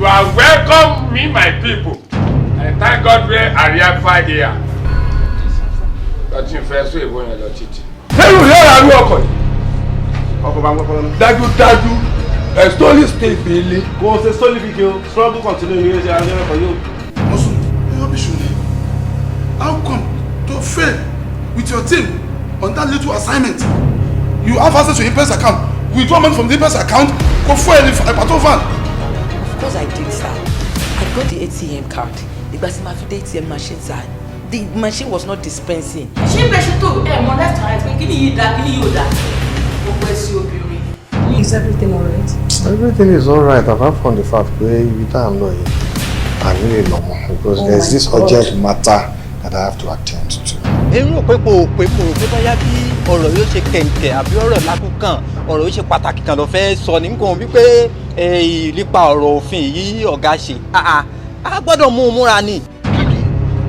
You are welcome, me, my people. And thank God we are here here. That's your first way when you're cheating. Hey, you hear a new one? Dájú. Story stay Billy. Go say story video. Struggle continue. You are here for you. Also, how come to fail with your team on that little assignment? You have access to Impulse account. Withdraw money from the Impulse account. Go for a patrol van. Of course I did, sir. I got the ATM card. The ATM machine, sir. The machine was not dispensing. Is everything alright? Everything is alright apart from the fact that you don't know it. I really know because there's this urgent matter that I have to attend to. Èrò pé kò bóyá bí ọ̀rọ̀ yóò ṣe kẹ̀ǹkẹ̀ àbí ọ̀rọ̀ lákùnkàn ọ̀rọ̀ yóò ṣe pàtàkì kan ló fẹ́ sọ ní nǹkan wípé nípa ọ̀rọ̀ òfin yìí ọ̀gá ṣe. A gbọ́dọ̀ mú un múra ni.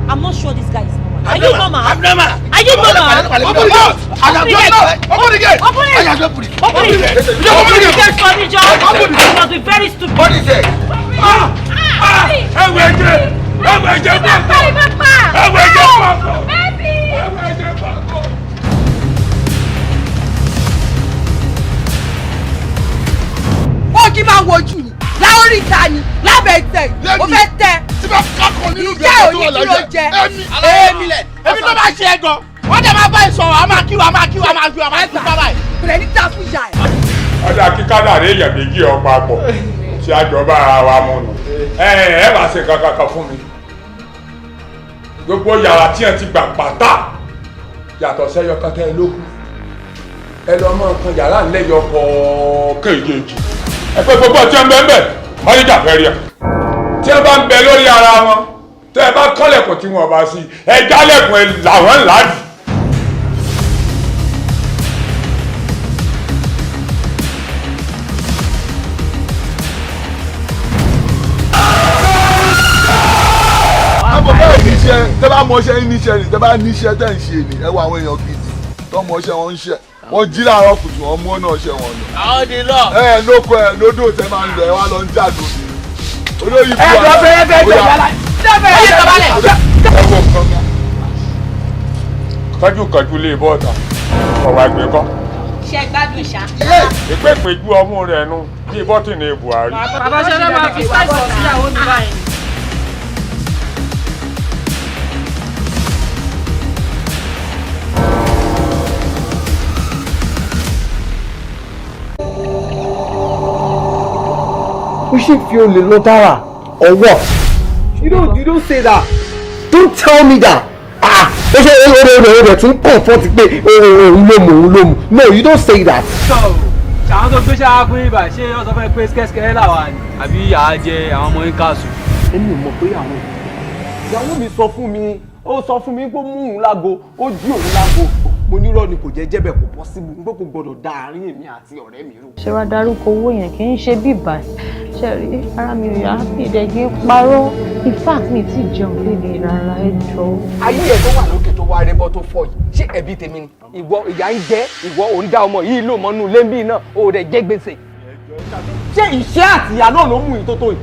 I'm not sure this guy is normal. Are you normal? I'm normal. Are you normal? Open the gate! Open the gate! Open it! Open the gate for me, John. You must be very stupid. What is it? Ó kí máa wojú ni, láórí ìta ni, lábẹ́ ìtẹ̀, ó fẹ́ tẹ. Tí bá kákọ̀ nínú ìjẹ́ òní kí ló jẹ. Èmi ló máa ṣe é gan. Wọ́n dẹ̀ máa bá ẹ sọ̀rọ̀, a máa kí wa, a máa kú bàbá ẹ̀. Bẹ̀rẹ̀ ní ta fún ìyá ẹ̀. Ọjà kíkádà rẹ̀ èèyàn méjì ọ̀pá pọ̀ tí a jọ bá ara wa mú nù. Ẹ wá ṣe kankan fún mi. Gbogbo yàrá tí ẹ ti gbà pátá yàtọ̀ sẹ́yọ kẹtẹ́ lókù. Ẹ lọ mọ nǹkan yàrá ńlẹ́yọ kọ̀ọ̀kan èjèèjì. Ẹ pé gbogbo ọtí ẹ ń bẹ ń bẹ wọ́n ní jàfẹ́ rí ẹ. Tí ẹ bá ń bẹ lórí ara wọn tẹ́ ẹ bá kọ́lẹ̀kùn tí wọ́n bá sí ẹ jálẹ̀kùn ẹ làwọn ńlá dì. tẹ́ bá mọṣẹ́ níṣẹ́ ni tẹ́ bá níṣẹ́ tẹ́ ń ṣe ni ẹ wo àwọn èèyàn gidi tó mọṣẹ́ wọn ń ṣe wọ́n jí láàárọ̀ kùtù wọn mú ọ̀nà ọṣẹ wọn lọ. Àwọn di lọ. Lóko lódò tẹ́ máa ń lọ ẹ wá lọ ń jáde olórí ibú àná. lọ bẹ̀rẹ̀ yálà. Kájú lè bọ́ọ̀tà ọ̀wà ìgbẹ́ kọ́. Ṣé gbádùn ṣá? Ìpè péjú ọmú rẹ̀ nu bí bọ́tìnì Buhari. Bàbá ṣe ló máa fi sáìsọ̀ síyàwó mi báyìí. We should feel little Dara or what? You don't say that. Don't tell me that. Too comfort pé lomu. No, you don't say that. So, àwọn tó gbé ṣáá fún ibà ṣé ó sọ fún ẹ pé skẹ́skẹ́ làwa ni àbí ìyá jẹ àwọn ọmọ yín káàsù. Èmi ò mọ̀ pé àwọn ìyàwó mi sọ fún mi pé ó mú òun lágo ó jí òun lágo mo nírọ́ ni kò jẹ́ bẹ́ẹ̀ kò possible n pé kò gbọdọ̀ da àárín èmi àti ọ̀rẹ́ mi rú. Ṣé wàá dárúkọ owó yẹn kì í ṣe bíbà ṣe rí ara mi ò yá ìdẹ̀gí parọ́ in fact mi ti jẹun léde rárá ẹ jọ. Ayé ẹ̀ tó wà lókè tó wá rẹ́bọ́ tó fọ́ yìí ṣé ẹbí tèmi ni ìwọ ìyá ń jẹ́ ìwọ òun dá ọmọ yìí lò mọ́nú lẹ́ńbì náà ó rẹ̀ jẹ́ gbèsè. Ṣé ìṣẹ́ àtìyà náà ló mú yín tó tó yìí?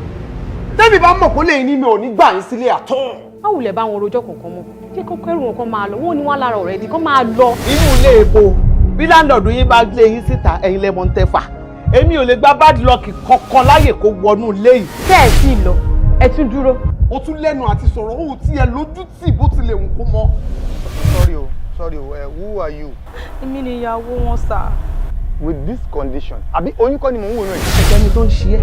Tẹ́mi bá mọ̀ kó lè ní mi ò ní gbà yín sílé àtọ́. Báwo lẹ bá wọn rojọ́ kankan mọ́ kí kọ́kọ́ ẹrù wọn kan máa lọ wọn ò ní wọn lára ọ̀rẹ́ ẹ̀dí kan máa lọ. Inú ilé epo bí láńdọ̀dù yín bá gbé yín síta ẹ̀yin lẹ́mọ̀ ń tẹ́fà èmi ò lè gba bad luck kankan láyè kó wọnú ilé yìí. Tẹ́ ẹ̀ sì lọ ẹ tún dúró. O tún lẹ́nu àti sọ̀rọ̀ o tí ẹ lójú tì bó tilẹ̀ wù kó mọ́. Sorry o, who are you? Èmi ni ìyàwó wọn sà. With this condition, àbí oyún kọ́ ni mò ń wò náà. Ẹni tó ń ṣe ẹ́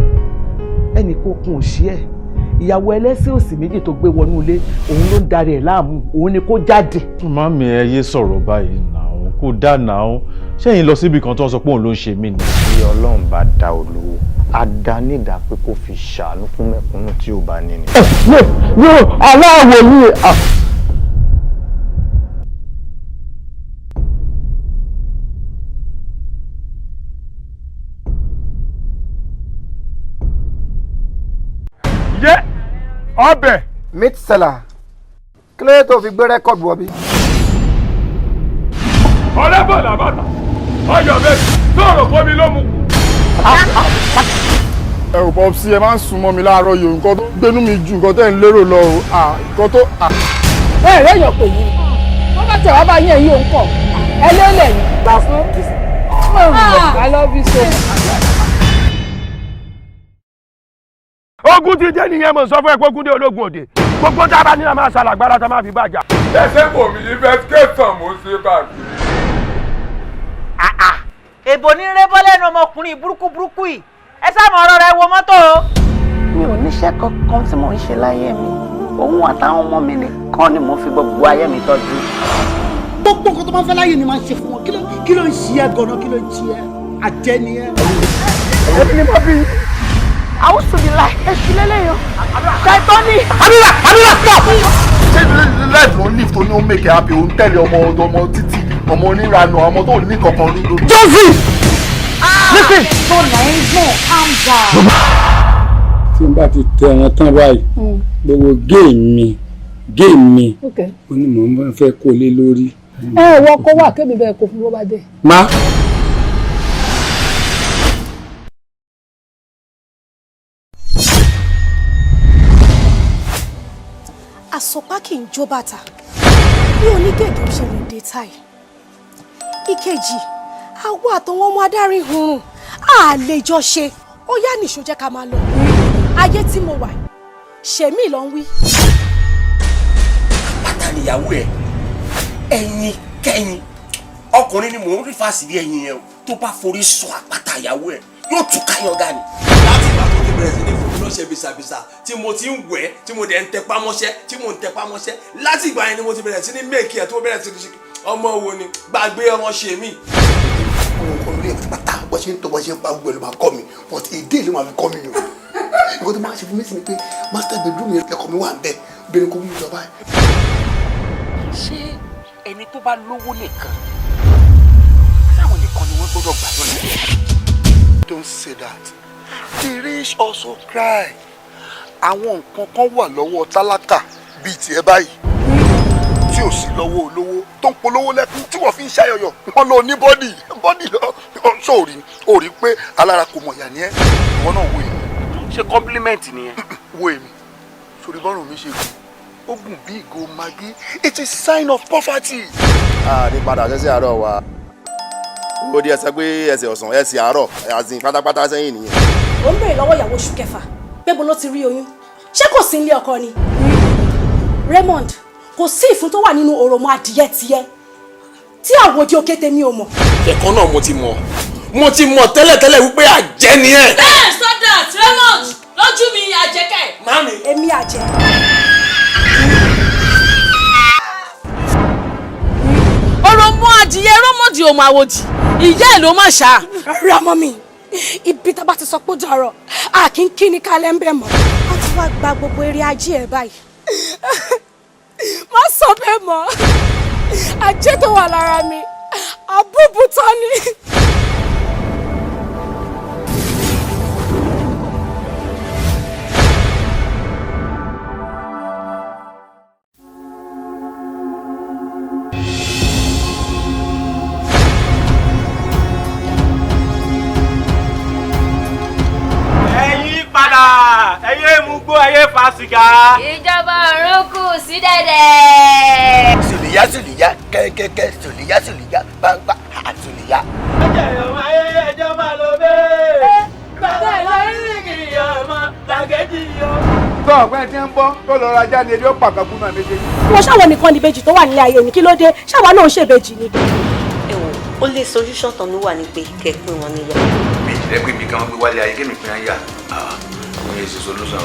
ẹnì kókun ò ṣe ẹ́ ìyàwó ẹlẹ́sìn òsì méjì tó gbé wọnú ilé òun ló ń darí ẹ̀ láàmú òun ni kó jáde. Màmí ẹ yé sọ̀rọ̀ báyìí náà kó dá náà ṣẹ́yìn lọ síbi kan tó ń sọ pé òun ló ń ṣe mí ni. Bí Ọlọ́run bá dá olówó á dá nídàá pé kó fi ṣàánú fún mẹ̀kúnnù tí ò bá ní ni. aláwọ̀ ni Yé ọbẹ̀. Meat seller kí ló tó fi gbé rẹ́kọ̀dù wọ bí. Ọlẹ́bọ̀ làbàtà ọyọ̀ bẹ́ẹ̀ sọ̀rọ̀ fún mi ló mú kù. ẹ ò pọ̀ sí ẹ máa ń sún mọ́ mi láàárọ̀ yìí nǹkan tó gbénú mi ju nǹkan tẹ́ ń lérò lọ o nǹkan tó. ẹ ẹ rẹ́yìn ọ̀pọ̀ yìí wọ́n bá tẹ̀ wá bá yín ẹ̀yìn òun pọ̀ ẹ lélẹ̀ yìí gbà fún I love you so much. ogun ti dé nìyẹn mo sọ fún ẹ pé ogun dé ológun òde gbogbo tá a bá ní a máa ṣàlàgbára tá a máa fi bàjá. ẹsẹ̀ kò mí investigation mo ṣe báyìí. èbò ní rébọ́ lẹ́nu ọmọkùnrin burúkú yìí ẹ sáàmù ọ̀rọ̀ rẹ wo mọ́tò. mi ò níṣẹ́ kankan tí mò ń ṣe láyé mi òun àtàwọn ọmọ mi nìkan ni mo fi gbogbo ayé mi tọ́jú. gbogbo nǹkan tó máa ń fẹ́ láyé ni máa ń ṣe fún wọn kí ló ń ṣe ẹ gan-an kí ló ń ṣe ẹ àjẹ́ ni ẹ. èmi ni mo bí. àwọn sùnì láì èsì lélẹ́yìn ṣàìtọ́ ni. àdúrà stop. ṣé life ló ń live tó ní ó make happy ó ń tẹ̀lé ọmọ títí ọmọ onírànú ọmọ tó ní kankan ní lójú. Joseph. listen. tó nàìjíríà calm down. tí n bá ti tẹ ẹran tán báyìí gbogbo géèmì ó ní mò ń fẹ́ kó lé lórí. ẹ wọ kó wà kébì bẹ́ẹ̀ kó fún bó bá dé. má. àsọpá kì í jó bàtà bí onígègé ṣe lè dé táì ìkejì àwọ àtọwọn ọmọ adarí hurun a lè jọ ṣe ó yá nìṣó jẹ́ ká máa lọ ayé tí mo wà ṣèmí ló ń wí. pátá níyàwó ẹ ẹyin kẹyin ọkùnrin ni mò ń rí fásitì ẹyin yẹn o tó bá forí sọ àpáta ìyàwó ẹ yóò tún káyọ̀gá ni. láti ìgbà tó ti bẹ̀rẹ̀ sí ní fún mi lọ́sẹ̀ bisabisa tí mo ti ń wẹ̀ tí mo dẹ̀ ń tẹpá mọ́ṣẹ́ láti ìgbà yẹn ni mo ti bẹ̀rẹ̀ sí ní méèkì ẹ̀ tó bẹ̀rẹ̀ sí ní ṣe ọmọ wo ni gbàgbé ọmọ ṣe mí. ọmọ orí ẹ̀ pátá bó ṣe ń tọ́ bó ṣe ń pa gbogbo ẹ̀ ló máa kọ́ mi but èdè ló máa fi kọ́ mi o nǹkan tó máa ṣe fún mi sí ni pé master bedroom yẹn lẹ́kọ̀ọ́ mi wà ń bẹ̀ bẹ́ẹ̀ kó mú ìjọba ẹ̀. ṣé ẹni tó bá lówó nìkan táwọn nìkan ni wọ́n gbọ́dọ̀ gbà lọ́nà. Don't say that. The rich also cry. Àwọn nǹkan kan wà lọ́wọ́ tálákà bíi tiẹ̀ báyìí tí ò sí lọ́wọ́ olówó tó ń polówó lẹ́kún tí wọ́n fi ń ṣàyọyọ̀ wọ́n lọ ní bọ́dì lọ sóòrí ó rí pé alára kò mọ̀ yà ní ẹ́ ìwọ náà wo èmi. ṣe compliment nìyẹn. wo èmi sórí bọ́rùn mi ṣe gùn ó gùn bí ìgò magí it's a sign of poverty. ní padà ṣẹ́ṣẹ́ àárọ̀ wa ó di ẹsẹ̀ pé ẹsẹ̀ ọ̀sán ẹsẹ̀ àárọ̀ àzìn pátápátá sẹ́yìn nìyẹn. ó ń béèrè lọ́wọ́ ìyàwó oṣù kẹfà pé bó ló ti rí oyún ṣé kò sí ilé ọkọ ni. Raymond kò sí ìfun tó wà nínú òròmọ adìyẹ tiẹ̀ tí àwòdì òkété mi ò mọ̀. ẹ̀kan náà mo ti mọ̀ tẹ́lẹ̀tẹ́lẹ̀ wípé àjẹ́ ni ẹ̀. bẹ́ẹ̀ sọ́dà Raymond lójú mi àjẹkẹ́. Mami. èmi àjẹ́. òròmọ adìyẹ rọ́mọdì òmò àwòdì ìyá ẹ̀ ló má ṣá. Rámọ́ mi ibi tá a bá ti sọ pé ó dàrọ̀ a kì í kí ni kálẹ̀ ń bẹ̀ mọ́ a ti wá gba gbogbo eré ajé ẹ̀ báyìí. má sọ bẹ́ẹ̀ mọ́ ajé tó wà lára mi àbúbù tán ni. ẹyẹ mugbó ẹyẹ fa sìgá. ìjọba ọ̀run kù sí dẹ̀dẹ̀. sùlìyà kẹ́kẹ́kẹ́ sùlìyà gbangba àsùlìyà. ẹjẹ ọmọ ayẹyẹ ẹjọ máa lọ bẹ́ẹ̀. bàbá ìlọrin kìí ọmọ làgẹ́jì yọ. tó ọ̀pẹ́ tí ń bọ́ tó lọ rajá ni ebi ó pàkàkú náà méjèèjì. mo ṣàwọn nìkan ní ìbejì tó wà nílé ayé ni kí ló dé ṣáwa náà ń ṣèbejì ni. ó lè solution tán ló wà ní pé kẹ́ pín wọn níyà. méjì rẹ pé mi kàn gbé wálé ayé kémi pín ayà àwọn yẹn ṣe solution.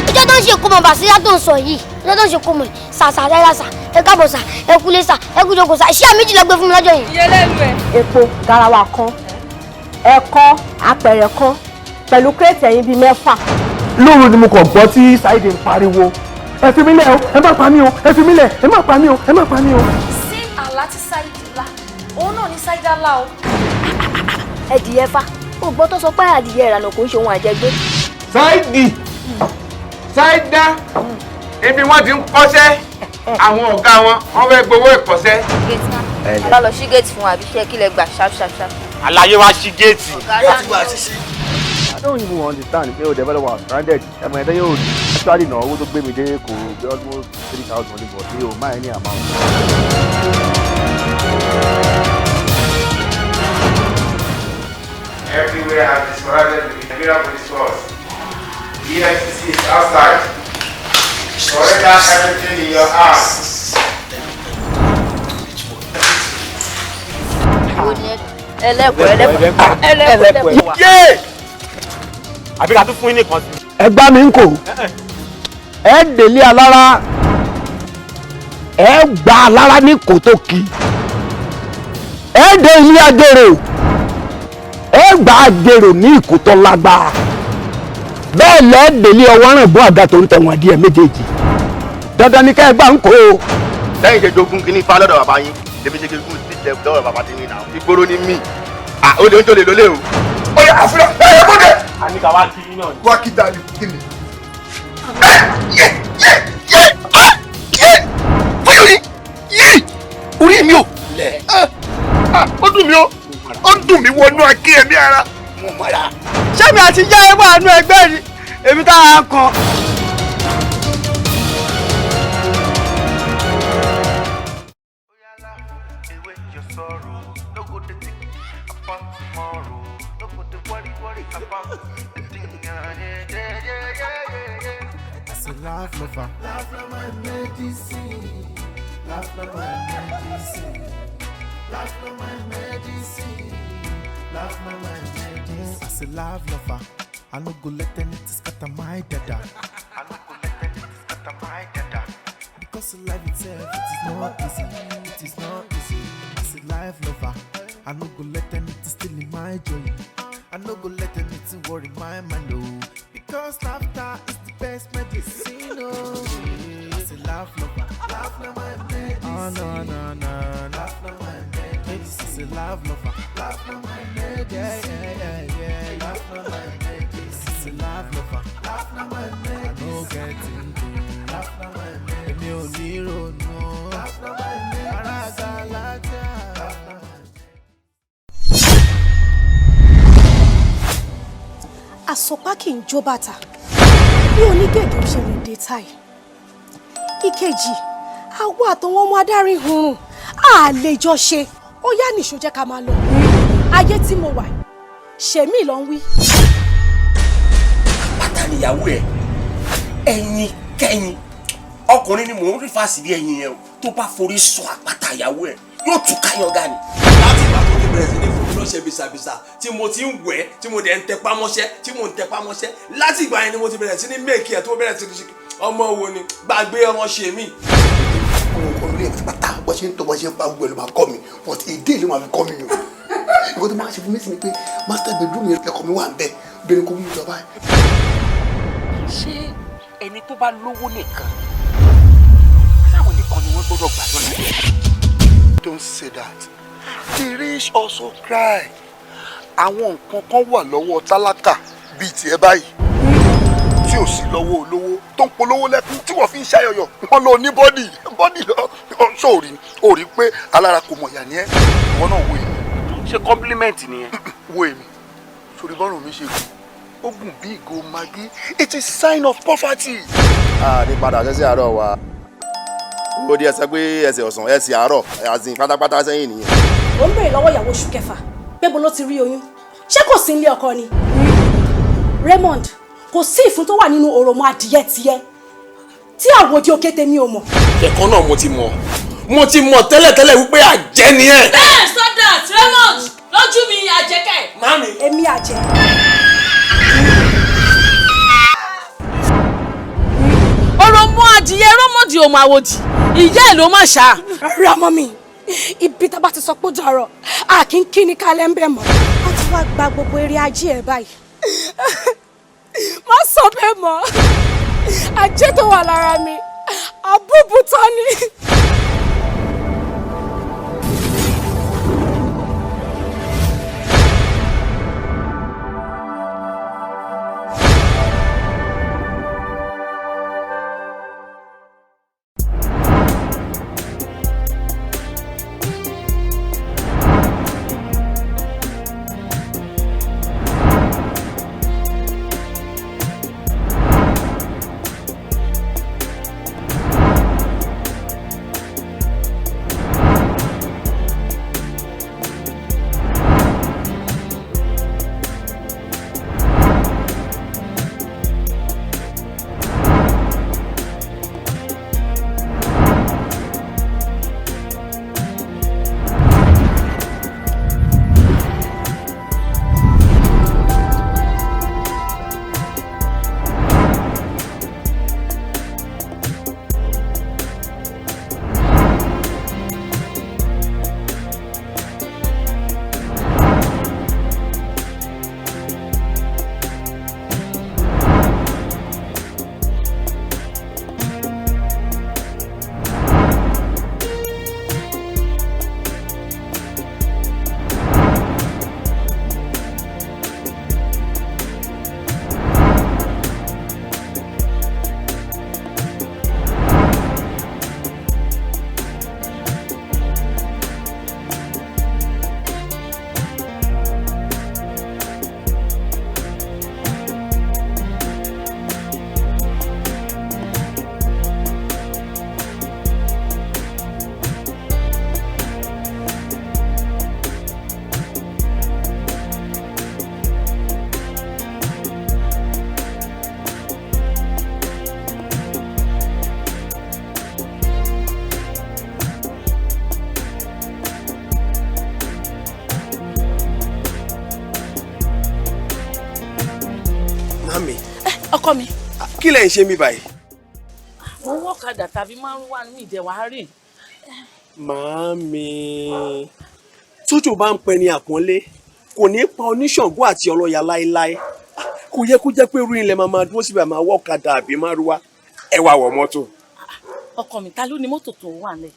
ọjọ́ tó ń ṣe kọ́mọ bàṣírá tó ń sọ yìí ọjọ́ tó ń ṣe kọ́mọ ṣàṣà rẹ́rà ṣà ẹ káàbọ̀ ṣà ẹ kúlé ṣà ẹ kújọkọ̀ ṣà iṣẹ́ méjì lọ gbé fún mi lọ́jọ́ yẹn. iye lẹ́nu ẹ̀. epo garawa kan ẹ̀kọ́ apẹ̀rẹ̀ kan pẹ̀lú kírètì ẹ̀yìn bíi 6. lóru ni mo kàn gbọ́ tí Saidi ń pariwo ẹ fi mí lẹ̀ o ẹ má pa mí o ẹ fi mí lẹ̀ ẹ má pa mí o ẹ má pa mí o. sí àlá tí Saidi lá òun náà ní Saidi lá o. ẹdìyẹ fa ó gbọ́ tó sọ pé adìyẹ ìrànà kò ń ṣe ohun àjẹgbé. Saida ibi wọ́n ti ń kọ́ṣẹ́ àwọn ọ̀gá wọn wọ́n fẹ́ gbowó ìkọ́ṣẹ́. bá lọ sí géètì fún wa àbí ṣé kí lẹ gbà ṣáfṣáfṣá. àlàyé wa ṣí géètì. géètì wa ṣíṣí. I don't even understand pé o develop our stranded ẹ̀mọ̀ ẹ̀dá yóò actually náà owó tó gbé mi dé kò gbé almost 3,000 ní bọ̀ tí o máa ní amount. Everywhere has disconnected with the Nigerian police force. The EFCC is outside. Surrender everything in your hands. ẹlẹ́kọ̀ọ́. Yé! Àbí ká tún fún yín nìkan sí. ẹ gbá mi ń kò ẹ délé alára ẹ gba alára ní kòtókì ẹ dé ilé ajérò ẹ gba ajérò ní ìkòtò lágbára bẹ́ẹ̀ lẹ délé ọwọ́ rìn bọ́ àga tó ń tẹ̀wọ̀n díẹ̀ méjèèjì dandan ní ká ẹ gbà ń kó o. lẹ́yìn ṣe jogún kí ní fa lọ́dọ̀ bàbá yín lèmi ṣe jogún sí lọ́dọ̀ bàbá tèmi náà ìgboro ni mí ó lè ń tó lè lólè o. ó yà àfúrà ẹ kó dé. a ní ká wá kí yín náà ni. wá kí dání kí ni. orí mi ò lẹ̀ ó dùn mí ó dùn mí wọnú akí ẹ̀mí ara mo mọ̀ra. ṣé mi àti jẹ́ ẹgbẹ́ àánú ẹgbẹ́ ni èmi tá a kan. Love lover, love my medicine, love my medicine, love my medicine, love my medicine. I say love lover, I no go let anything scatter my dada. I no go let anything scatter my dada. Because life itself, it is not easy, it is not easy. I say life lover, I no go let anything steal in my joy. I no go let anything worry my mind, no. Because laughter is the best medicine, oh. I say laugh lover, laugh no my medicine. Oh no no no, laugh no my medicine. I say laugh lover, laugh no my medicine. Yeah. Laugh no my medicine. I say laugh lover, laugh no my medicine. I no getting good, laugh no my medicine. Me o niro no, laugh no my medicine. Araga laja, laugh no my medicine. Àsopá kì í jó bàtà bí onígègé ò ṣe lè dé táì. Ìkejì àwọ̀ àtọwọ́n ọmọ adarí hurun a lè jọ ṣe ó yá nìṣó jẹ́ ká máa lọ. Ayé tí mo wà ṣèmí ló ń wí. Pátá níyàwó ẹ ẹyin kẹyin ọkùnrin ni mò ń rí fásitì ẹyin yẹn o tó bá forí sọ àpáta ìyàwó ẹ yóò tún káyọ̀gá ni. Láti ìgbà tó ti bẹ̀rẹ̀ sí ní lọ́sẹ̀ bisabisa tí mo ti ń wẹ̀ tí mo dẹ̀ ń tẹpá mọ́ṣẹ́ láti ìgbà yẹn ni mo ti bẹ̀rẹ̀ sí ní méèkì ẹ̀ tó bẹ̀rẹ̀ sí ní ṣe ọmọ wo ni gbàgbé ọmọ ṣe mí. ọ̀rọ̀ ilé ẹ̀ pátá bọ́ ṣe ń tọ́ bọ́ ṣe ń pa gbogbo ẹ̀ ló máa kọ́ mi but èdè ló máa fi kọ́ mi o. ìwọ tó máa ṣe fún mi sí ni pé master bedroom yẹn ẹ̀kọ́ mi wà ń bẹ̀ obìnrin kò mú mi lọ báyìí. ṣé ẹni tó bá lówó nìkan láwọn nìkan ni wọ́n gbọ́dọ̀ gbà lọ́nà. Don't say that. The rich also cry. Àwọn nǹkan kan wà lọ́wọ́ tálákà bíi tiẹ̀ báyìí tí ò sí lọ́wọ́ olówó tó ń polówó lẹ́kún tí wọ́n fi ń ṣàyọ̀yọ̀ wọ́n lọ ní bọ́dì lọ sóòrì ó rí pé alára kò mọ̀ yà ní ẹ́ ìwọ náà wo èmi. ṣé compliment nìyẹn. wo èmi sórí bọ́rùn mi ṣe gùn ó gùn bí ìgò magi it is sign of poverty. ní padà sẹ́sẹ̀ àárọ̀ wa ó di ẹsẹ̀ pé ẹsẹ̀ ọ̀sán ẹsẹ̀ àárọ̀ àzìn pátápátá sẹ́yìn nìyẹn. ó ń béèrè lọ́wọ́ ìyàwó oṣù kẹfà pé bo ló ti rí oyún ṣé kò sí ilé ọkọ ni. Raymond kò sí ìfun tó wà nínú òròmọ adìyẹ tiẹ̀ tí àwòdì òkété mi ò mọ̀. ẹ̀kọ́ náà mo ti mọ̀ tẹ́lẹ̀tẹ́lẹ̀ wípé àjẹ́ ni ẹ̀. bẹ́ẹ̀ sọ́dà Raymond lójú mi àjẹkẹ́. Mami. èmi àjẹ́. òròmọ adìyẹ rọ́mọdì ò máa wòdì ìyá ẹ̀ ló má ṣá. Rámọ́ mi ibi tá a bá ti sọ pé ó dàrọ̀ a kì í kí ni kálẹ̀ ń bẹ̀ mọ́ a ti wá gba gbogbo eré ajé ẹ̀ báyìí. Má sọ bẹ́ẹ̀ mọ́ ajé tó wà lára mi àbúbùtọ́ ni. Màámi. Ọkọ mi. Kí lẹ̀ ń ṣe mí báyìí? Mo wọ́ ọ̀kadà tàbí máa ń wà ní ìdẹ̀wà rìn. Màámi. Tójò bá ń pẹ ní àpọ́nlé, kò ní pa oníṣàngó àti ọlọ́ya láéláé. Kò yẹ kó jẹ́ pé irú ilẹ̀ máa dúró síbẹ̀ máa wọ́ ọ̀kadà àbí márúwá. Ẹ wá wọ mọ́tò. Ọkọ mi, ta ló ní mọ́tò tó wà lẹ̀?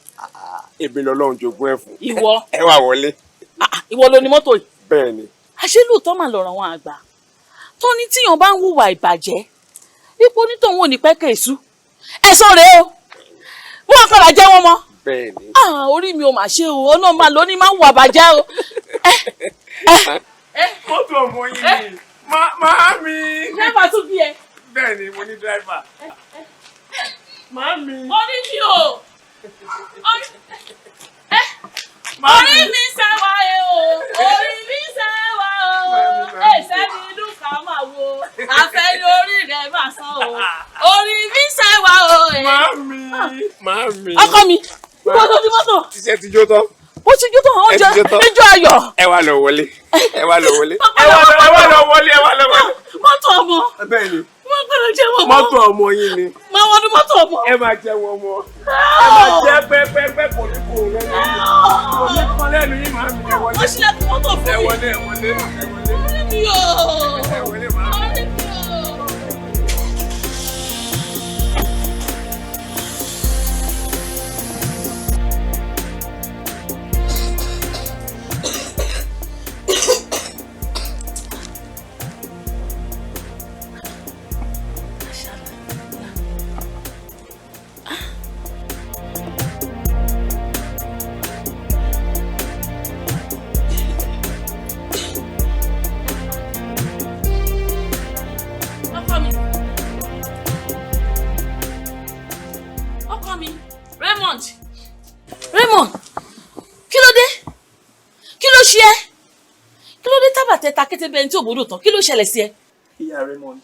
Èmi lọ́lọ́run jogún ẹ̀ fún. Ìwọ. Ẹ wá wọlé. Ìwọ ló ní mọ́tò yìí. Bẹ́ẹ̀ ni. Àṣé lóòótọ́ mà lọ̀rọ̀ wọn àgbà. Tó ní tíyan bá ń hùwà ìbàjẹ́, ipò onítòun ò ní pẹ́kẹ̀ èṣù. Ẹ̀sọ́ rèé o. Wọ́n kọ́ra jẹ́ wọn mọ́. Bẹ́ẹ̀ ni. Orí mi ò mà ṣe o, ọ̀nà máa lọ ní máa ń hùwà ìbàjẹ́ o. Mọ́tò ọmọ yìí ni. Màámi. Dráìvà tún bí ẹ. Bẹ́ẹ̀ ni, mo ní dráìvà. Màámi. Orí mi o. Orí mi sẹ́wà o. Orí mi sẹ́wà o. Sẹ́ni inú ká máa wo. Afẹ́ lórí rẹ̀ máa sán o. Orí mi sẹ́wà o. Màámi. Ọkọ mi, mọ́tò ti mọ́tò. Iṣẹ́ ti jó tán. Ó ti jó tán, oúnjẹ ijó ayọ̀. Ẹ wá lọ wọlé. Ẹ wá lọ wọlé. Ẹ wá lọ wọlé. Mọ́tò ọmọ. Bẹ́ẹ̀ ni. Wọ́n gbọ́dọ̀ jẹ́ wọn mọ́. Mọ́tò ọmọ yín ni. Máa wọnú mọ́tò ọmọ. Ẹ máa jẹ wọn mọ́. Ẹ máa jẹ pẹ́pẹ́pẹ́ kò ní kò rẹ́ lẹ́yìn. Kò ní kọ́ lẹ́nu yín màámi. Ẹ wọlé. Wọ́n ṣílẹ̀kùn mọ́tò fún mi. Ẹ wọlé. Orí mi o. Ẹ wọlé màámi. Orí mi o. Raymond, kí ló dé? Kí ló ṣe ẹ́? Kí ló dé tábàtẹ́ ta kété bẹ́ẹ̀ tí òbòdò tán? Kí ló ṣẹlẹ̀ sí ẹ? Ìyá Raymond.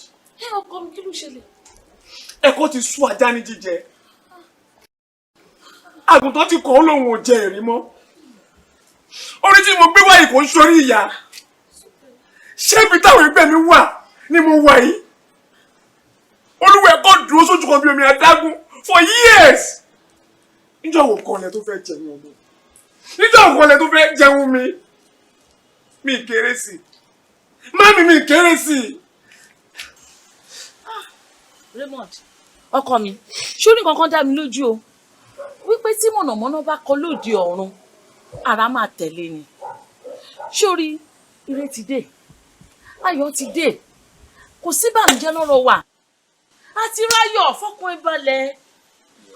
Ọkọ mi, kí ló ṣẹlẹ̀? Ẹ̀kọ́ ti sú ajá ní jíjẹ. Àgùntàn ti kọ̀ ọ́ lòun ò jẹ ẹ̀rí mọ́. Orí tí mo gbé wáyé kò ń sórí ìyá. Ṣé ibi táwọn ẹgbẹ́ mi wà ni mo wà yìí? Olúwa ẹ̀kọ́ dúró sójú kan bí omi adágún for years. Níjọ́ wo kan lẹ tó fẹ́ jẹun ọmọ? Níjọ́ wo kan lẹ tó fẹ́ jẹun mi? Mi kéré sí. Mami mi kéré sí. Raymond, ọkọ mi, ṣó ní kankan dá mi lójú o. Wípé tí mọ̀nàmọ́ná bá kọ lóde ọ̀run, ara máa tẹ̀lé ni. Ṣórí, ire ti dé. Ayọ̀ ti dé. Kò sí bànújẹ́ lọ́rọ̀ wa. Àti ráyọ̀ fọ́kàn ìbalẹ̀.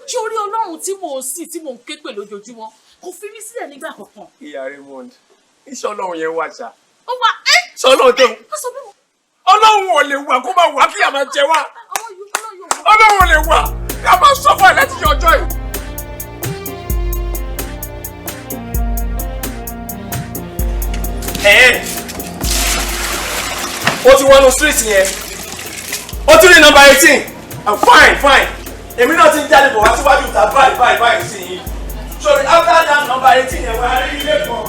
Ṣé orí Ọlọ́run tí mò ń sìn tí mò ń ké pè lójoojúmọ́ kò fi mí sílẹ̀ nígbà kankan? Ìyá Raymond, iṣẹ́ Ọlọ́run yẹn wà ṣá. Ó wà Ṣé Ọlọ́run tó ń? Ọlọ́run ò lè wà kó máa wà kí a máa jẹ wá. Ọlọ́run ò lè wà kí a máa sọ́fà láti ṣe ọjọ́ yìí. O ti wọnú street yẹn. O ti rí nọ́mbà 18. Fine. Èmi náà ti ń jáde bọ̀ wá síwájú ìta báyìí sí yín. Sorry, after that number 18 yẹn wọ́n á rí ilé kan.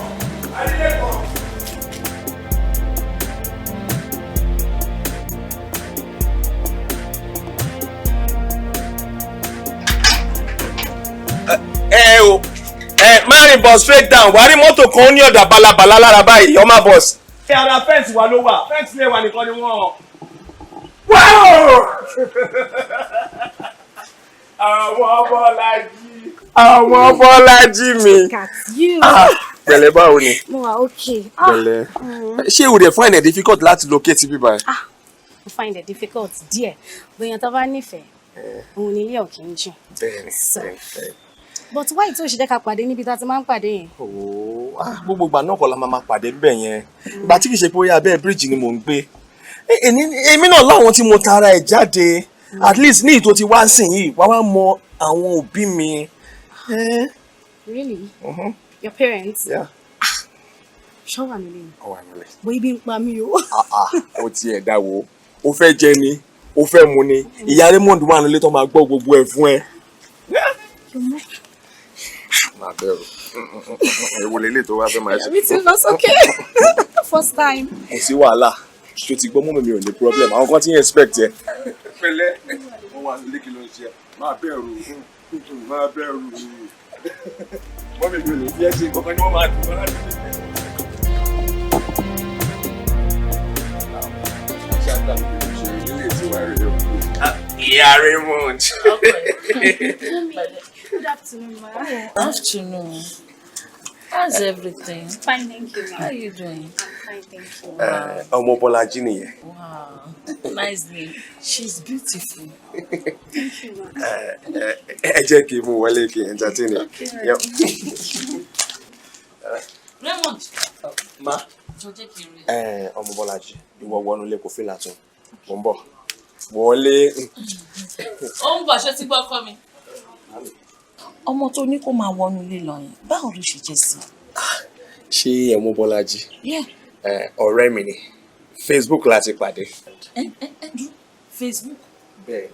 Márìn bus straight down, wàá rí mọ́tò kan ní ọ̀dà balabala lára báyìí, ọmọ bus. Ṣé ara fẹ́ǹsì wa ló wà? Fẹ́ǹsì lè wà nìkan ni wọ́n. Àwọn Bọ́lájí mi. Pẹ̀lẹ́ báwo ni? Mo wà okay. Pẹ̀lẹ́. Ṣé o dẹ̀ find it difficult láti locate bí báyìí? Mo find it difficult díẹ̀. Bóyá tó bá nífẹ̀ẹ́, òun ni ilé ọ̀kì ń jìn. Bẹ́ẹ̀ni. But why tó ṣe jẹ́ ká pàdé níbi tá a ti máa ń pàdé yẹn? Gbogbo ìgbà náà kọ́ la máa pàdé níbẹ̀ yẹn. Ìgbà tí kì í ṣe pé ó yá abẹ́ bíríìjì ni mò ń gbé. Èmi náà láwọn tí mo tara ẹ̀ jáde. At least ní ìtò ti wá sìn yìí, wá mọ àwọn òbí mi. Really? Your parents? Yeah. Ṣọ́ wà nílé ni? Ó wà nílé. Bó ibi ń pa mí o. Ó ti ẹ̀ dá wo. Ó fẹ́ jẹ ni, ó fẹ́ mu ni. Ìyá Raymond wà nílé tó máa gbọ́ gbogbo ẹ̀ fún ẹ. Má bẹ̀rù. Èwo lélẹ̀ tó wá fẹ́ máa ṣe. Everything was okay. First time. Kò sí wàhálà. ṣó ti gbọ́ mọ́mọ́ mi ò ní problem àwọn kan ti ń expect ẹ. pẹ̀lẹ́ wọ́n wà nílé kí ló ń ṣe máa bẹ̀rù mọ́mí mi ò ní fi ẹ́ ṣe kankan ni wọ́n máa dùn wọ́n láti fi ẹ́. Yeah, Raymond. Good afternoon, ma. Afternoon. How's everything? Fine, thank you, ma. How are you doing? I'm fine, thank you. Ọmọ Bọ́lájí nìyẹn. Wow, nice name. She's beautiful. Thank you, ma. Ẹ jẹ́ kí n mú wọlé kí n entertain ẹ. Okay. Raymond. Ma. Ọmọ Bọ́lájí, ìwọ wọnú ilé kò fìlà tún. Mo ń bọ̀. Wọlé. Ó ń bọ̀ ṣé ti gbọ́ ọkọ mi. Ọmọ tó ní kó máa wọnú ilé lọ yẹn, báwo ló ṣe jẹ́ sí? Ṣé Ọmọ Bọ́lájí? Yeah. Ọ̀rẹ́ mi ni. Facebook láti pàdé. Facebook? Bẹ́ẹ̀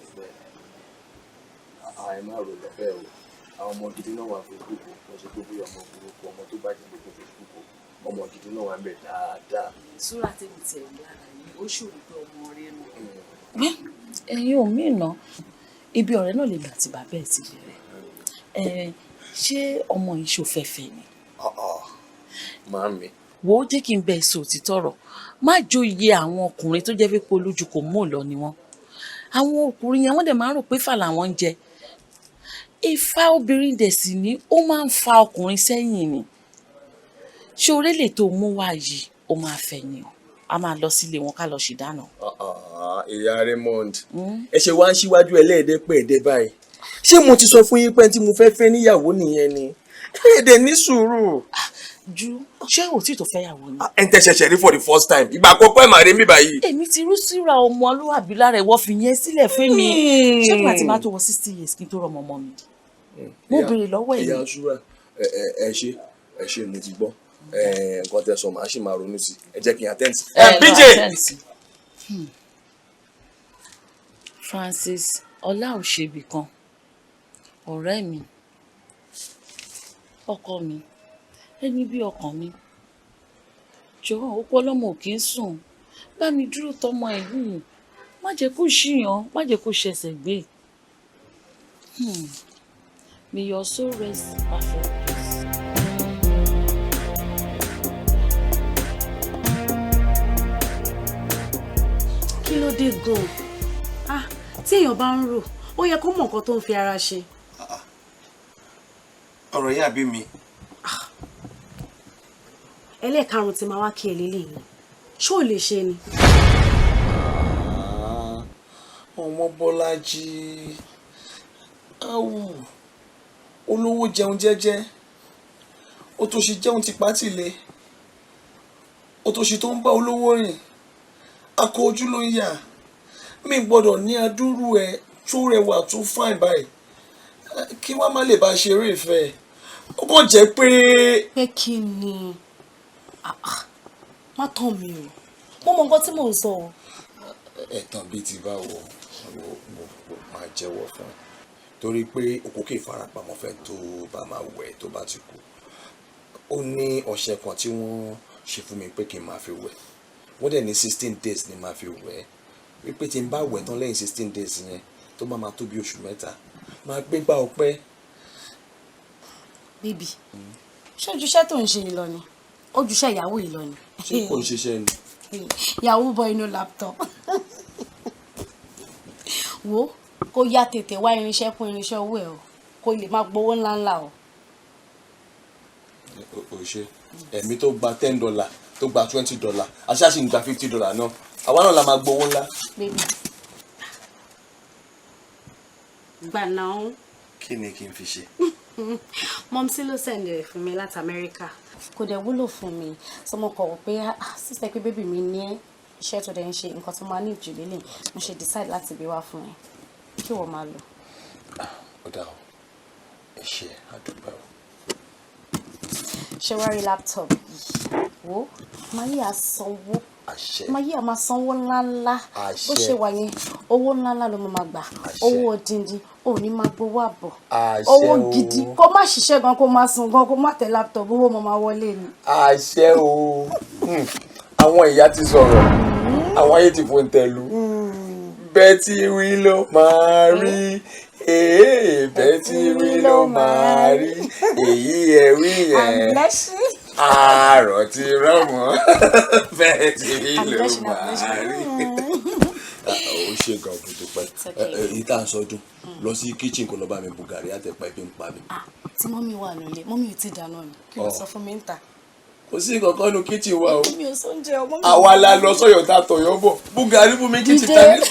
àì máa rò lọ́fẹ́ o. Àwọn ọmọ gidi náà wà Facebook o. Wọ́n ṣe gbogbo ọmọ burúkú ọmọ tó bá jẹ́ gbogbo Facebook o. Ọmọ gidi náà wà ń bẹ̀ dáadáa. Súrà tèmi tẹ̀ lára yìí, ó ṣòro pé ọmọ rẹ nù. Ẹ̀yin ò mí ná, ibi ọ̀rẹ́ náà lè gbà tí bàbá ẹ̀ ti bẹ̀rẹ̀. Ṣé ọmọ yìí ṣòfẹ́fẹ́ ni? Màámi. Wo jẹ́ kí n bẹ èso òtítọ́ rọ̀, má jóye àwọn ọkùnrin tó jẹ́ pé olójú kò mọ̀ lọ ni wọ́n. Àwọn ọkùnrin yẹn wọ́n dẹ̀ máa ń rò pé fà làwọn ń jẹ. Ifá obìnrin dẹ̀ sì ní ó máa ń fa ọkùnrin sẹ́yìn ni. Ṣé orí lè tó mú wá yìí, ó máa fẹ́ ni o. A máa lọ sílé wọn ká lọ ṣèdáná. Ìyá Raymond, ẹ ṣe wá ń ṣíwájú ẹlẹ́ẹ̀dẹ́pẹ̀ẹ́dẹ́ báyìí. Ṣé mo ti sọ fún yín pé tí mo fẹ́ fẹ́ níyàwó nìyẹn ni? Èdè ní sùúrù. Ju ṣé ò tí tó fẹ́ yàwó ni? Ẹ ń tẹ́ ṣẹ̀ṣẹ̀ rí for the first time. Ìgbà àkọ́kọ́ ẹ̀ máa rí mi báyìí. Èmi ti rú síra ọmọ olúwàbí lára ìwọ fi yẹn sílẹ̀ fún mi. Ṣé ìgbà tí bá tó wọ 60 years kí n tó rọmọ ọmọ mi? Mo béèrè lọ́wọ́ ẹ̀. Ìyá Ṣúra, ẹ ṣe mo ti gbọ́. Nǹkan tẹ́ sọ màá ṣì máa ronú sí. Ẹ jẹ́ kí n attend sí. BJ! Francis Ọláòṣèbí kan, ọ̀rẹ́ mi, ọkọ mi, ẹni bí ọkàn mi. Jọ̀ọ́ òpó ọlọ́mọ ò kì í sùn. Bá mi dúró tọmọ ẹ̀ yìí. Má jẹ́ kó ṣìyàn, má jẹ́ kó ṣẹ̀ṣẹ̀ gbé. May your soul rest in perfect peace. Kí ló dé gan-an? Tí èèyàn bá ń rò, ó yẹ kó mọ̀ nǹkan tó ń fi ara ṣe. Ọ̀rọ̀ yín àbí mi. Ẹlẹ́ẹ̀karùn-ún tí máa wá kí ẹ lélẹ́yìn. Ṣó lè ṣe ni? Ọmọ Bọ́lájí. Olówó jẹun jẹ́jẹ́. Ó tó ṣe jẹun tipátìlẹ̀. Ó tó ṣe tó ń bá olówó rìn. Akọ ojú ló ń yà. Mi gbọ́dọ̀ ní adúrú ẹ tó rẹwà tó fine báyìí. Kí wá má lè bá ṣeré ìfẹ́. Ó kàn jẹ́ pé. Pé kí ni? Má tàn mí o. Mo mọ nǹkan tí mò ń sọ o. Ẹ̀tàn bíi ti báwo máa jẹ́wọ́ fún ẹ. Torí pé òkúkè ìfarapamọ́ fẹ́ tó bá máa wẹ̀ tó bá ti kú. Ó ní ọṣẹ kan tí wọ́n ṣe fún mi pé kí n máa fi wẹ̀. Wọ́n dẹ̀ ní 16 days ni máa fi wẹ̀. Wípé tí n bá wẹ̀ tán lẹ́yìn 16 days yẹn tó bá máa tó bí oṣù 3 máa gbé gbá ọpẹ́. Bíbí, ṣé ojúṣe tó ń ṣe yìí lọ ni? Ojúṣe ìyàwó yìí lọ ni? Ṣé kò ń ṣiṣẹ́ ni? Ìyàwó bọ inú laptop. Wo kó yá tètè wá irinṣẹ́ kún irinṣẹ́ owó ẹ̀ o, kó lè máa gbowó ńláńlá o. O ṣe ẹ̀mí tó gba $10 tó gba $20 aṣáṣì ń gba $50 náà àwa náà la máa gbowó ńlá. Gbà náà. Kí ni kí n fi ṣe? Mọ́mísí ló sẹ̀ǹdẹ̀ fún mi láti Amẹ́ríkà. Kò dẹ̀ wúlò fún mi. Sọmọ kọ̀ wọ́n pé sísẹ́ pé bébì mi ní iṣẹ́ tó dẹ̀ ń ṣe nǹkan tó máa ní ìjùlé lè mo ṣe decide láti gbé wá fún ẹ. Kí wọ́n máa lò. Ó dà o. Ẹ ṣe àdúgbò o. Ṣé wá rí laptop yìí? Wo máa yí àsanwó. Máa yí àmà sanwó ńláńlá. Bó ṣe wà yẹn, owó ńláńlá ló máa gbà. Owó odindi, ò ní máa gbowó àbọ̀. Owó gidi, kó má ṣiṣẹ́ gan, kó má sùn gan, kó má tẹ̀ laptop, owó máa wọlé ni. Àṣẹ o. Àwọn ìyá ti sọ̀rọ̀. àwọn ayé ti fò ń tẹ̀lú bẹ́ẹ̀ tí wí ló máa rí bẹ́ẹ̀ tí wí ló máa rí èyí ẹ̀ wí ẹ̀ àárọ̀ ti rọ̀mọ́ bẹ́ẹ̀ tí wí ló máa rí. ó ṣe gan kó tó pẹ́ èyí tá à ń sọdún lọ sí kíchìn kó lọ bá mi bu gàrí àtẹ̀pá ibi ń pa mi. tí mọ́mí wà nílé mọ́mí ò tí ì dáná ni kí ló sọ fún mi ń tà. kò sí kankan nu kíchìn wa o mi ò sóúnjẹ ọmọ mi. àwa la lọ sọyọ tá a tọyọ bọ bu gàrí fún mi kíchìn tán ní.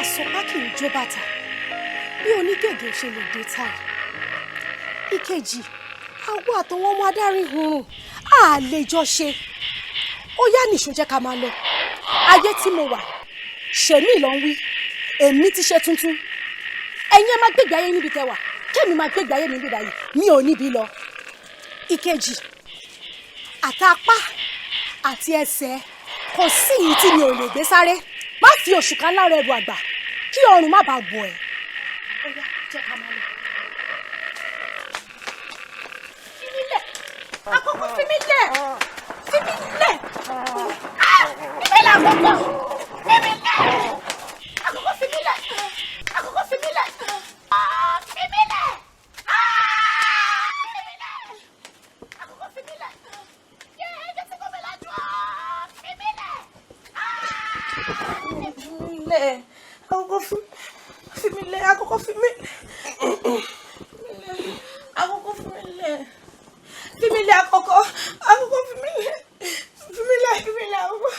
àsopá kì í jó bàtà bí onígègé ṣe lè dé táì. ìkejì àwọn àtọwọn ọmọ adarí hurun a lè jọ ṣe ó yá nìṣó jẹ́ ká máa lọ ayé tí mo wà ṣèmí ló ń wí èmi ti ṣe tuntun ẹ̀yin ẹ máa gbégbé ayé níbi tẹ́ wà kémi máa gbégbé ayé níbi báyìí mi ò níbi lọ. ìkejì àtàpá àti ẹsẹ̀ kò sí yìí tí mi ò lè gbé sáré má fi òṣùká lára ẹrù àgbà kí ọrùn má bàa bọ̀ ẹ́. ó yá jẹ́ ká máa lọ. àkókò fi mí lẹ̀ fi mí lẹ̀ fi mí lẹ̀ àkókò fi mí lẹ̀ àkókò fi mí lẹ̀ àkókò fi mí lẹ̀ fi mí lẹ̀ fi mí lẹ̀ àkókò fi mí lẹ̀ yé ẹjẹ tí kò mi lẹ̀ jù fi mí lẹ̀ àkókò fi mí lẹ̀ àkókò fi mí àkókò fi mí lẹ̀. Fimile àkọ́kọ́ Fimile àkọ́kọ́.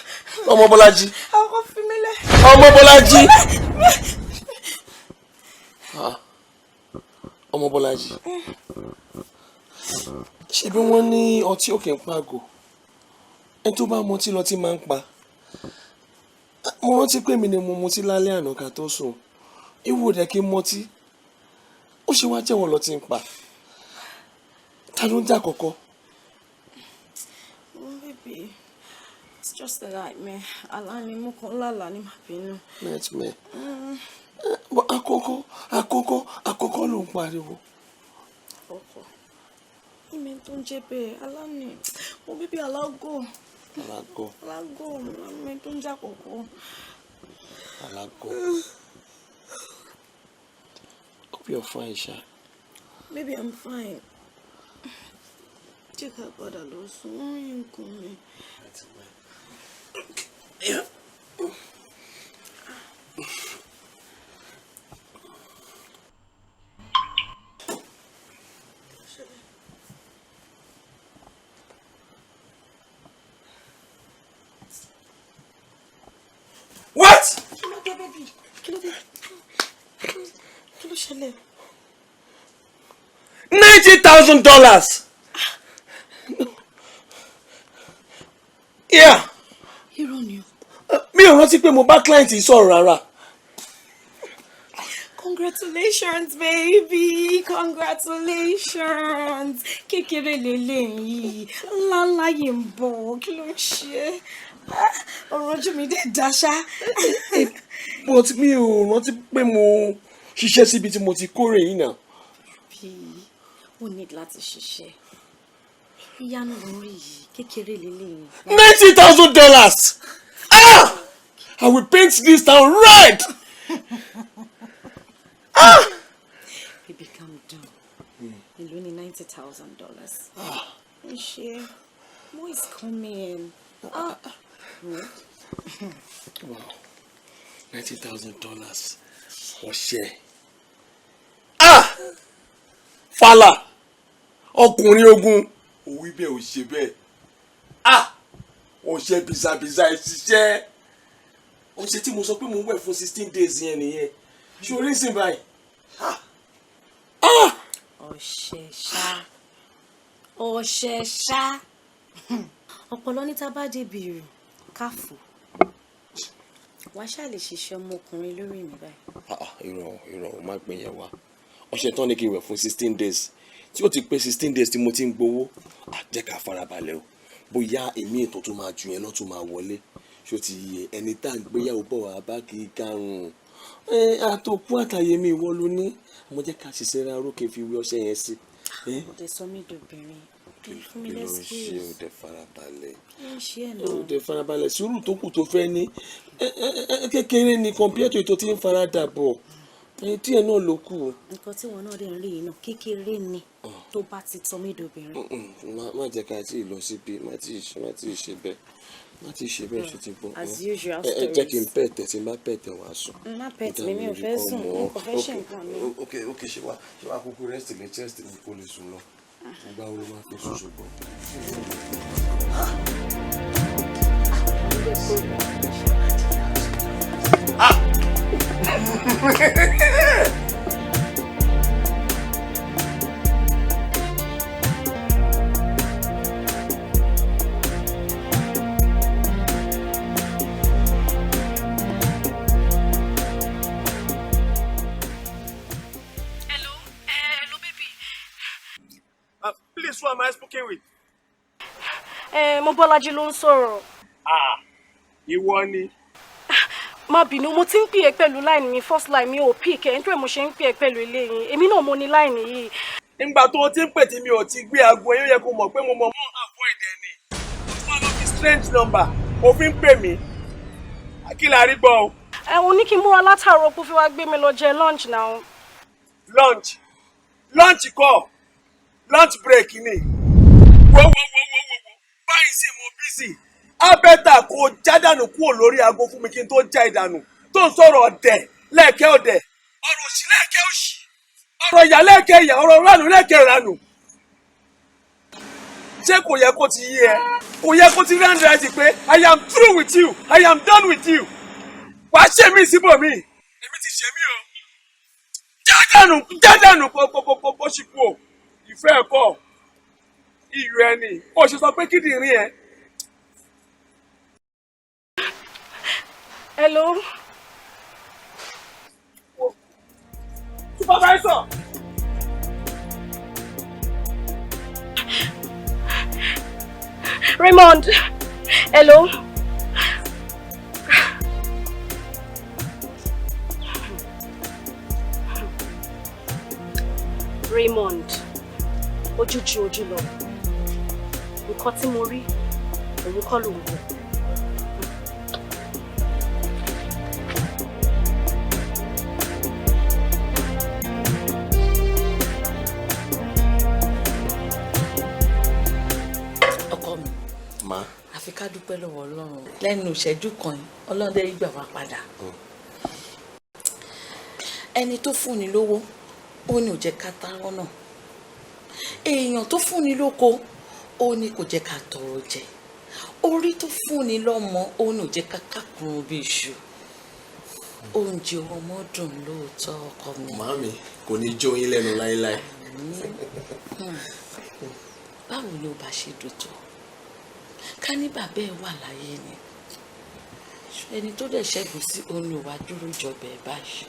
Ọmọ Bọ́lájí. Àkọ́kọ́ Fimile. Ọmọ Bọ́lájí. Ọmọ Bọ́lájí. Ṣebí wọ́n ní ọtí òkè ń pàgò. Ẹni tó bá mọtí lọ tí máa ń pa. Mo rántí pé mi ni mo mutí lálẹ́ àná ká tó sùn. Ìwọ dẹ̀ kí n mọtí. Ó ṣe wá jẹ́wọ́ lọ tí ń pa. Ta ló ń jà kọ̀kọ́? Baby, it's just a nightmare. Àlá ni mo kàn lálàá ní má bínú. Nightmare. Àkọ́kọ́ ló ń pariwo. Àkọ́kọ́. Ìmẹ̀ tó ń jẹ́ bẹ́ẹ̀, àlá ni. Mo bíbí alágò. Alágò. Ìmẹ̀ tó ń jà kọ̀kọ́. Alágò. Hope you're fine, Sha. Baby, I'm fine. Jẹ́ ká padà lọ sùn orin nǹkan mi. What? Kí ló dé, baby? Kí ló dé? Kí ló ṣẹlẹ̀? $90,000. Yeah. Irọ́ ni o. Mi ò rántí pé mo bá client sọ̀rọ̀ rárá. Congratulations, baby. Congratulations. Kékeré lélẹ́yìí. Ńláńlá yìí ń bọ̀. Kí ló ń ṣe? Ọ̀rọ̀ ojú mi dẹ̀ dáṣá. But mi ò rántí pé mo ṣiṣẹ́ síbi tí mo ti kórè yìí náà. Bí o need láti ṣiṣẹ́. Ìyanu lórí yìí. Kékeré lélẹ́yìí. $90,000. I will paint this town red. Baby, calm down. Èló ni $90,000. Ṣé mo is coming. $90,000. Ọṣẹ. Fàlà. Ọkùnrin ogun. Òwí bẹ́ẹ̀ ò ṣe bẹ́ẹ̀. Ọṣẹ bizabiza ẹ ṣiṣẹ́. Ọṣẹ tí mo sọ pé mo ń wẹ̀ fún 16 days yẹn nìyẹn. Ṣé orí ń sìn báyìí? Ọṣẹ ṣá. Ọpọlọ ní tá bá débi rè káfù. Wàá ṣáà lè ṣiṣẹ́ ọmọkùnrin lórí mi báyìí. Irọ́ má gbé yẹn wá. Ọṣẹ tán ní kí n wẹ̀ fún 16 days. Tí ó ti pé 16 days tí mo ti ń gbowó, jẹ́ ká farabalẹ̀ o. Bóyá èmi ètò tó máa ju yẹn lọ tó máa wọlé. Ṣó ti yẹ ẹni tá à ń gbéyàwó bọ̀ wá bá kì í karùn-ún. àtòkù àtàyè mi ìwọ ló ní mo jẹ́ ká ṣiṣẹ́ ra orókè fi wí ọṣẹ yẹn sí. Ọ̀dẹ̀ sọ mí dòbìnrin. Fún mi kí ló ń lẹ́sìkì. ṣe òde farabalẹ̀. Ṣé ẹ̀ náà? òde farabalẹ̀ sùúrù tó kù tó fẹ́ ní kékeré ni kọ̀mpútà ètò tí ń faradà bọ̀ tí ẹ̀ náà ló kù. Nǹkan tí wọn náà dẹ̀ ń rí yìí náà kékeré ni tó bá ti sọ mí dòbìnrin. má jẹ́ ká tí ì lọ síbi má tí ì ṣe bẹ́ẹ̀ má tí ì ṣe bẹ́ẹ̀ ṣe ti gbọ́. As usual jẹ́ kí n pẹ̀tẹ̀ tí n bá pẹ̀tẹ̀ wá sùn. Má pẹ̀tẹ̀ mi ò fẹ́ sùn mo kò fẹ́ ṣe nǹkan mi. ok ṣe wá kúkú rest lè chest ní kó lè sùn lọ gbogbo àwọn olùmọ̀ àfi sùn ṣùgbọ́n. Please, who am I speaking with? Mo Bọ́lájí ló ń sọ̀rọ̀. Ìwọ ni. Má bínú, mo ti ń pè é pẹ̀lú line mi, first line mi ò pick ẹ̀, nítorí mo ṣe ń pè é pẹ̀lú eléyìí. Èmi náà mo ní line yìí. Nígbà tó o ti ń pè tí mi ò ti gbé aago ẹ, ó yẹ kó mọ̀ pé mo mọ̀ mọ́ avoid ẹ ni. Mo tún wá lọ fi strange number, òfin pè mí. Kí la rí gbọ́ o? Òun ní kí n múra látàárọ̀ kó fi wá gbé mi lọ jẹ lunch náà. Lunch kọ́. Lunch break ni. Wo. Báyìí sì mo busy. Abẹ́ta kò jádànù kúrò lórí aago fún mi kí n tó já ìdànù. Tó ń sọ̀rọ̀ ọ̀dẹ̀ lẹ́ẹ̀kẹ́ ọ̀dẹ̀. Ọ̀rọ̀ òṣì lẹ́ẹ̀kẹ́ òṣì. Ọ̀rọ̀ ìyà lẹ́ẹ̀kẹ́ ìyà. Ọ̀rọ̀ ránù lẹ́ẹ̀kẹ́ ránù. Ṣé kò yẹ kó ti yí ẹ? Kò yẹ kó ti rán rẹ̀ pé I am through with you. I am done with you. Wàá ṣe mí síbòmí. Èmi ti ṣe mí o. Jádànù kó ṣì kú o. Ìfẹ́ ẹ̀kọ́ iyù ẹni ó ṣe sọ pé kíndìnrín ẹ. Hello. Supervisor. Raymond. Hello. Raymond. Ojú ju ojú lọ. Nǹkan tí mo rí, òun kọ́ ló ń wò. Ọkọ mi. Ma. Àfi ká dúpẹ́ lọ́wọ́ Ọlọ́run. Lẹ́nu ìṣẹ́jú kan yìí, Ọlọ́run dé gbà wá padà. Ẹni tó fúnni lówó, ó ní ò jẹ́ ká tárọ́ náà. Èèyàn tó fúnni lóko ó ní kò jẹ́ ká tọrọ jẹ, orí tó fúnni lọ́mọ ó ní ò jẹ́ ká kákùnrin bí iṣu. Oúnjẹ ọmọ dùn lóòótọ́ ọkọ mi. Màámi kò ní jó yín lẹ́nu láéláé. Báwo ni ó bá ṣe dòtò? Ká ní bàbá ẹ wà láyé ni, ẹni tó dẹ̀ ṣẹ́gun sí òun ò wá dúró jọbẹ̀ ẹ̀ báyìí.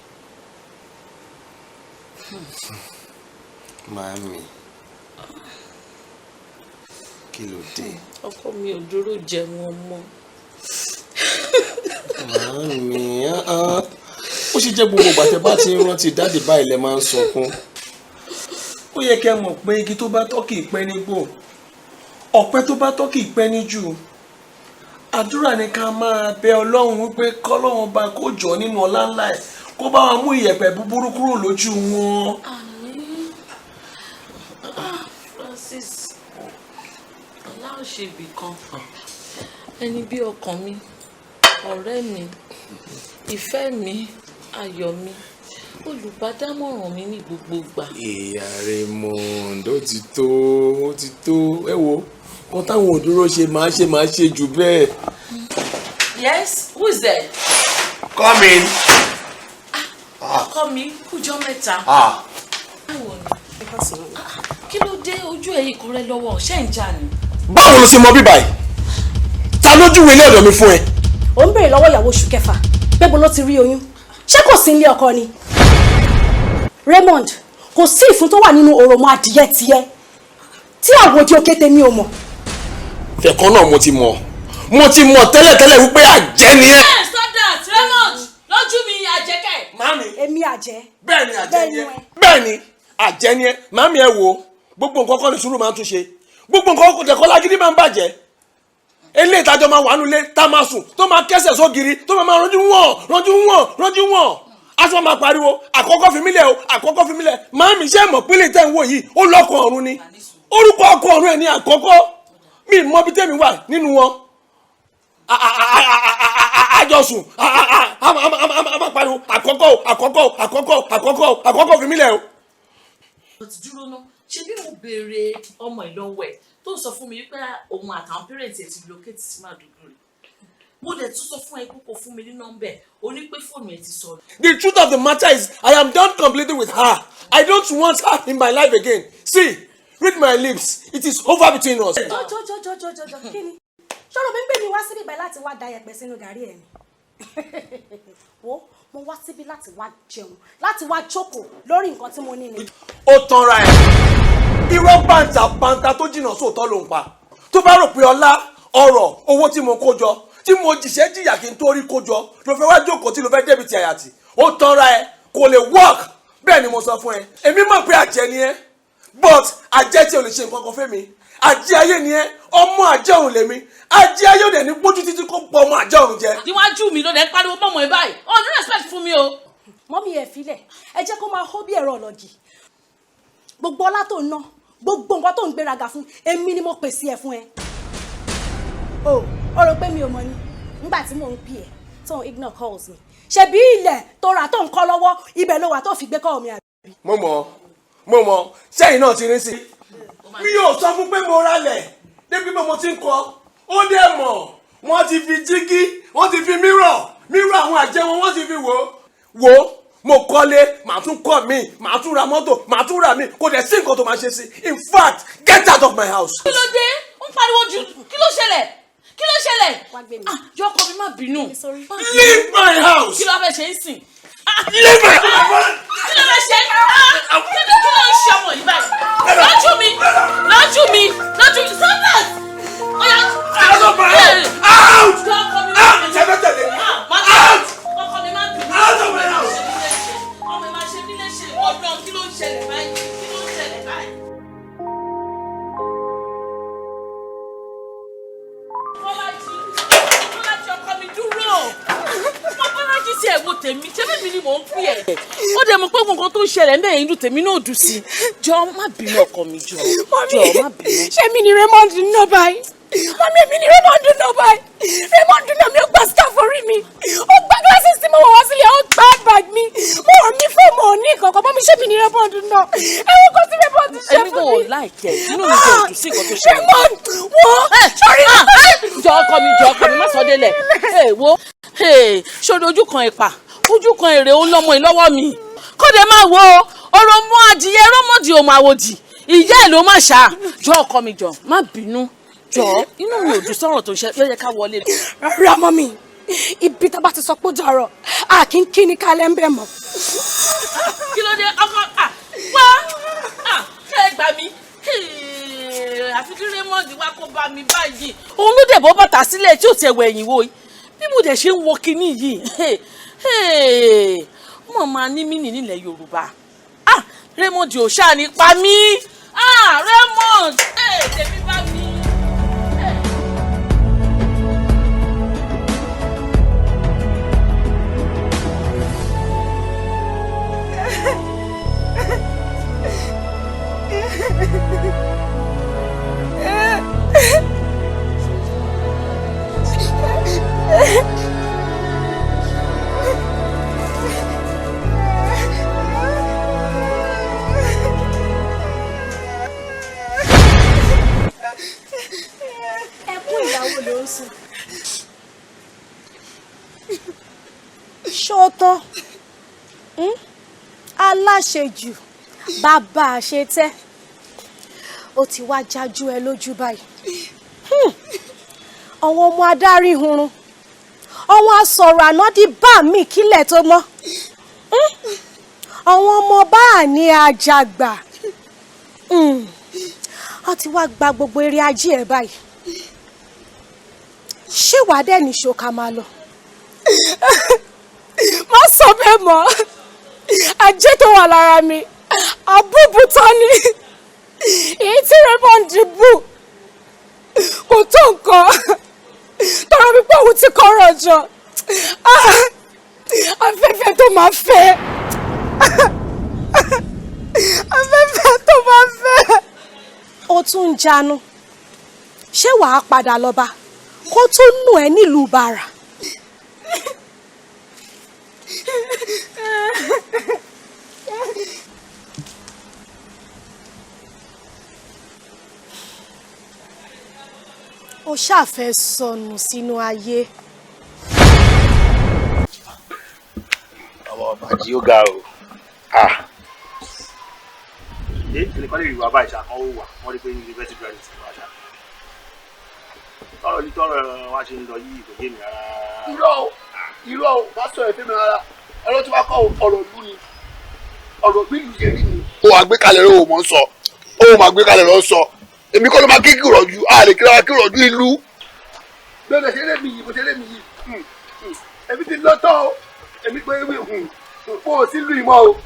Màámi kí ló dé? Ọkọ mi ò dúró jẹun ọmọ. Màámi ó sì jẹ́ gbogbo ìgbà tẹ́ bá ti ń rántí dáàdì báyìí lẹ máa ń sunkún. Ó yẹ kẹ́ mọ̀ pé igi tó bá tọ́ kì í pẹ́ nígbò, ọ̀pẹ tó bá tọ́ kì í pẹ́ níjù. Àdúrà ni ká máa bẹ Ọlọ́run wípé kọ́lọ́run bá kó jọ nínú ọlá ńlá ẹ̀ kó bá wa mú ìyẹ̀pẹ̀ búburú kúrò lójú wọn. Àmín. Francis, ọlá ò ṣe ibì kan. Ẹni bí ọkàn mi, ọ̀rẹ́ mi, ìfẹ́ mi, ayọ̀ mi, olùbádámọ̀ràn mi ní gbogbo ìgbà. Ìyá Raymond ó ti tó ẹ wo kan táwọn òdúró ṣe máa ṣe jù bẹ́ẹ̀. Yes, who is there? Come in. Ọkọ mi kújọ́ mẹ́ta. Kí ló dé ojú ẹ̀yìn kan rẹ lọ́wọ́ ṣẹ́ ń jà ni? Báwo ló ṣe mọ bíbá yìí? Ta lójú ilé ọ̀dọ̀ mi fún ẹ? Ó ń béèrè lọ́wọ́ ìyàwó oṣù kẹfà pé bó ló ti rí oyún. Ṣé kò sí ilé ọkọ ni? Raymond, kò sí ìfun tó wà nínú òròmọ adìyẹ tiẹ̀ tí àwòdì òkété mi ò mọ̀. Ẹ̀kan náà mo ti mọ̀ tẹ́lẹ̀tẹ́lẹ̀ wípé àjẹ́ ni ẹ́. Stop that, Raymond! Lójú mi àjẹkẹ́. Màámi. Èmi àjẹ́. Bẹ́ẹ̀ni àjẹ́ ni ẹ. Bẹ́ẹ̀ni àjẹ́ ni ẹ. Màámi ẹ wo gbogbo nǹkan kọ́ ni sùúrù máa ń tún ṣe. Gbogbo nǹkan kò tẹ̀kọ́ lágídí máa ń bàjẹ́. Ilé ìtajọ́ máa wà nulẹ̀ tá a máa sùn tó máa kẹ́sẹ̀ sógiri tó máa ránjú wọ̀n. Aṣọ máa pariwo àkọ́kọ́ fi mí lẹ̀ o àkọ́kọ́ fi mí lẹ̀. Màámi ṣé mọ̀ pínlẹ̀ tẹ̀ ń wò yìí ó lọ́kọ̀ ọ̀run ni. Orúkọ ọkọ ọ̀run ẹ̀ ní àkọ́kọ́. Mi mọ bí tèmi wà nínú wọn. Àjọsùn a máa pariwo àkọ́kọ́ fi mí lẹ̀ o. Mo ti dúró ná ṣé bí mo béèrè ọmọ ìlọ́wọ́ ẹ̀ tó ń sọ fún mi wípé òun àtàwọn pẹ́rẹ́ǹtì ẹ̀ ti locate sí Maiduguri. Mo dẹ̀ tún sọ fún ẹ pé kò fún mi ní nọ́mbẹ̀ o ní pé fóònù ẹ̀ ti sọnù. The truth of the matter is I am done completely with her. I don't want her in my life again. See, read my lips. It is over between us. Jọjọ kí ni? Ṣọ́rọ̀ mi gbé mi wá síbí báyìí láti wá da yẹ̀pẹ̀ sínú gàrí ẹ̀ ni. Wo mo wá síbí láti wá jẹun láti wá jókòó lórí nǹkan tí mo ní ni. Ó tanra ẹ̀. Irọ́ bàǹtà tó jìnnà sóòótọ́ ló ń pa. Tó bá rò pé ọlá ọrọ̀ owó tí mo kó jọ tí mo jìṣẹ́ jìyà kí n tó rí kó jọ ló fẹ́ wá jókòó tí ló fẹ́ débi ti àyàtì. Ó tanra ẹ̀ kò lè work bẹ́ẹ̀ ni mo sọ fún ẹ. Èmi mọ̀ pé àjẹ́ ni ẹ́ but àjẹ́ tí o lè ṣe nǹkan kan fẹ́ mi. Àjẹ́ ayé ni ẹ́ ọmọ àjẹ́ òun lèmi. Àjẹ́ ayé òde ní gbójú títí kó pọ̀ ọmọ àjẹ́ òun jẹ. Níwájú mi ló dẹ̀ ń pariwo mọ́mọ́ ẹ báyìí. Ó ní respect fún mi o. Mọ́mí ẹ̀ filẹ̀ ẹ jẹ́ kó máa hó bí ẹ̀rọ ọlọ́jì. Gbogbo ọlá tó ń ná gbogbo nǹkan tó ń gbéraga fún èmi ni mo pèsè ẹ̀ fún ẹ. O rò pé mi ò mọ̀ ni nígbà tí mò ń pè ẹ́ tó ń ignore calls mi. Ṣebí ilẹ̀ tó rà tó ń kọ́ lọ́wọ́ ibẹ̀ ló wà tó fi gbé call mi àbí. Mo mọ̀ sẹ́yìn náà ti rí sí. Mi ò sọ fún pé mo ralẹ̀ débi pé mo ti ń kọ́ ó dẹ̀ mọ̀ wọ́n ti fi jígí wọ́n ti fi mírọ̀ àwọn àjẹ́ wọ́n ti fi wò mo kọ́lé màá tún kọ́ mi màá tún ra mọ́tò màá tún ra mi kò dẹ̀ sí nǹkan tó máa ṣe sí. In fact get out of my house. Kí ló dé? Ó ń pariwo jù. Kí ló ṣẹlẹ̀? Jọ ọkọ mi má bínú. Leave my house. Kí ló fẹ́ ṣe é sìn? Leave my house. Kí ló fẹ́ ṣe? Kí ló ń ṣe ọmọ yìí báyìí? Lójú mi. Stop that. Out of my house. Out. Jọ ọkọ mi má bínú. Out. Ọkọ mi má bínú. Out of my house. Ọmọ ìmá ṣe mí léṣe ọdún kí ló ń ṣẹlẹ̀ báyìí? Bọ́lájí ọkọ mi dúró. Bọ́lájí sí ẹ̀wọ̀ tèmi, ṣé bẹ́ẹ̀ mi ni mò ń pè ẹ́? Ó dẹ̀ mọ̀ pé nǹkan tó ń ṣẹlẹ̀ ńbẹ̀ inú tèmi náà dùn sí. Jọ má bínú ọkọ mi jọ má bínú. Ṣé mi ni Raymond ń ná báyìí? Mami èmi ni Raymond ń ná báyìí. Raymond ń ná mi ó gba scarf orí mi. Ó gba glasses tí mo wọ̀ wá sílẹ̀ ó gba bag mi. Mo ò ní fóònù ò ní kankan. Mami ṣé mi ni Raymond ń ná? Ẹ̀wọ̀n kan tí Raymond ṣe fún mi. Èmi kò láìkẹ́ inú mi kò dùn sí nǹkan tó ṣẹlẹ̀. Raymond wo sọ́rí jọ ọkọ mi má sọ délẹ̀. Wo ṣòro ojú kan ìpà ojú kan èrè ó lọ́mọ ìlọ́wọ́ mi. Kóde máa wo ọ̀rọ̀ mọ́ adìyẹ rọ́mọdì ò máa wòdì ìyá ẹ̀ ló má ṣá. Jọ ọkọ mi jọ má bínú jọ inú mi ò dùn sọ̀rọ̀ tó ń ṣe yẹ ká wọlé. Rárá mọ́ mi ibi tá a bá ti sọ pé ó dọ̀rọ̀ a kì í kí ni kálẹ̀ ń bẹ̀ mọ́. Kí ló dé ọkọ wá ẹ gbà mí àfi kí Raymond wá kó bá mi báyìí. Òun ló dẹ̀ bọ́ bàtà sílẹ̀ tí ò tiẹ̀ wẹ̀ ẹ̀yìn wo yìí bí mo dẹ̀ ṣe ń wọ kinní yìí mo máa ní mí nílẹ̀ Yorùbá. Raymond ò ṣáà ní pa mí. Raymond tèmi bá mi. Ẹkún ìyàwó ló ń sùn. Ṣótọ́ aláṣejù bàbá àṣetẹ́ ó ti wá jájú ẹ lójú báyìí. Àwọn ọmọ adarí hunrun àwọn asọ̀rọ̀ ànádì bá mi kílẹ̀ tó mọ́. Àwọn ọmọ bá ní àjàgbà wọ́n ti wá gba gbogbo eré ajé ẹ̀ báyìí. Ṣé wàá dẹ̀ níṣó ká máa lọ? má sọ bẹ́ẹ̀ mọ́ ajé tó wà lára mi àbúbù tán ni èyí tí Raymond bù kò tó nǹkan tọrọ mi pé òun ti kọ́rọ̀ jọ afẹ́fẹ́ tó máa fẹ́ afẹ́fẹ́ tó máa fẹ́. ó tún ń jánu ṣé wàá padà lọ́ba kó tún nù ẹ́ nílùú bàrà. ó ṣàfẹ́ sọnù sínú ayé. ọmọ bàjí ó ga o. ẹnìkan lè rí wa báyìí ṣàkán ó wà wọ́n rí pé university graduate wà ṣá. tọrọ ní tọrọ wa ṣe ń lọ yìí kò yé mi rárá. irọ́ o bá sọ ẹ̀fẹ́ mi rárá ọ̀rọ̀ tí wàá kọ́ ọ̀rọ̀ ìlú ni ọ̀rọ̀ bí ìlú yẹn rí ni. ó wàá gbé kalẹ̀ rẹ̀ ó mọ̀ ń sọ ó máa gbé kalẹ̀ rẹ̀ ó sọ èmi kọ́ ló máa kéèkì rọ̀jú a lè kíra kí rọ̀jú ìlú. bẹ́ẹ̀ ṣe lé mi yìí bó ṣe lé mi yìí èmi ti lọ́tọ̀ o èmi pé mo ò sí lù ìmọ̀ o.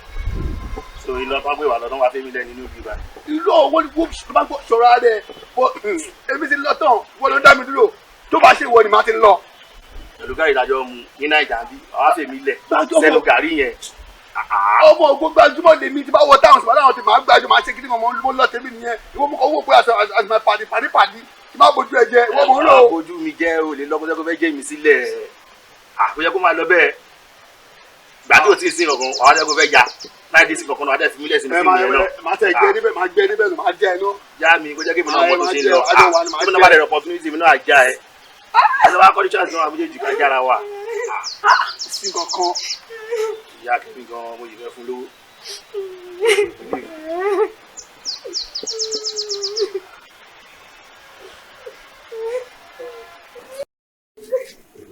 so ìlọ bá gbé wà lọ́dún wa fẹ́mi lẹ́ni inú ìgbà. ìlú ọ̀wọ́ ni wọ́n bá gbọ́ sọ̀rọ̀ rẹ̀ èmi ti lọ́tọ̀ wọ́n ló dá mi dúró tó bá ṣe wọ ni màá ti lọ. pẹ̀lú gáàrí ìdájọ́ mu ní nàìjà bí àwa fèmí lẹ̀ sẹ́nu gàrí yẹn. ọmọ ògbó gbajúmọ̀ lèmi ti bá wọ táwọn sọ̀rọ̀ àwọn ti máa gbajúmọ̀ máa ṣe kí ni mo lọ tèmi nìyẹn ìwọ mú owó pé as my pàdé tí máa bójú ẹ jẹ ìwọ mò ń lò. àbójú mi jẹ́ olè lọ́kọ́jọ́ kó fẹ́ jẹ́ mi sílẹ̀ àbójẹ́ kó máa lọ bẹ́ẹ̀ gbà tí o ti sin ọ̀gàn àwọn adẹ́kọ̀ fẹ́ ya láì dé sí kankan náà adẹ́ fi mílẹ̀ sínú fíìmù yẹn náà. máa tẹ̀ gbé níbẹ̀ máa gbé níbẹ̀ máa jẹ́ ẹ náà. já mi kó jẹ́ kí mi náà mọ̀ tó ṣe lọ kí mi náà bá dẹ̀ opportunity mi náà já ẹ ẹ lọ́wọ́ akọ́ni chance náà àbújẹ́ ká jára wa. sí kankan. ìyá kẹ́mi gan mo yìí fẹ́ fún lówó.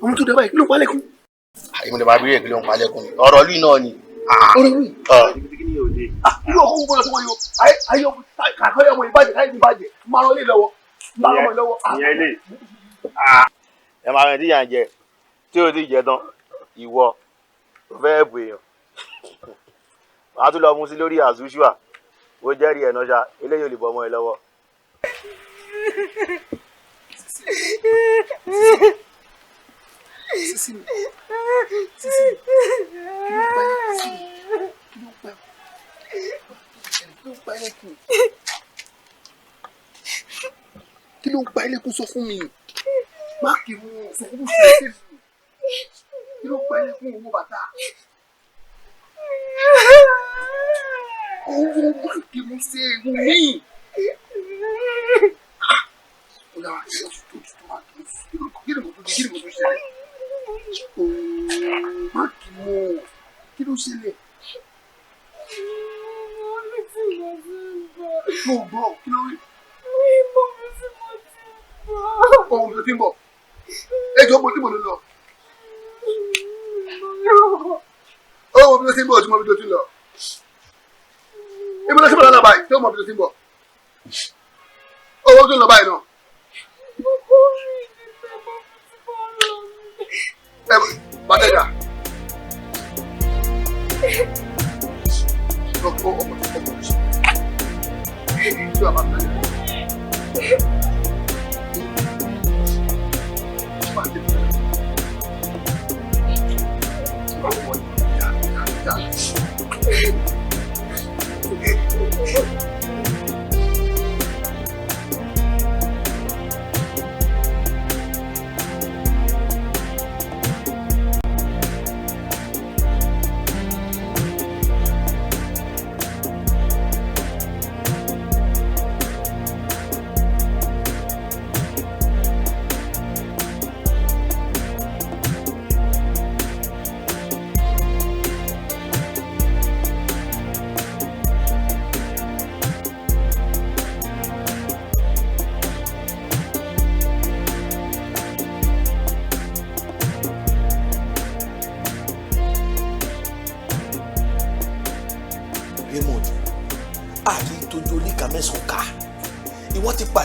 ọmọ tó dábàá kí ló ń pa lẹ́kùn. èmi lè máa bí rẹ̀ kí ló ń pa lẹ́kùn ni ọ̀rọ̀ lùi náà ni. ọ̀rọ̀ lùi. irú ọkọ̀ gbọ́dọ̀ tó wọ́n yọ ayé kàkọ́yọ̀ ọmọ ìbàjẹ́ káyọ̀ ìbàjẹ́ máa rán lé lọ́wọ́ máa rán mọ́ lọ́wọ́. ìyẹn lè ẹ máa rìn díyà ń jẹ tí o ti jẹ tán ìwọ tó fẹ́ bù èèyàn wàá tún lọ mú sí lórí àzúṣùà ó jẹ́rìí ẹ̀ náà ṣá eléyìí ò lè bọ́ ọmọ ẹ lọ́wọ́. Sisi mi. Sisi mi. Kí ló pa ẹ́? Kí ló pa ẹ́ lẹ́kùn? Kí ló pa ẹ́ lẹ́kùn sọ fún mi? Má kì í mú sọ fún mi ṣe é fún mi. Kí ló pa ẹ́ lẹ́kùn owó bàtà? Owó má kì í mú ṣe é fún mi. Ó yà wá ṣe é tó máa kì í mú. Kí ni mo tó ṣẹlẹ̀? Má kì í mú. Kí ló ṣẹlẹ̀? Mo gbọ́, kí ló rí? Ọmọ mi ti ń bọ̀. Ẹjọ́ mo ti mọ̀ lọ. Ọmọ mi ti ń bọ̀ tí mo fi tó ti lọ. Ibi lọ sí bọ̀dọ̀ náà báyìí tí ó mọ̀ bí tó ti ń bọ̀. Owó tó ń lọ báyìí náà. Bàtẹ́jà. Ọkọ ọmọ tó kọ́ mọ̀ sí. Tí wàá bá tẹ̀lé. Máa tẹ̀lé. Báwo wọ̀ ní ìyá?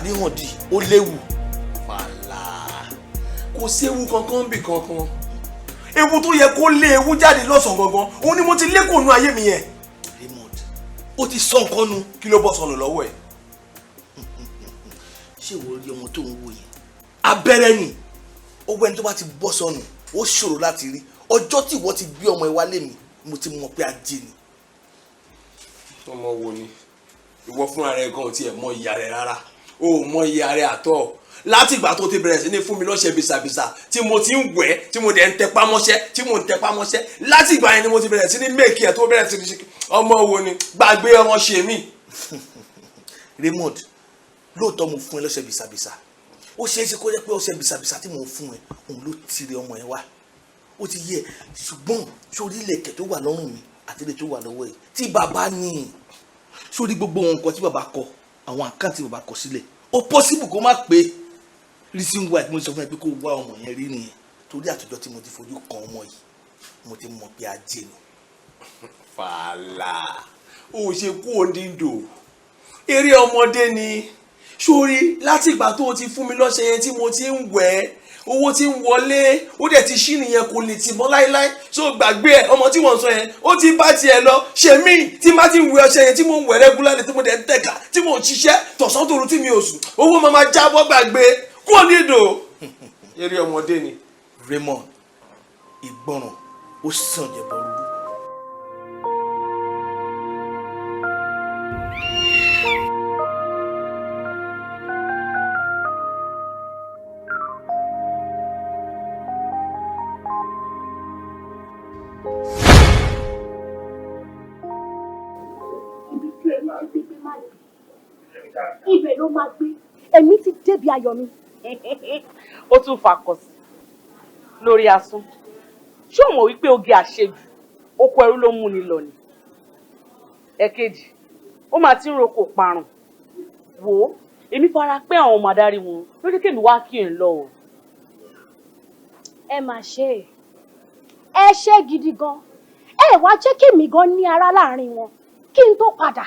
níwọ̀ndì ó léwu. fàlà kò séwu kankan bì kankan ewu tó yẹ kó lé ewu jáde lọ́sàn gangan òun ni mo ti lé kò nú ayé mi yẹn. Raymond ó ti sọ nǹkan nu kí ló bọ́ sọnù lọ́wọ́ ẹ̀. ṣé ìwọ rí ọmọ tó ń wò yẹn abẹ́rẹ́ ni owó ẹni tó bá ti bọ́ sọnù ó ṣòro láti rí ọjọ́ tí ìwọ ti gbé ọmọ ẹ wálé mi mo ti mọ̀ pé ajé ni. ọmọ wo ni ìwọ fúnra rẹ gan ò tiẹ̀ mọ ìyá rẹ rárá o ò mọ ìyá rẹ àtọ̀ láti ìgbà tó ti bẹ̀rẹ̀ sí ní fún mi lọ́ṣẹ̀ bisabisa tí mo ti ń wẹ̀ tí mo dẹ̀ ń tẹpá mọ́ṣẹ́ láti ìgbà yẹn ni mo ti bẹ̀rẹ̀ sí ní méèkì ẹ̀ tó bẹ̀rẹ̀ sí ní ṣe ọmọ wo ni gbàgbé ọmọ ṣe mí. Raymond lóòótọ́ mo fún ẹ lọ́ṣẹ̀ bisabisa ó ṣeé ṣe kó jẹ́ pé ọṣẹ bisabisa tí mo fún ẹ òun ló tire ọmọ ẹ wá ó ti yẹ ṣùgbọ́n sórí ilẹ̀kẹ̀ tó wà lọ́rùn mi àti ilé tó wà lọ́wọ́ ẹ tí bàbá ní sórí gbogbo nǹkan tí bàbá kọ àwọn àkáǹtì bàbá kọ sílẹ̀ ó possible kó má pé reason why mo sọ fún ẹ pé kó wá ọmọ yẹn rí nìyẹn torí àtijọ́ tí mo ti fojú kan ọmọ yìí mo ti mọ̀ pé ajé ni. fàlà ó ṣe kú òǹdíndò eré ọmọdé ni sórí láti ìgbà tó o ti fún mi lọ́ṣẹ yẹn tí mo ti ń wẹ̀ owó tí ń wọlé ó dẹ̀ ti ṣí nìyẹn kò lè tì mọ́ láíláí tó gbàgbé ẹ̀ ọmọ tí wọ́n sọ yẹn ó ti bá tiẹ̀ lọ ṣe mí tí má ti ń wẹ̀ ọṣẹ yẹn tí mo ń wẹ̀ rẹ́gúlárì tí mo dẹ̀ ń tẹ̀ka tí mo ń ṣiṣẹ́ tọ̀sán tòru tí mi ò sùn owó máa ma jábọ́ gbàgbé kú òǹdíndò eré ọmọdé ni. Raymond ìgbọràn ó sàn jẹ̀bọ̀ rúdú. Ibẹ̀ ló máa gbé èmi ti débi ayọ̀ mi. ó tún fakọ̀ sí lórí asún ṣé o mọ̀ wípé oge àṣejù oko ẹrú ló mú ni lọ ni. ẹ̀kejì ó máa ti ń roko parun wò ó èmi fara pé àwọn ọmọ adarí wọn lórí kèmí wá kí n lọ o. ẹ mà ṣe ẹ ṣe gidi gan ẹ wá jẹ́ kí èmi gan ní ara láàrin wọn kí n tó padà.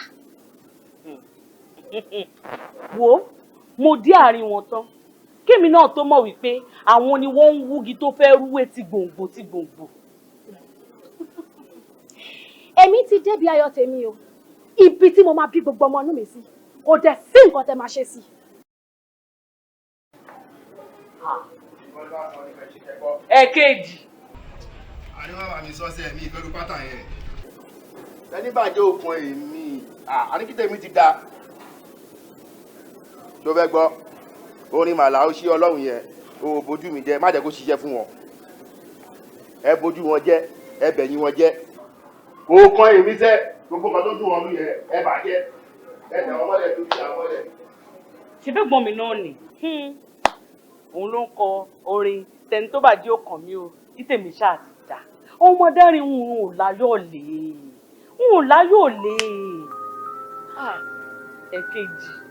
wò ó mo dé àárín wọn tán kémi náà tó mọ̀ wípé àwọn ni wọ́n ń wúgi tó fẹ́ rúwé ti gbòǹgbò ti gbòǹgbò. èmi ti débi ayọ̀ tèmi o ibi tí mo máa bí gbogbo ọmọ inú mi sí kò dẹ̀ sí nǹkan tẹ́ máa ṣe sí. ẹ̀kejì. àníwá bàmí sọ́sẹ̀ mi ìfẹ́ lu pátá yẹn. ẹni bàjẹ́ òkun èmi àníkítẹ́ mi ti da tó fẹ́ gbọ́ orin màlá ó ṣí ọlọ́run yẹn o bójú mi jẹ má jẹ́ kó ṣiṣẹ́ fún wọn ẹ bójú wọn jẹ ẹ bẹ̀yìn wọn jẹ kó kán èmi sẹ́ gbogbo kan tó dùn wọn lù yẹn ẹ bàjẹ́ ẹ tẹ̀ wọ́n mọ́lẹ̀ tó fi àwọn mọ́lẹ̀. ṣe bẹ́ẹ̀ gbọ́n mi náà nì òun ló ń kọ orin tẹni tó bàjẹ́ òkàn mi o tí tèmi ṣáà ti dà ọmọdérin ń ò láyọ̀ lé ẹ̀kejì.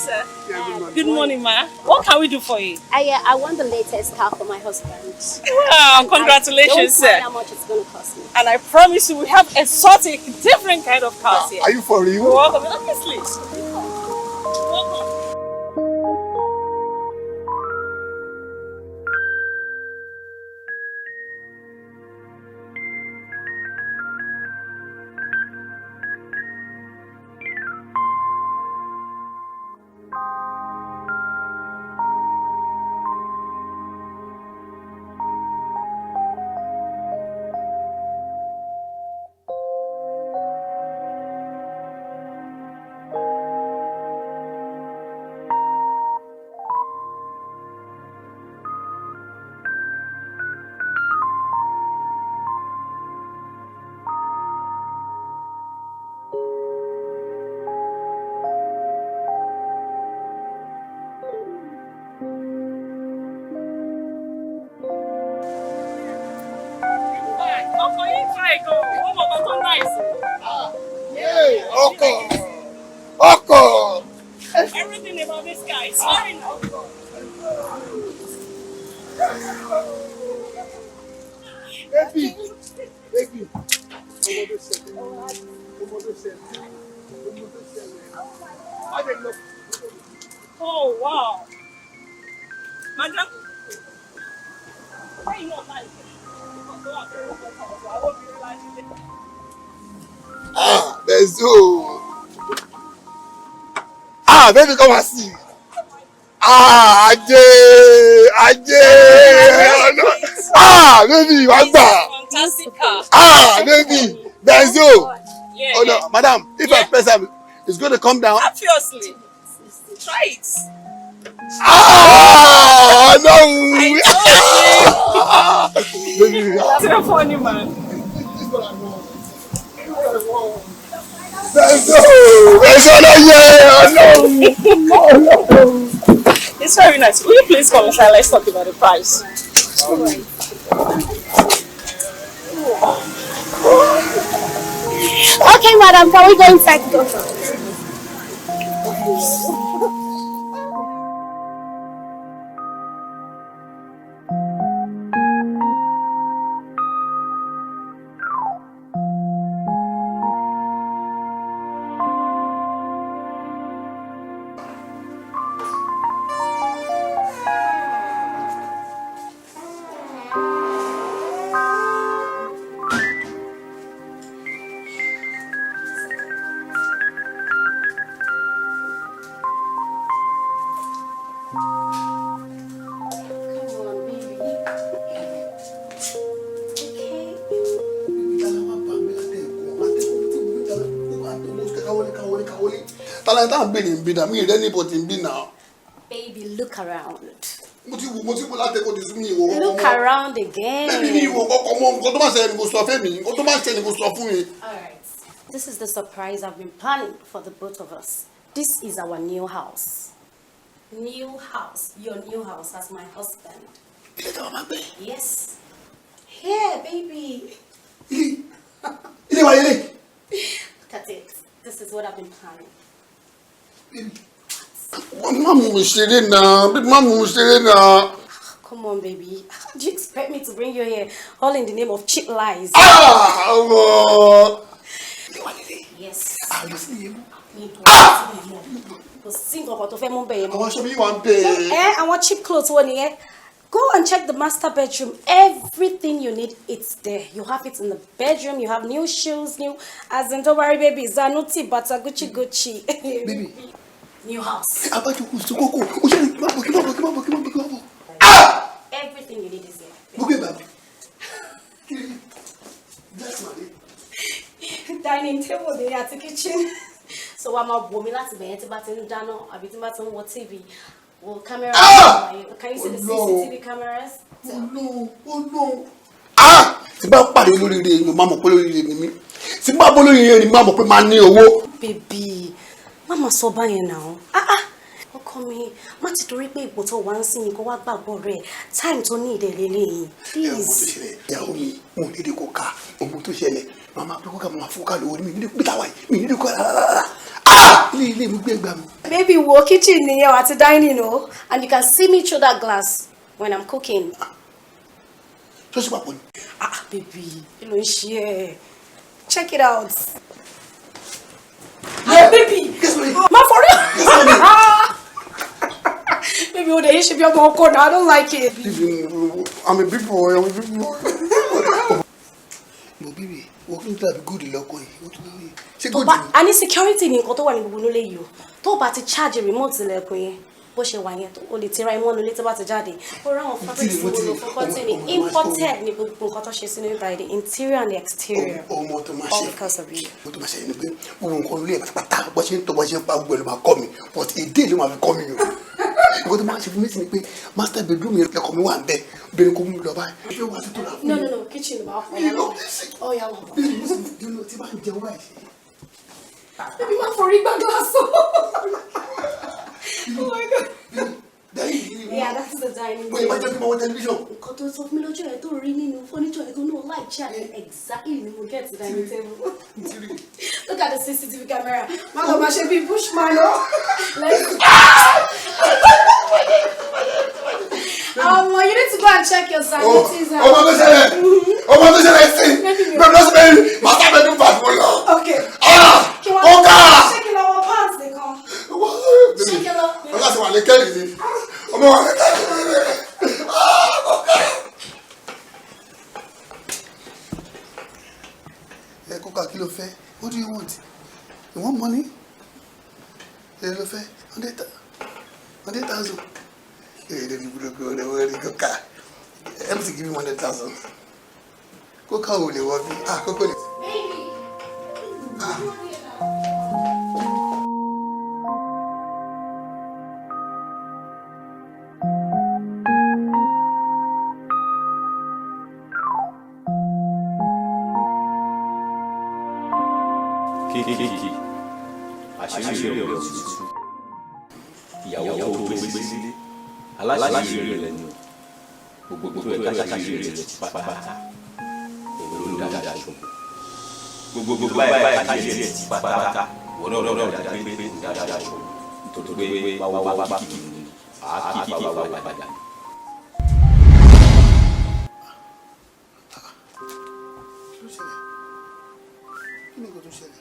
sir. Good morning, ma. What can we do for you? I want the latest car for my husband. Wow, congratulations, sir. I don't mind how much it's going to cost me. And I promise you, we have exotic, different kind of cars here. Are you for real? You're welcome. Obviously. Welcome. Oko! Everything about this guy is very nice. Baby. Oh, wow. Madam, why you not like it? There's no. Baby, come and see. Ajé. Baby, what's that? Fantastic car. Baby, there's no. Yeah, Oh no, madam, if I press him, it's going to come down. Obviously. Try it. No. Baby, that's a funny man. It's very nice. Will you please come inside? Let's talk about the price. Okay, madam, can we go inside? Baby, look around. Look around again. Alright. This is the surprise I've been planning for the both of us. This is our new house. New house. Your new house as my husband. Yes. Here, baby. Look at it. This is what I've been planning. Come on, baby. Do you expect me to bring you here all in the name of cheap lies? Yes. I want cheap clothes. Go and check the master bedroom. Everything you need, it's there. You have it in the bedroom. You have new shoes, new. As in, don't worry, baby. Zanuti, Bata, Gucci. Baby. New house. Everything you need is here. Dining table, they are the kitchen. So I'm a woman that's been done. I've been watching TV. Well, camera. Can you see the CCTV cameras? Oh no. Baby, Mama so bad now. Come here. Mati to read me but one thing you go back bore. Time to need a lily. Please. Mama, Ilé mi gbé gbà mí. Baby, wo kitchen ni at the dining hall, and you can see me through that glass when I'm cooking. Just what happened? Baby, you know share. Check it out. Yeah, baby. Guess what? Ma for real. Baby, what the issue be about corner? I don't like it. I'm a big boy. I'm a big boy. No, baby. Walking to have good luck. I need security in nǹkan tó wà ní gbogbo nílé yìí o. Tó bá ti charge remote lẹ́kùn yẹn. Bó ṣe wà yẹn tó o lè tira imọ́ nílé tó bá ti jáde. Ó ra àwọn fabrics wo ló fọ́kọ́ tí ni imported ní gbogbo nǹkan tó ṣe sínú by the interior and the exterior. Ọmọ tó máa ṣe. All because of you. Ọmọ tó máa ṣe ni pé gbogbo nǹkan lórí ẹ̀ pátápátá bó ṣe ń tọ́ bó ṣe ń pa gbogbo ẹ̀ ló máa kọ́ mi but èdè ló máa fi kọ́ mi o. Nǹkan tó máa ṣe fún mi sí ni pé master bedroom yẹn lẹ́kọ̀ọ́ mi wà ń bẹ̀ bẹ́ẹ̀ kó mú mi lọ báyìí. Ṣé wàá ti tó ra fún mi? No, kitchen ló máa fọ́ yẹn. Oh, yeah, wà. Tí bá ń jẹun báyìí. Baby, ma for real glass. Oh my God. Yeah, that's the dining room. Wait, why don't you want television? Nǹkan tó sọ fún mi lọ́jọ́ ẹ̀ tó rí nínú furniture ẹ̀ tó náà like chair exactly ni mo get the dining table. Look at the CCTV camera. Má lọ máa ṣe bí bushman o. You need to go and check your sanities. Ọmọ tó ṣẹlẹ̀ sí. Bẹ́ẹ̀ni lọ́sọ̀ bẹ́ẹ̀ni, màá sábẹ́ dún pàtó lọ. Okay. Ọ̀gá! Ṣé kí lọ wọ pants nìkan? Ṣé kí lọ? Ọ̀gá ti wà ní kẹ́rì ni. Ọmọ wà ní kẹ́rì ni. Kókà kí ló fẹ́? What do you want? You want money? Èlé ló fẹ́? 100,000. Èlé ní gbúdọ̀gbọ̀ ọ̀dọ̀ wọ́n rí kókà. MC give me 100,000. Kókà ò lè wọ́ bí. Kókò lè. Kékékéké àṣírí rẹ̀ ò tutù ìyàwó tó gbé sílé aláṣírí rẹ̀ ni gbogbo tó ẹ̀ka ṣàṣírí rẹ̀ ti pátápátá òun ló dáadáa jù gbogbo báyìí ṣàṣírí rẹ̀ ti pátápátá wọ́n náà dáadáa pé dáadáa jù nítorí pé wá kìkì ni àákìkì wá padà. Kí ni nǹkan tó ṣẹlẹ̀?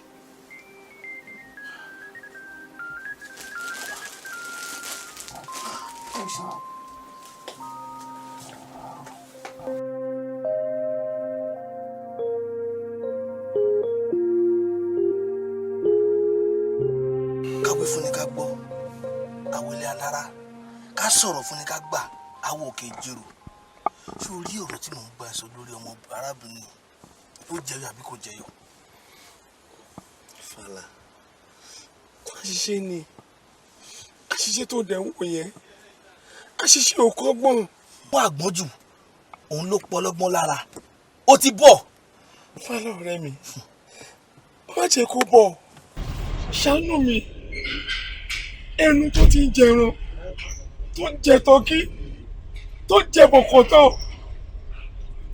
Káwé fún ni ká gbọ́, àwọlé alára, ká sọ̀rọ̀ fún ni ká gbà, àwọ̀ òkè jèrò. Ṣé o rí ọ̀rọ̀ tí mò ń gbà sọ lórí ọmọ arábìnrin ó jẹyọ àbí kò jẹyọ? Fàlà, àṣìṣe ni àṣìṣe tó dẹ̀ ń wò yẹn àṣìṣe ò kọ́gbọ́n. Wọ́n àgbọ́n jù òun ló pọ̀ lọ́gbọ́n lára ó ti bọ̀. Fàlà ọ̀rẹ́ mi má jẹ́ kó bọ̀ ṣàánú mi ẹnu tó ti ń jẹran tó ń jẹ tọ́kí tó ń jẹ bọ̀kọ̀tọ̀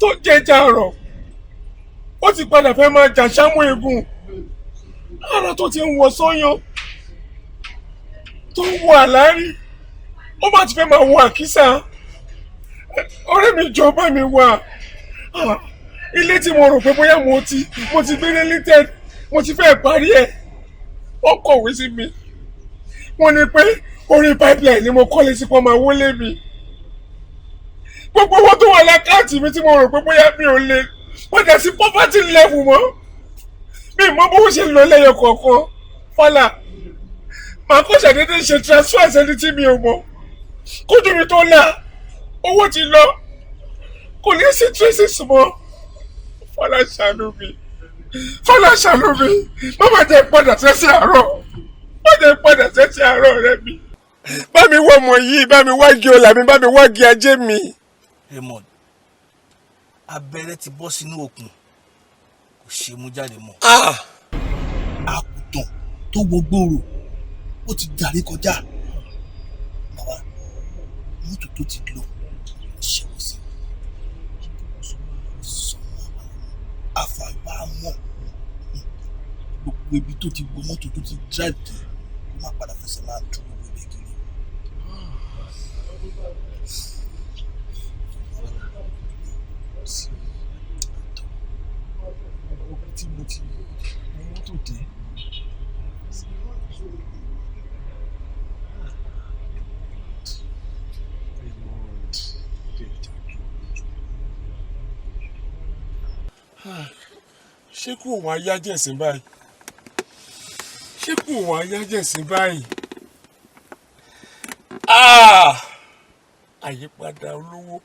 tó ń jẹ jàrọ̀ ó ti padà fẹ́ máa jà sámú egun ara tó ti ń wọ sọ́yàn tó ń wọ àlárí ó bá ti fẹ́ máa wọ àkísà ọ̀rẹ́ mi jọ bá mi wà ilé tí mo rò pé bóyá mo ti gbé limited mo ti fẹ́ parí ẹ̀ wọ́n kọ̀wé sí mi wọ́n ní pé orí pipeline ni mo kọ́lé sí pọ́ máa wọlé mi gbogbo owó tó wà lákàtì mi tí mo rò pé bóyá mi ò lè wọ́n dẹ̀ sí poverty level mọ́ mi mọ bó ṣe lọ lẹ́yọ kọ̀ọ̀kan Fàlà màá kó ṣàdédé ṣe transfer sẹ́ni tí mi ò mọ̀ kójú mi tó là owó ti lọ kò ní sí traces mọ́ Fàlà ṣàánú mi Fàlà ṣàánú mi má má jẹ́ padà sẹ́sẹ̀ àárọ̀ má jẹ́ padà sẹ́sẹ̀ àárọ̀ rẹ mi bá mi wọ ọmọ yìí bá mi wági ọ̀là mi bá mi wági ajé mi. Raymond abẹ́rẹ́ ti bọ́ sínú òkun kò ṣe mú jáde mọ́. Àkùtàn tó gbogbooro ó ti darí kọjá bàbá mọ́tò tó ti lò ṣẹ́wọ́ sí àfàìbá mọ́ gbogbo ibi tó ti gbọ́ mọ́tò tó ti jáde dé. Ṣé kò wọ́n ayájẹ̀sìn báyìí? Ṣé kò wọ́n ayájẹ̀sìn báyìí? Àyípadà olówó,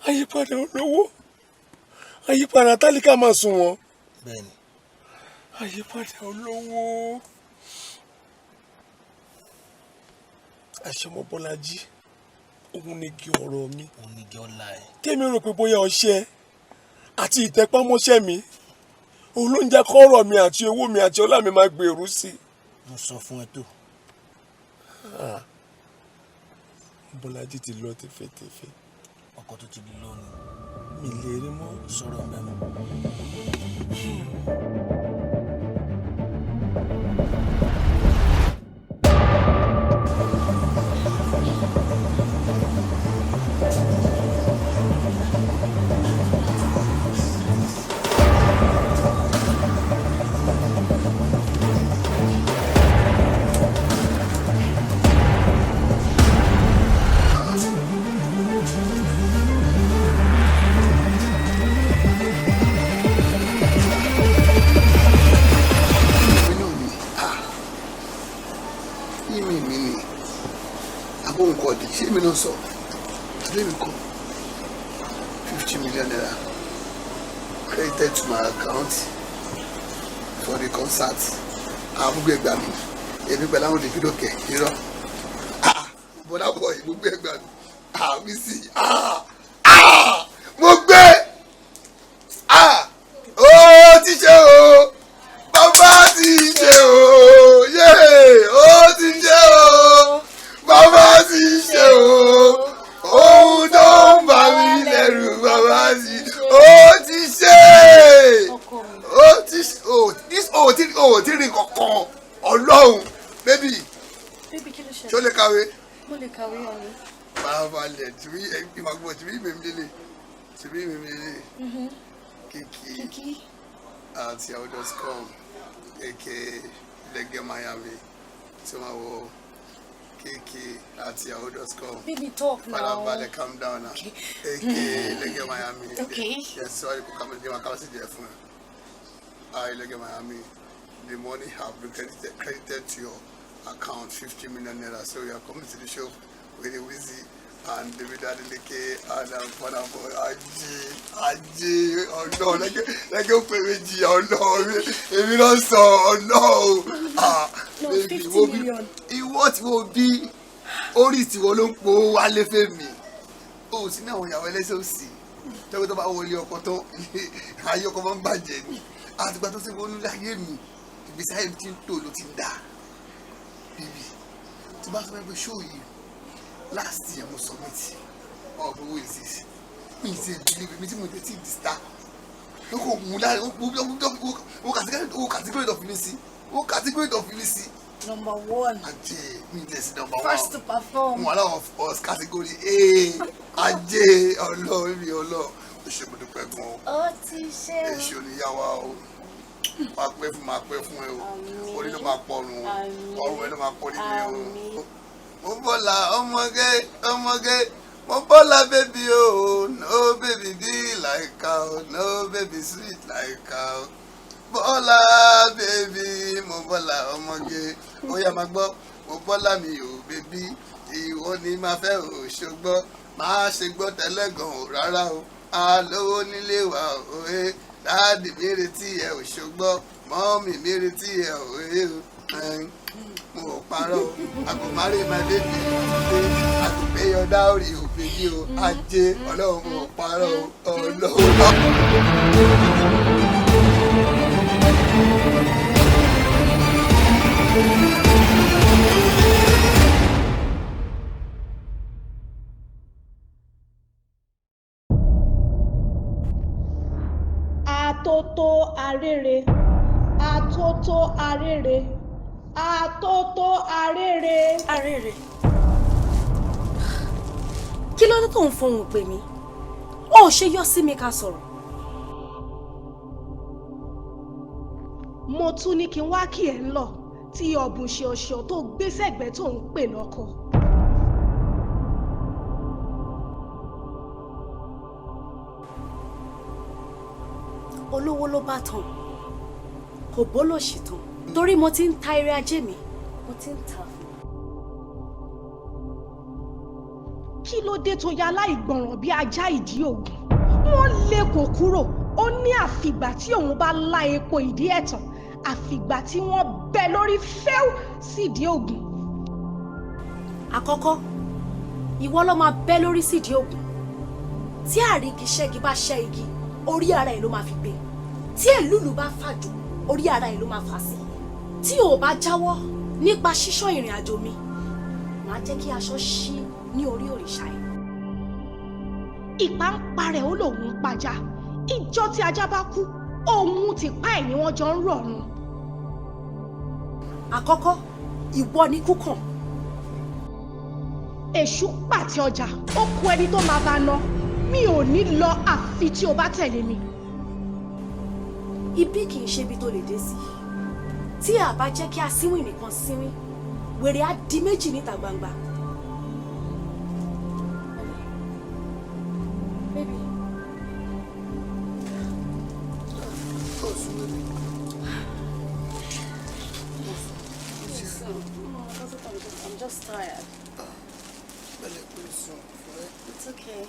àyípadà olówó, àyípadà tálíkà máa sùn wọ́n. Bẹ́ẹ̀ni. Àyípadà olówó. Àṣọmọ Bọ́lájí, òun ni igi ọ̀rọ̀ mi. Òun ni igi ọlá ẹ̀. Tèmi rò pé bóyá ọṣẹ àti ìtẹpámọ́ṣẹ́ mi òun ló ń jẹ́ kọ́rọ̀ mi àti owó mi àti ọlá mi máa gbèrú sí i. Mo sọ fún ẹ tó. Bọ́lájí ti lọ tẹ̀fẹ̀tẹ̀fẹ̀. Ọkọ tó ti di lónìí. Mi lè rí mọ́. Sọ̀rọ̀ mẹ́mọ́. So, today we call 50 million naira credited to my account for the concert. Gbogbo ẹgbàá mi, èmi pẹ̀lú àwọn Davido kẹ̀ irọ́. Bọ́dá bọ̀ yìí gbogbo ẹgbàá mi, mi sì mo gbé ó ti ṣe o, bàbá ti ṣe o, ó ti ṣe o, bàbá ti ṣe o, ohun tó ń bà mí lẹ́rù bàbá ti ṣe ó ti ṣe ó ti rí kankan ọlọ́run bébì ṣé ó lè kàwé. mo lè kàwé ọ̀nì. farabalẹ̀ tìrí ìmàgbọ́ tìrí ìmẹ̀mílélẹ̀ Kiki at yahoo.com aka Lege Miami tí wọ́n wọ Kiki at yahoo.com. Baby, talk now. Farabalẹ̀, calm down now. aka Lege Miami. Okay. Yes, sorry for coming. They were coming to the phone. Lege Miami. The money have been credited to your account, 50 million naira. So you are coming to the show with the Wizzy and David Adeleke and Father Boy. Aji, oh no, like you pay me, oh no, if you don't so, oh no. No, 50 million. What will be? Orí tí wọ́n ló ń po wálé fèmí. Ó sì ní àwọn ìyàwó ẹlẹ́sẹ̀ òsì. Tẹ́wọ́ tó bá wọlé ọkọ tó ayé ọkọ máa ń bàjẹ́ ni. Àtìgbà tó ti wọnú láyé mi, ìgbésí ayé mi ti ń tò ló ti ń dà. Bíbí, tí bá sọ pé ṣó yìí, last year mo submit. Who is this? Mi ti believe mi tí mo tẹ̀ tí di star. Ó kò mú láyé, ó category of ministry. Ó category of ministry. Number one. Ajé, mi tẹ̀sí number one. First to perform. One of us category A. Ajé, ọlọ́ mi ọlọ́. Ó ṣe mo dúpẹ́ gan o. Ó ti ṣe o. Èṣù oníyàwó o. Máa pẹ́ fún ẹ o. Orí ló máa pọ̀rùn o. Ọrùn ẹ ló máa pọ̀ nínú o. Mo bọ́lá ọmọge. Mo bọ́lá baby o. No baby be like cow. No baby sweet like cow. Bọ́lá bèbí mo bọ́lá ọmọge ó yá máa gbọ́ mo bọ́lá mi ò bèbí ìwọ ni máa fẹ́ ò ṣùgbọ́n máa ṣe gbọ́ tẹ́lẹ̀ gan ò rárá o alówó nílé wa òwe dáàdì mi retí ẹ ò ṣùgbọ́n mọ́mì mi retí ẹ òwe o mo ò parọ́ o àgùnmárè máa débi ìdílé àgùnbé ọ̀dá orí òbèbí o ajé ọlọ́run mo ò parọ́ o ọlọ́run. Atótó arére, atótó arére, atótó arére. Arére. Kí ló dé tó ń fohùn pè mí? Ó ṣe yọ sí mi ká sọ̀rọ̀. mo tún ní kí n wá kí ẹ ń lọ tí ọ̀bùn ṣeọ̀ṣeọ̀ tó gbé sẹ́gbẹ̀ẹ́ tó ń pè lọ́kọ. olówó ló bá tán kò bólòṣì tán torí mo ti ń ta eré ajé mi mo ti ń ta. kí ló dé tó ya láìgbọràn bí ajá ìdí ògùn wọ́n lé kó kúrò ó ní àfìgbà tí òun bá lá epo ìdí ẹ̀tàn àfìgbà tí wọ́n bẹ́ lórí fẹ́ù sídìí ògùn. àkọ́kọ́ ìwọ ló máa bẹ́ lórí sídìí ògùn tí àrígi ṣẹ́gi bá ṣẹ́ igi orí ara ẹ̀ ló máa fi gbé tí èlùlù bá fàjò orí ara ẹ̀ ló máa fà sí tí ò bá jáwọ́ nípa ṣíṣọ́ ìrìn àjò mi màá jẹ́ kí aṣọ ṣí ní orí òrìṣà ẹ̀. ìpà ń parẹ́ ó lòun ń pajá ìjọ tí ajá bá kú òun ti pa ẹ̀ ni wọ́n jọ ń rọ̀run. àkọ́kọ́ ìwọ ni kúkàn. èṣù pàtẹ ọjà ó kú ẹni tó máa bá ná mi ò ní lọ àfi tí o bá tẹ̀lé mi. ibi kì í ṣe ibi tó lè dé sí tí a bá jẹ́ kí asínwìn nìkan sínwìn wèrè á di méjì níta gbangba. I'm just tired. It's okay.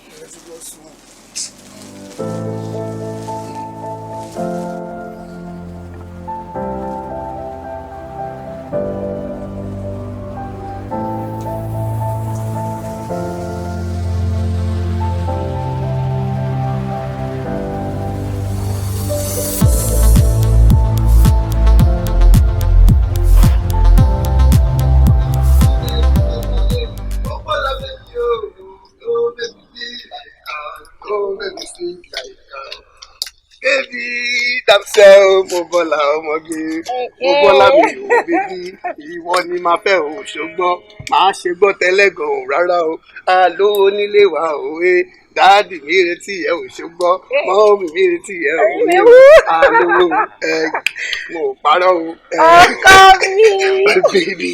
Mo bọ́lá ọmọge mo bọ́lá mi ò bébí ìwọ ni máa fẹ́ o ṣùgbọ́n máa ṣe gbọ́ tẹ́lẹ̀ gan o rárá o àlówó nílé wa òwe dáàdì mi retí ẹ ò ṣùgbọ́n mọ́mì mi retí ẹ ò ní o àlówó mo parọ́ o. ọkọ mi. Baby.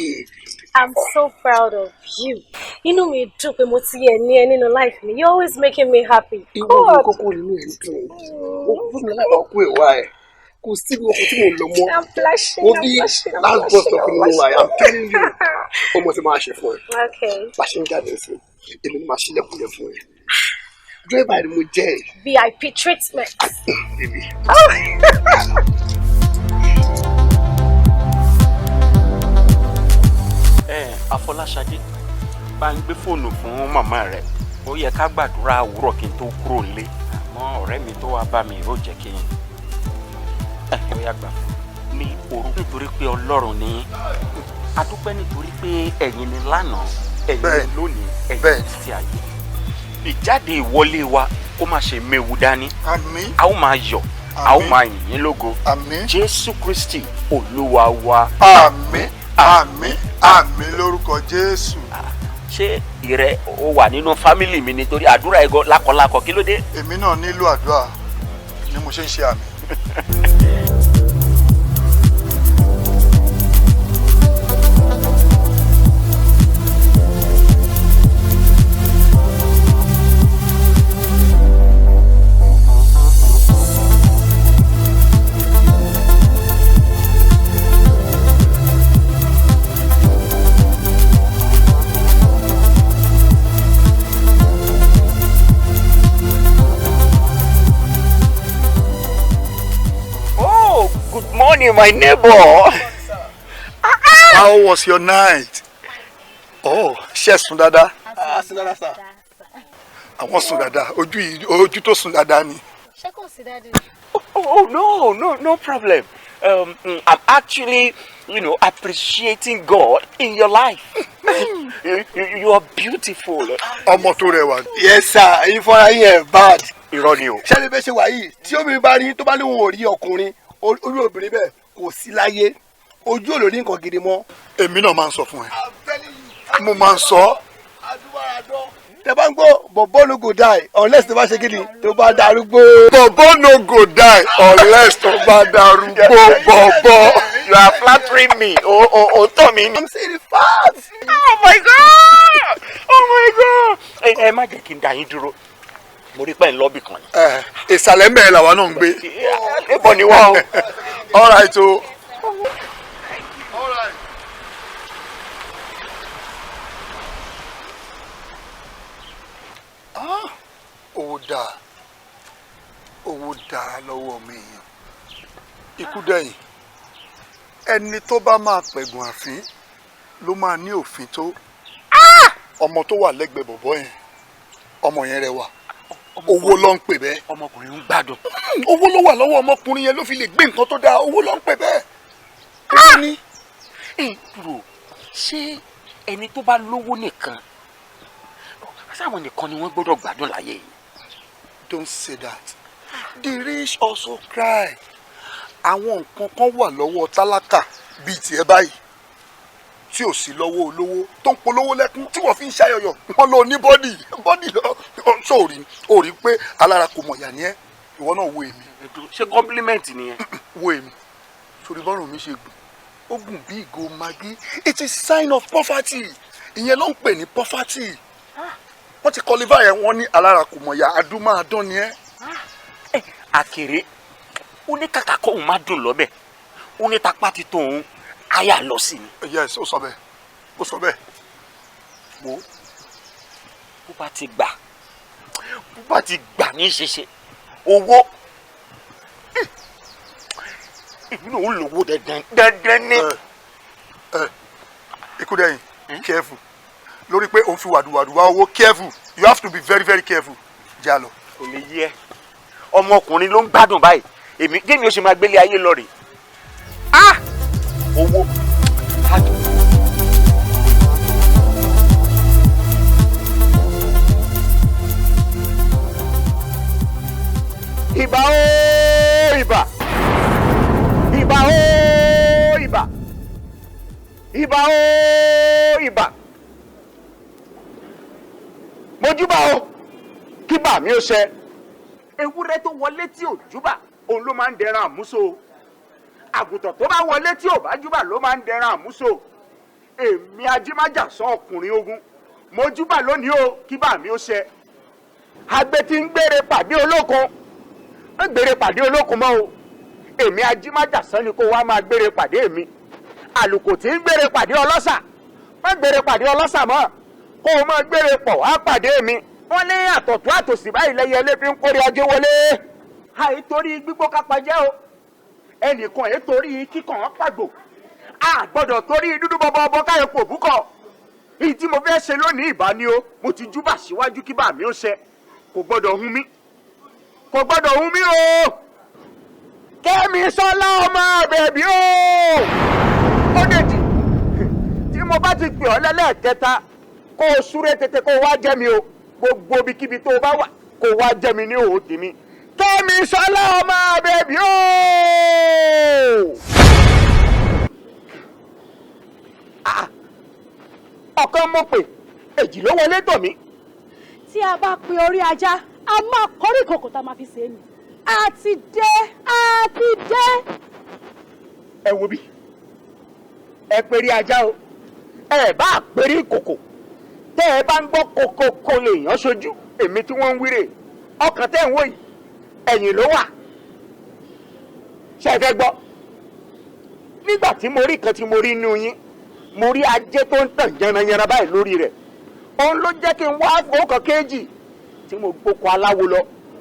I'm so proud of you. Inú mi dùn pé mo ti yẹ ní ẹ nínú life mi. You're always making me happy. Ìwọ ni kókó inú ẹ̀ dùn. O fún mi láti ọkọ ìwà ẹ̀. Kò síbi oko tí mo lọ mọ́. I'm blushing. Mo bí last bus stop ni mo wà. I'm telling you. Ọmọ tí máa ṣe fún ẹ. Okay. Bá ṣe ń jáde sí i, èmi ni màá ṣílẹ̀kùn yẹn fún ẹ. Driver ni mo jẹ́ ẹ̀. VIP treatment. Baby. Afọláṣadé bá ń gbé fóònù fún màmá rẹ̀ ó yẹ ká gbàdúrà àwúrọ̀ kí n tó kúrò nílé àmọ́ ọ̀rẹ́ mi tó wá bá mi ó jẹ́ kí n ó yá gbà ní òru nítorí pé Ọlọ́run ni adúpẹ́ nítorí pé ẹ̀yin ni lánàá ẹ̀yin ni lónìí ẹ̀yin ni títí ayé ìjáde ìwọlé wa kó má ṣe méwu dání a ó máa yọ̀ a ó máa yìn yín lógo Jésù Kristi Olúwa wa. Àmín. Àmín àmín lórúkọ Jésù. Ṣé ìrẹ o wà nínú fámìlì mi nítorí àdúrà ẹgọ lákọlákọ kí ló dé. Èmi náà nílò àdúrà ni mo ṣe ń ṣe àmì. Morning, my neighbor. How was your night? Oh, ṣé sùn dáadáa? Sùn dáadáa sir. Àwọn sùn dáadáa. Ojú tó sùn dáadáa ni. Ṣé kò sí daddy? Oh, no problem. I'm actually, appreciating God in your life. You are beautiful. Ọmọ tó rẹwà. Yes sir, ìfọ̀rọ̀ yín ẹ̀ bad. Irọ́ ni o. Ṣé ẹni bẹ́ẹ̀ ṣe wà yìí tí obìnrin bá rí tó bá ní òun ò rí ọkùnrin orí obìnrin bẹ́ẹ̀ kò sí láyé ojú ò lè rí nǹkan gidi mọ́. Èmi náà máa ń sọ fún ẹ. Mo máa ń sọ. tẹ bá ń gbọ́ bọ̀bọ́ no go die unless tó bá ṣe kí ni tó bá darúgbó. bọ̀bọ́ no go die unless tó bá darúgbó bọ̀bọ́. You are flattering me. O tọ́ mi ni. I'm saying the facts. Oh my God! Oh my God! Ẹ má jẹ́ kí n dá yín dúró. Mo rí pé ń lọ́bì kan ni. Ìsàlẹ̀ mẹ́rin làwa náà ń gbé. Níbo ni wọ́n o? All right o. Owó dáa lọ́wọ́ mi yàn. Ikú dẹ̀yìn. Ẹni tó bá máa pẹ̀gùn àfín ló máa ní òfin tó. Ọmọ tó wà lẹ́gbẹ̀ẹ́ bọ̀bọ́ yẹn, ọmọ yẹn rẹwà. Owó ló ń pè bẹ́ẹ̀. Ọmọkùnrin ń gbádùn. Owó ló wà lọ́wọ́ ọmọkùnrin yẹn ló fi lè gbé nǹkan tó dáa. Owó ló ń pè bẹ́ẹ̀. Owó ni. Dúró, ṣé ẹni tó bá lówó nìkan sáwọn nìkan ni wọ́n gbọ́dọ̀ gbádùn láyé yìí? Don't say that. The rich also cry. Àwọn nǹkan kan wà lọ́wọ́ tálákà bíi tiẹ̀ báyìí tí ò sí lọ́wọ́ olówó tó ń polówó lẹ́kún tí wọ́n fi ń ṣàyọyọ̀ wọ́n lọ ní bọ́dì lọ sóòrì òrí pé alára kò mọ̀yà ni ẹ́ ìwọ náà wo èmi. Ṣé compliment nìyẹn? Wo èmi sórí bọ́rùn mi ṣe gùn ó gùn bí ìgò magi. It is sign of poverty. Ìyẹn ló ń pè ní poverty. Wọ́n ti kọlífà yẹn wọ́n ní alára kò mọ̀yà adúmáadán ni ẹ́. Àkèré ó ní kàkà kó òun má dùn lọ́bẹ̀ ó ní tapá ti tó òun àyà lọ sí ni. Yes, ó sọ bẹ́ẹ̀ ó sọ bẹ́ẹ̀. Wo bó bá ti gbà ní ṣeṣe owó èmi náà ó lówó dandan ní. Ikú dẹ̀yìn careful lórí pé òun fi wàdùwàdù wá owó careful you have to be very very careful. Jà lọ. Kò lè yẹ ọmọkùnrin ló ń gbádùn báyìí èmi gémi ó ṣe máa gbélé ayé lọ rè owó. Ìbà ó ìbà ìbà ó ìbà ìbà ó ìbà mojúbà ó kí bà mí ó ṣe. Ewúrẹ́ tó wọlé tí ò júbà òun ló máa ń dẹran àmúso àgùntàn tó bá wọlé tí ò bá júbà ló máa ń dẹran àmúso èmi ajímájà sán ọkùnrin ogun mo júbà lónìí o kí bà mí ó ṣe. Àgbẹ̀ tí ń gbére pàdé olókun ń gbére pàdé olókun mọ́ o èmi ajímájà sán ni kó wá máa gbére pàdé mi. Àlùkò tí ń gbére pàdé ọlọ́ṣà má gbére pàdé ọlọ́ṣà mọ́ kó o máa gbére pọ̀ wá pàdé mi. Wọ́n ní àtọ̀tún àtòsì báyìí lẹ́yẹ ilé fi ń kórè ajé wọlé. Àìtorí gbígbó kápá jẹ́ o ẹnìkan èé torí kíkàn án pàgbò a gbọ́dọ̀ torí dúdú bọ́bọ́ káyọ̀ pò búkọ̀. Èyí tí mo fẹ́ ṣe lónìí ìbá ni o mo ti júbà síwájú kí bà mí ó ṣe kò gbọ́dọ̀ hun mí kò gbọ́dọ̀ hun mí o. Kẹ́mi Sọ́lá ọmọ bẹ̀bí o. Ó dèjì tí mo bá ti pè ọ́ lẹ́lẹ́kẹta kó o súré tètè kó o wá jẹ́ mi o gbogbo ibikíbi tó o bá wà kó o wá jẹ́ mi ní òwò tèmi. Kẹ́mi Sọ́lá ọmọ bẹ̀bí o. Ọ̀kan mo pè èjì ló wọlé tọ̀ mí. Tí a bá pe orí ajá a máa kọrí ìkòkò tá a máa fi ṣe é ni. Àti dé. Ẹ wo bí ẹ perí ajá o ẹ bá perí ìkòkò tẹ́ ẹ bá ń gbọ́ kókókó lè yàn sójú èmi tí wọ́n ń wíre ọkàn tẹ́ ń wò yìí ẹ̀yìn ló wà. Ṣé ẹ fẹ́ gbọ́ nígbà tí mo rí kan tí mo rí inú yín mo rí ajé tó ń tàn yanranyanran báyìí lórí rẹ̀ òun ló jẹ́ kí n wá fowókan kéèjì tí mo gbóko aláwo lọ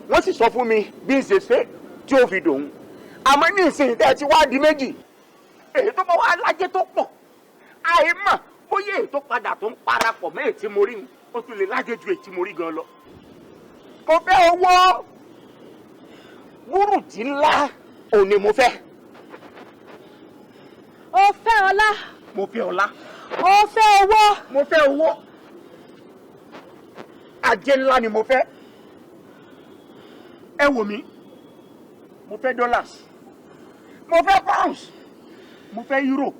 wọ́n sì sọ fún mi bí n ṣe ṣe tí ó fi dòun. Àmọ́ ní ìsìn tẹ́ ẹ ti wá di méjì èyí tó bá wá lájẹ́ tó pọ̀ àìmọ̀ bóyá èyí tó padà tó ń parapọ̀ mọ́ èyí tí mo rí ó tún lè lájẹ́ ju èyí tí mo rí gan lọ. Mo fẹ́ owó wúrùdí ńlá òun ni mo fẹ́. O fẹ́ ọlá. Mo fẹ́ ọlá. O fẹ́ owó. Mo fẹ́ owó. Ajé ńlá ni mo fẹ́. Ẹ wò mí mo fẹ́ dollars mo fẹ́ pounds mo fẹ́ euro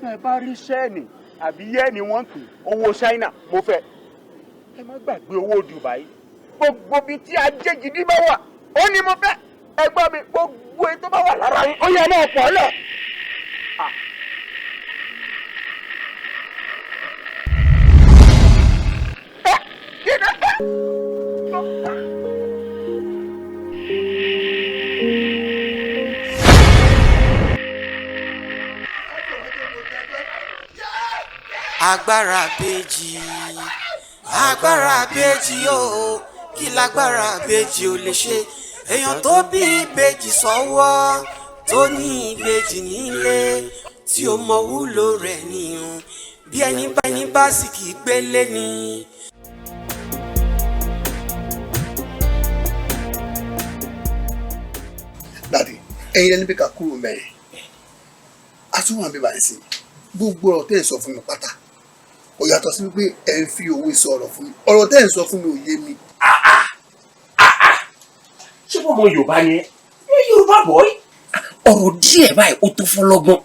ẹ bá rí sẹ́ẹ̀nì àbí yẹ́ẹ̀nì wọ́n pè owó China mo fẹ́ ẹ má gbàgbé owó Dubai gbogbo bíi tí ajé gidi bá wà ó ní mo fẹ́ ẹgbọ́n mi gbogbo ètò bá wà lára yín ó yẹ náà pọ̀ lẹ̀. Agbara Ibeji, Agbara Ibeji o, kí lágbára Ibeji ò lè ṣe. Èèyàn tó bí Ibeji sọ́wọ́, tó ní Ibeji nílé, tí ó mọ wúlò rẹ̀ nìyẹn, bí ẹni bá sì kì í gbélé ni. Dàdí, ẹ̀yin lẹni pé ká kúrò mẹ́rin. A tún wà bíbá ẹ̀sìn. Gbogbo ọ̀rọ̀ tẹ́ ẹ̀ sọ fún mi pátá. Ó yàtọ̀ sí wípé ẹ̀ ń fi òwe sọ ọ̀rọ̀ fún mi. Ọ̀rọ̀ tẹ́ ẹ̀ sọ fún mi ò yé mi. Ṣé wọ́n mọ Yorùbá ni ẹ? Yorùbá boy. Ọ̀rọ̀ díẹ̀ báyìí ó tó fọlọ́gbọ́n.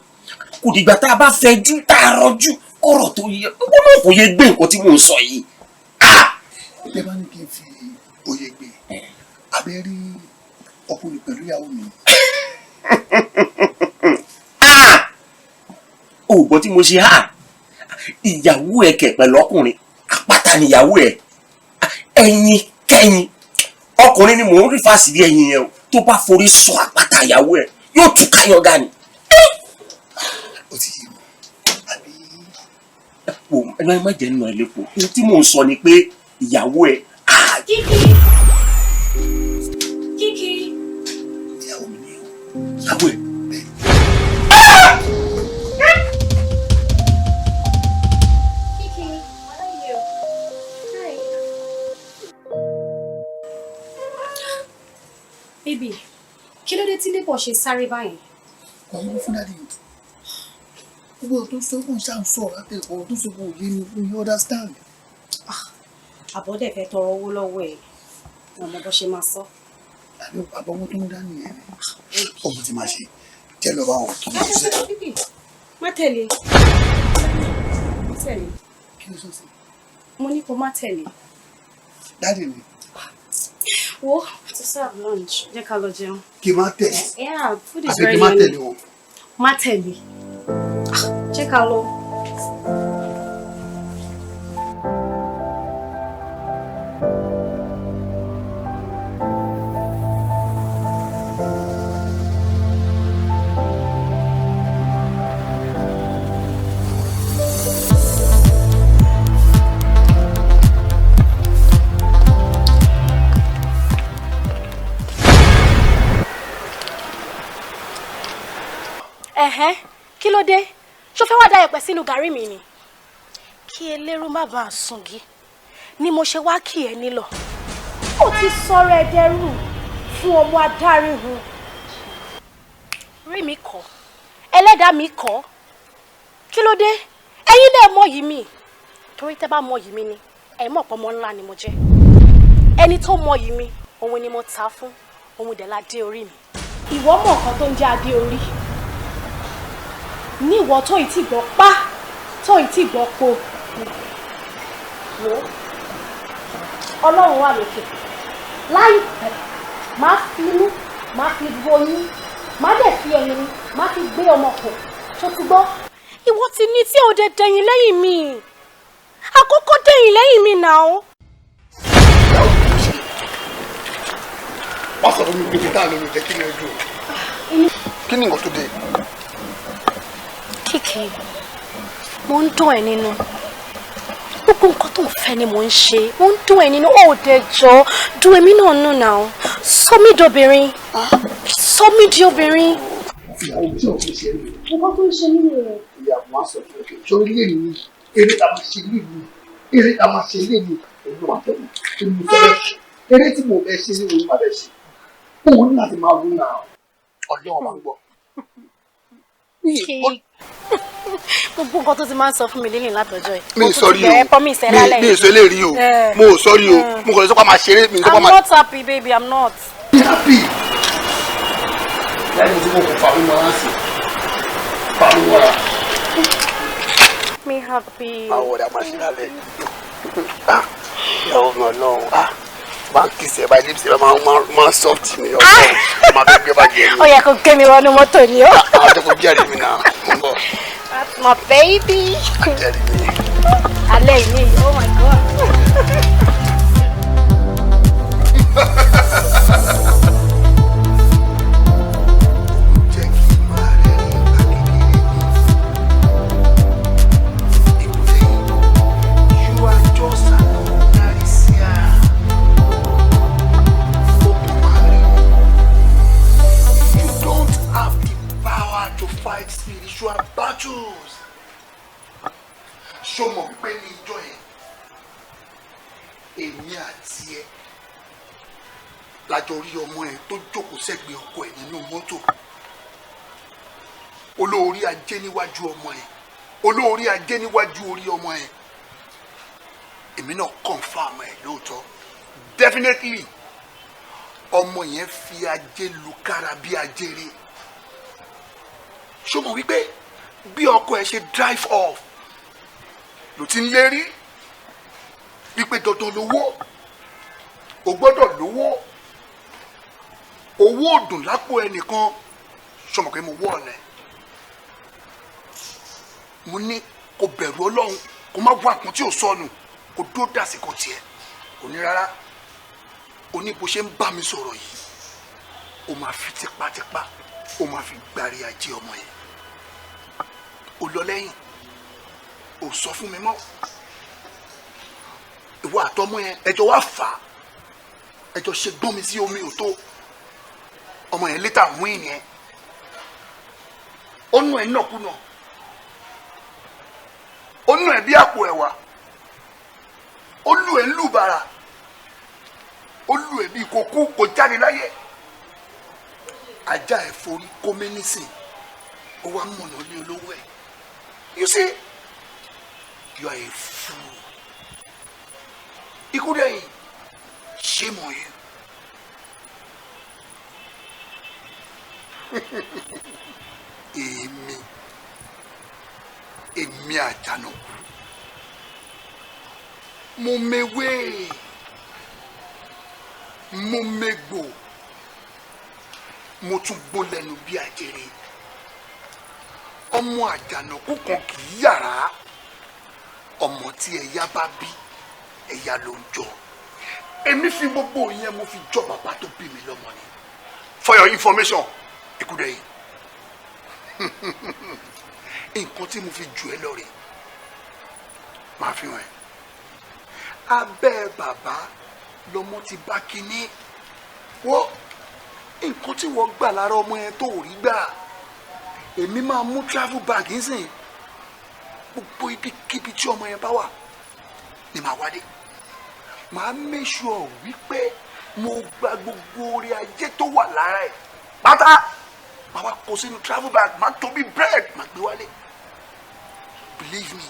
Kò dìgbà tá a bá fẹjú tá a rọjú ọ̀rọ̀ tó yẹ. Gbogbo náà kò yẹ gbé nǹkan tí mò ń sọ yìí. Ẹ bá ní kí n fi òye gbé. Abẹ́ rí ọkùnrin pẹ̀lú ìyàwó mi. O gbọ́ tí mo ṣe hà ìyàwó ẹ kẹ̀ pẹ̀lú ọkùnrin àpáta níyàwó ẹ ẹyin kẹyin ọkùnrin ni mò ń rí fásitì ẹyin yẹn o tó bá forí sọ àpáta ìyàwó ẹ yóò tún káyọ̀ ga ni. Ó ti yé mi. Àbí. Ẹnu ẹ má jẹ́ nínú ẹ lẹ́kọ̀ọ́ ohun tí mò ń sọ ni pé ìyàwó ẹ. Kiki. Ìyàwó mi ni o. Ìyàwó ẹ. Baby, kí ló dé tí Lébọ̀ ṣe sáré báyìí? Ọ̀hún ló fún dáadé yìí. Gbogbo ọ̀rọ̀ tó sọ fún ṣáà ń sọ̀rọ̀ látẹ̀kọ̀ ọ̀rọ̀ tó sọ fún òye ni fún you understand. Àbọ̀dẹ̀ fẹ́ tọrọ owó lọ́wọ́ ẹ̀. Ọmọ bó ṣe máa sọ. Àbọ̀ owó tó ń dání yẹn. Ọmọ ti máa ṣe jẹ́ lọ́wọ́ àwọn kí ló ṣe. Má tẹ̀lé. Má tẹ̀lé. Kí ló sọ sí? Mo ní kó má tẹ̀lé. Dáadé mi. Wo, to serve lunch. Jẹ́ ká lọ jẹun. Kí má tẹ̀lé. Yeah, food is Àbí very kí má tẹ̀lé yummy. wọn. Má tẹ̀lé. Jẹ́ ká lọ. Kí ló dé? Ṣó fẹ́ wá da ẹ̀pẹ̀ sínú gàrí mi ni? Kí elérú má bàa sungi ni mo ṣe wá kí ẹ nílọ. Ó ti sọ̀rọ̀ ẹ dẹrú fún ọmọ adarí hun. Rí mi kọ́, ẹlẹ́dàá mi kọ́. Kí ló dé? Ẹ̀yin lè mọ yìí mi. Torí tẹ́ bá mọ yìí mi ni, ẹ mọ̀ pé ọmọ ńlá ni mo jẹ́. Ẹni tó mọ yìí mi, òun ni mo ta fún, òun dẹ̀ la dé orí mi. Ìwọ mọ̀ nǹkan tó ń jẹ́ adé orí. Ní ìwọ tó ìtì gbọ́ pá tó ìtì gbọ́ po wò Ọlọ́run wà lókè láìpẹ́ máa fi inú máa fi boyún máa dẹ̀ fi ẹyin máa fi gbé ọmọ pọ̀ tó ti gbọ́. Ìwọ ti ní tí òde dẹ̀yìn lẹ́yìn mi àkókò dẹ̀yìn lẹ́yìn mi náà. Wọ́n sọ fún mi pé kíkà lómi jẹ́ kí ni ojú. Kí ni nǹkan tó dé? Kìkì, mo ń dùn ẹ́ nínú. Gbogbo nǹkan tó ń fẹ́ ni mo ń ṣe. Mo ń dùn ẹ́ nínú. Ó dẹ̀ jọ dùn èmi náà nù náà. Sọ mí di obìnrin. Sọ mí di obìnrin. Ìyàwó tí òun ṣe rí. Nǹkan tó ń ṣe nínú rẹ̀. Ìyàwó máa sọ fún òkè. Sórí lè ní eré tá a máa ṣe lè ní. Eré tá a máa ṣe lè ní. Èmi wà tẹ̀lé. Èmi fẹ́ bẹ́ẹ̀ ṣe. Eré tí mo bẹ́ ṣe ní òun máa bẹ́ ṣe. Òun ní láti máa rún náà. Ọlọ́run máa ń gbọ́. Gbogbo nǹkan tó ti máa ń sọ fún mi lélẹ̀ látọjọ́ ẹ̀. Mi ì sọrí o. Promise ẹ lálẹ́ yìí. Mi ì sọ eléyìí o. Mo ò sọrí o. Mo kàn lè sọ pé a máa ṣeré. I'm not happy, baby. I'm not. Be happy. Lẹ́yìn tí mo kò fà mí mọ́ láǹsì. Fà mí mọ́ra. Me happy. Àwọn ọ̀rẹ́ a máa ṣe lálẹ́. ìyàwó mi Ọlọ́run máa ń kìsẹ̀ báyìí lips ẹ̀ máa ń soft mi Ọlọ́run máa fẹ́ gbé bàjẹ́ mi. Ó yẹ kó gbé mi wọnú mọ́tò ni ó. àwọn àjọkọ̀ jẹ́rìí mi náà mo ń bọ̀. That's my baby. jẹ́rìí mi. alẹ́ yìí oh my god. Spiritual battles. Ṣó mọ̀ pé ní ìjọ yẹn èmi àti ẹ lájọ rí ọmọ ẹ tó jókòó sẹ́gbẹ̀ẹ́ ọkọ ẹ nínú mọ́tò olórí ajé níwájú ọmọ ẹ olórí ajé níwájú orí ọmọ ẹ èmi náà confirm ẹ lóòótọ́ definitely ọmọ yẹn fi ajé lu kára bí ajere. Ṣó mọ̀ wípé bí ọkọ ẹ ṣe drive off ló ti ń lérí wípé dandan lówó o gbọ́dọ̀ lówó owó òdùn lápò ẹnìkan. Ṣó mọ̀ pé mo wọ́ ọ̀lẹ́ mo ní kó bẹ̀rù Ọlọ́run kó má wá àpọ́n tí ò sọnù kó dó dàsìkò tiẹ̀ kò ní rárá o ní bó ṣe ń bá mi sọ̀rọ̀ yìí o máa fi tipátipá o máa fi gbárí ajé ọmọ yẹn o lọ lẹ́yìn o sọ fún mi mọ́ ìwọ àtọmọ yẹn ẹjọ́ wá fà á ẹjọ́ ṣe gbọ́n mi sí omi ò tó ọmọ yẹn létà mú ìyẹn ó nù ẹ nàkúnà ó nù ẹ bí àpò ẹ̀wà ó lù ẹ lù bàrà ó lù ẹ bí kókó kò jáde láyé ajá ẹ forí kó mẹ́nísìn ó wá mọ̀nà lé olówó ẹ̀. You see, you are a fool. Ikú dẹ̀yìn, shame on you. Èmi Àjànàkú. Mo mewé, mo megbò, mo tún gbó lẹ́nu bí àjèrè. Ọmọ Àjànàkú kan kì í yàrá ọmọ tí ẹ̀yà bá bí ẹ̀yà ló ń jọ èmi fi gbogbo yẹn mo fi jọ bàbá tó bí mi lọ́mọ ni. For your information Ikúdẹ̀yìn nǹkan tí mo fi jù ẹ́ lọ rè máa fi hàn ẹ́ abẹ́ bàbá lọmọ ti bá kínní wọ́n nǹkan tí wọ́n gbà lára ọmọ yẹn tó rí gbà èmi máa mú travel bag nsìn gbogbo ibikíbi tí ọmọ yẹn bá wà ni màá wádé màá make sure wípé mo gba gbogbo orí ajé tó wà lára ẹ̀ pátá màá wá kó sínú travel bag màá tóbi bread màá gbé wálé believe me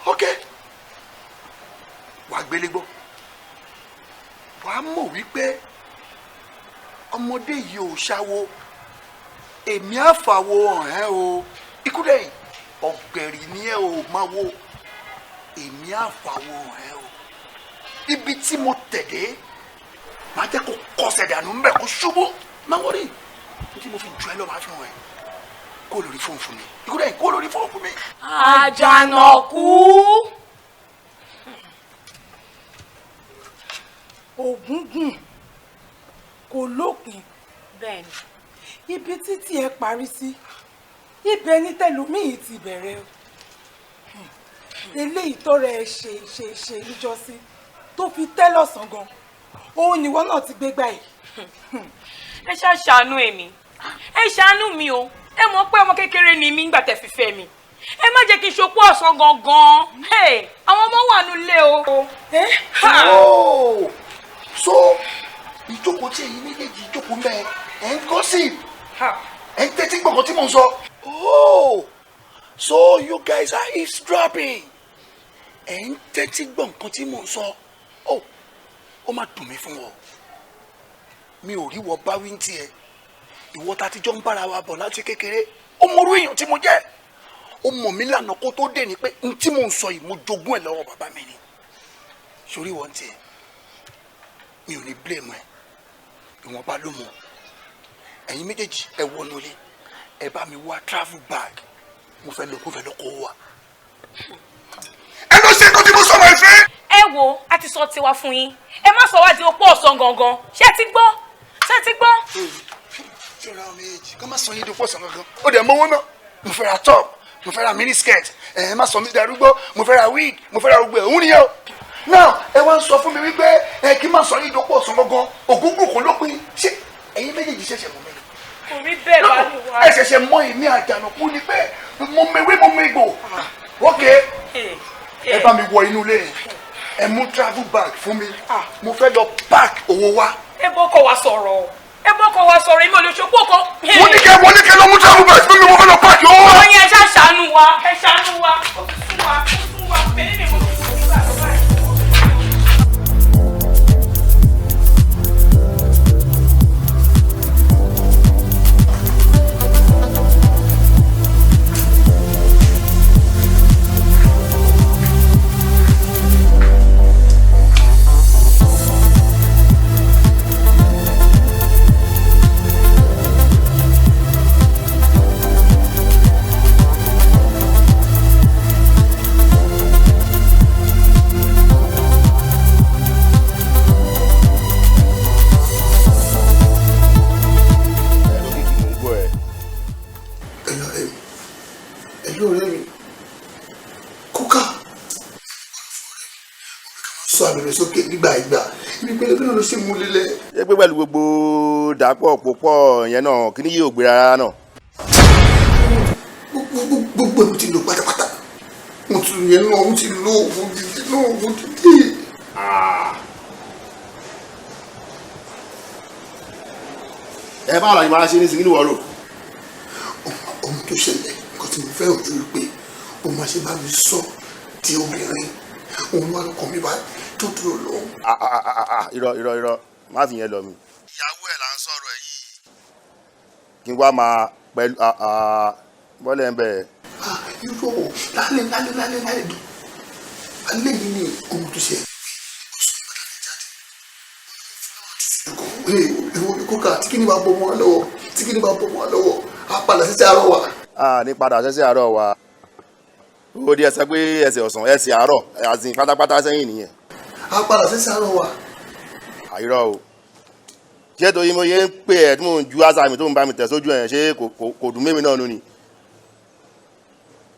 ok wàá gbélé gbọ́ wàá mọ̀ wípé ọmọdé yìí ò ṣáwó èmi àfàwọ hàn ẹ́ o Ikúdẹ̀yìn ọ̀gbẹ̀rì ni ẹ ò máa wo èmi àfàwọ hàn ẹ́ o ibi tí mo tẹ̀dé máa jẹ́ kó kọsẹ̀ dànù ńbẹ̀ kó ṣubú máa wọrí tí mo fi jù ẹ́ lọ máa fi hàn ẹ́ kó lórí fóònù fún mi Ikúdẹ̀yìn kó lórí fóònù fún mi. Àjànàkú. Ògúngùn kò lópin bẹ́ẹ̀ ni ibi títí ẹ parí sí ibẹ̀ ní tẹlómìí ti bẹ̀rẹ̀ o eléyìí tọrọ ẹ ṣe níjọ́sí tó fi tẹ́ lọ́sàn gan òun nìwọ náà ti gbégbá yìí. ẹ ṣáà ṣàánú èmi ẹ ṣàánú mi o ẹ mọ̀ pé ọmọ kékeré ni mí nígbà tẹ́ fi fẹ́ mi ẹ má jẹ́ kí n ṣopó ọ̀sán gangan àwọn ọmọ wà nílé o. So ìjókòó tí èyí méjèèjì ìjókòó mẹ́ ẹ̀ ń gossip ẹ̀ ń tẹ́tí gbọ̀ngàn tí mò ń sọ. Oh, so you guys are eavesdropping ẹ̀ ń tẹ́tí gbọ̀ngàn tí mò ń sọ. Oh, ó má dùn mí fún ọ mi ò rí wọ báwí ń tiẹ̀ ìwọ tá a ti jọ ń bára wa bọ̀ láti kékeré ó mọrú èèyàn tí mo jẹ́ ó mọ̀ mí lánàá kó tó dé ni pé n tí mò ń sọ yìí mo jogún ẹ̀ lọ́wọ́ bàbá mi ni sórí wọn tiẹ̀ mi ò ní blame ẹ ìwọ̀nba ló mọ̀ ẹ̀yin méjèèjì ẹ wọnú ilé ẹ bá mi wá travel bag mo fẹ́ lọ kó wá. ẹ lọ ṣe nǹkan tí mo sọ máa fẹ́. ẹ wo a ti sọ tiwa fún yín ẹ má sọ wá di opó ọ̀sán gangan ṣé ti gbọ́ ṣọ́ra ọmọ èjì kọ́ má sọ yín di opó ọ̀sán gangan ó dẹ̀ mọ́wọ́ náà mo fẹ́ ra top mo fẹ́ ra mini skirt ẹ má sọ mi darúgbó mo fẹ́ ra wig mo fẹ́ ra gbogbo ẹ̀ òun nìyẹn o náà ẹ wá ń sọ fún mi wípé ẹ kí n má sọ yín di opó ọ̀sán gangan ògúngún kò lópin ṣé ẹ̀yin méjèèjì ṣẹ̀ṣẹ̀ mọ̀ mi. kò rí bẹ́ẹ̀ bá ní wa. ẹ ṣẹ̀ṣẹ̀ mọ èmi Àjànàkú ni pé mo mewé mo megbò ok ẹ bá mi wọ inú ilé yẹn ẹ mú travel bag fún mi mo fẹ́ lọ park owó wa. ẹ bọ́kọ̀ wa sọ̀rọ̀ èmi ò lè ṣopó kan. mo ní kẹ́ lọ mú travel bag fún mi mo fẹ́ lọ park owó wa. ọyìn ẹ ṣàṣàánú wa ó fún wa pẹ̀lú mi mo ti fún nígbà tó báyìí. sókè nígbà ìgbà ibi pẹlẹpẹ náà ló ṣe mú lílẹ. ṣé pé pẹ̀lú gbogbo dàpọ̀ púpọ̀ yẹn náà kí ni yóò gbé rárá náà. gbogbo ẹ̀mí ti lò pátápátá mo tún yẹn náà mo ti lò òògùn dídí náà òògùn dídí. ẹ báwo la ni màá ṣe ní sìnkú wọ́ọ̀rọ̀. ohun tó ṣẹlẹ̀ nǹkan tí mo fẹ́ ojú rí pé o máa ṣe bá mi sọ ti obìnrin òun wà lọkàn mi báyìí tó dúró lọ. irọ́ má fi yẹn lọ mi. ìyàwó ẹ̀ là ń sọ̀rọ̀ ẹ̀ yìí kí n wá máa pẹ̀lú bọ́lẹ̀ ń bẹ̀. irọ́ lálẹ́ dùn alẹ́ yìí ni ohun tó ṣe ìwọ ni kókà tí kìíní bá bọ́ mọ́ lọ́wọ́ á padà sí àárọ̀ wa. ní padà sí àárọ̀ wa ó di ẹsẹ̀ pé ẹsẹ̀ ọ̀sán ẹsẹ̀ àárọ̀ àti pátápátá sẹ́yìn nìyẹn. a padà sí àárọ̀ wa. àìrọ̀ o ṣé torí mo yẹ ń pè ẹ́ tí mò ń ju àṣà mi tó ń bá mi tẹ̀ sójú ẹ̀ ṣé kò dùn mí náà nù ni.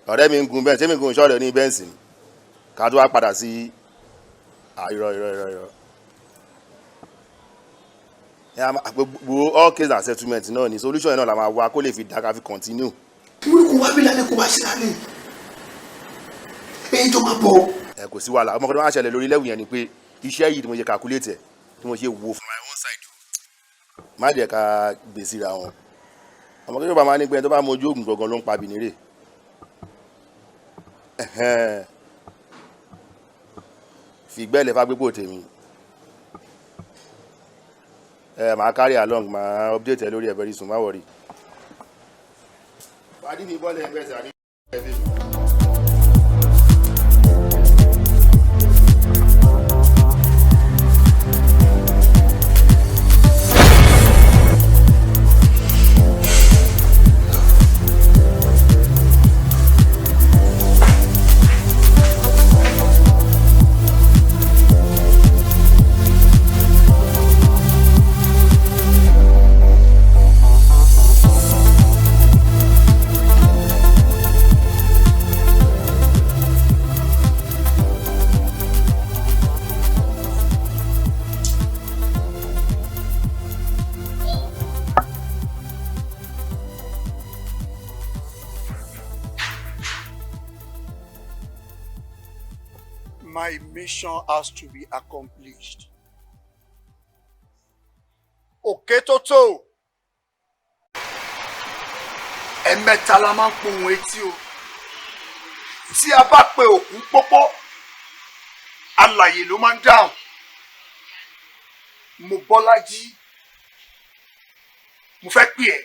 ọ̀rẹ́ mi ń gun bẹ́ẹ̀ ṣé mi gun ìṣọ́ọ̀rẹ́ ní bẹ́ǹsì ni ká tó wá padà sí àìrọ̀. gbogbo all case and settlement náà ni solution náà la máa wá kó lè fi dá ká fi continue. mo ní kó wá bí lálẹ́ kó bá ṣe lálẹ́ èyí tó máa bọ̀. ẹ kò sí wàhálà ọmọkùnrin máa ṣẹlẹ̀ lórí lẹ́wù yẹn ni pé iṣẹ́ yìí tí mo ṣe calculate ẹ̀ tí mo ṣe wo from my own side má jẹ́ ká gbèsè ra wọn ọmọkùnrin tó bá máa ní pé ẹni tó bá mojú oògùn gangan ló ń pa bìnírè fìgbẹ́lẹ̀ fágbépò tèmi máa carry along máa update ẹ lórí ẹ very soon má worry. wàá ní bọ́ọ̀lù ẹgbẹ́ ẹ̀sẹ̀ àní ẹ̀fẹ́ mi. My mission has to be accomplished. Òkè tó tó. Ẹ̀mẹ́ta la máa ń pohùn etí o. Tí a bá pe òkú pópó, alààyè ló máa ń dáhùn. Mo Bọ́lájí. Mo fẹ́ pè ẹ́.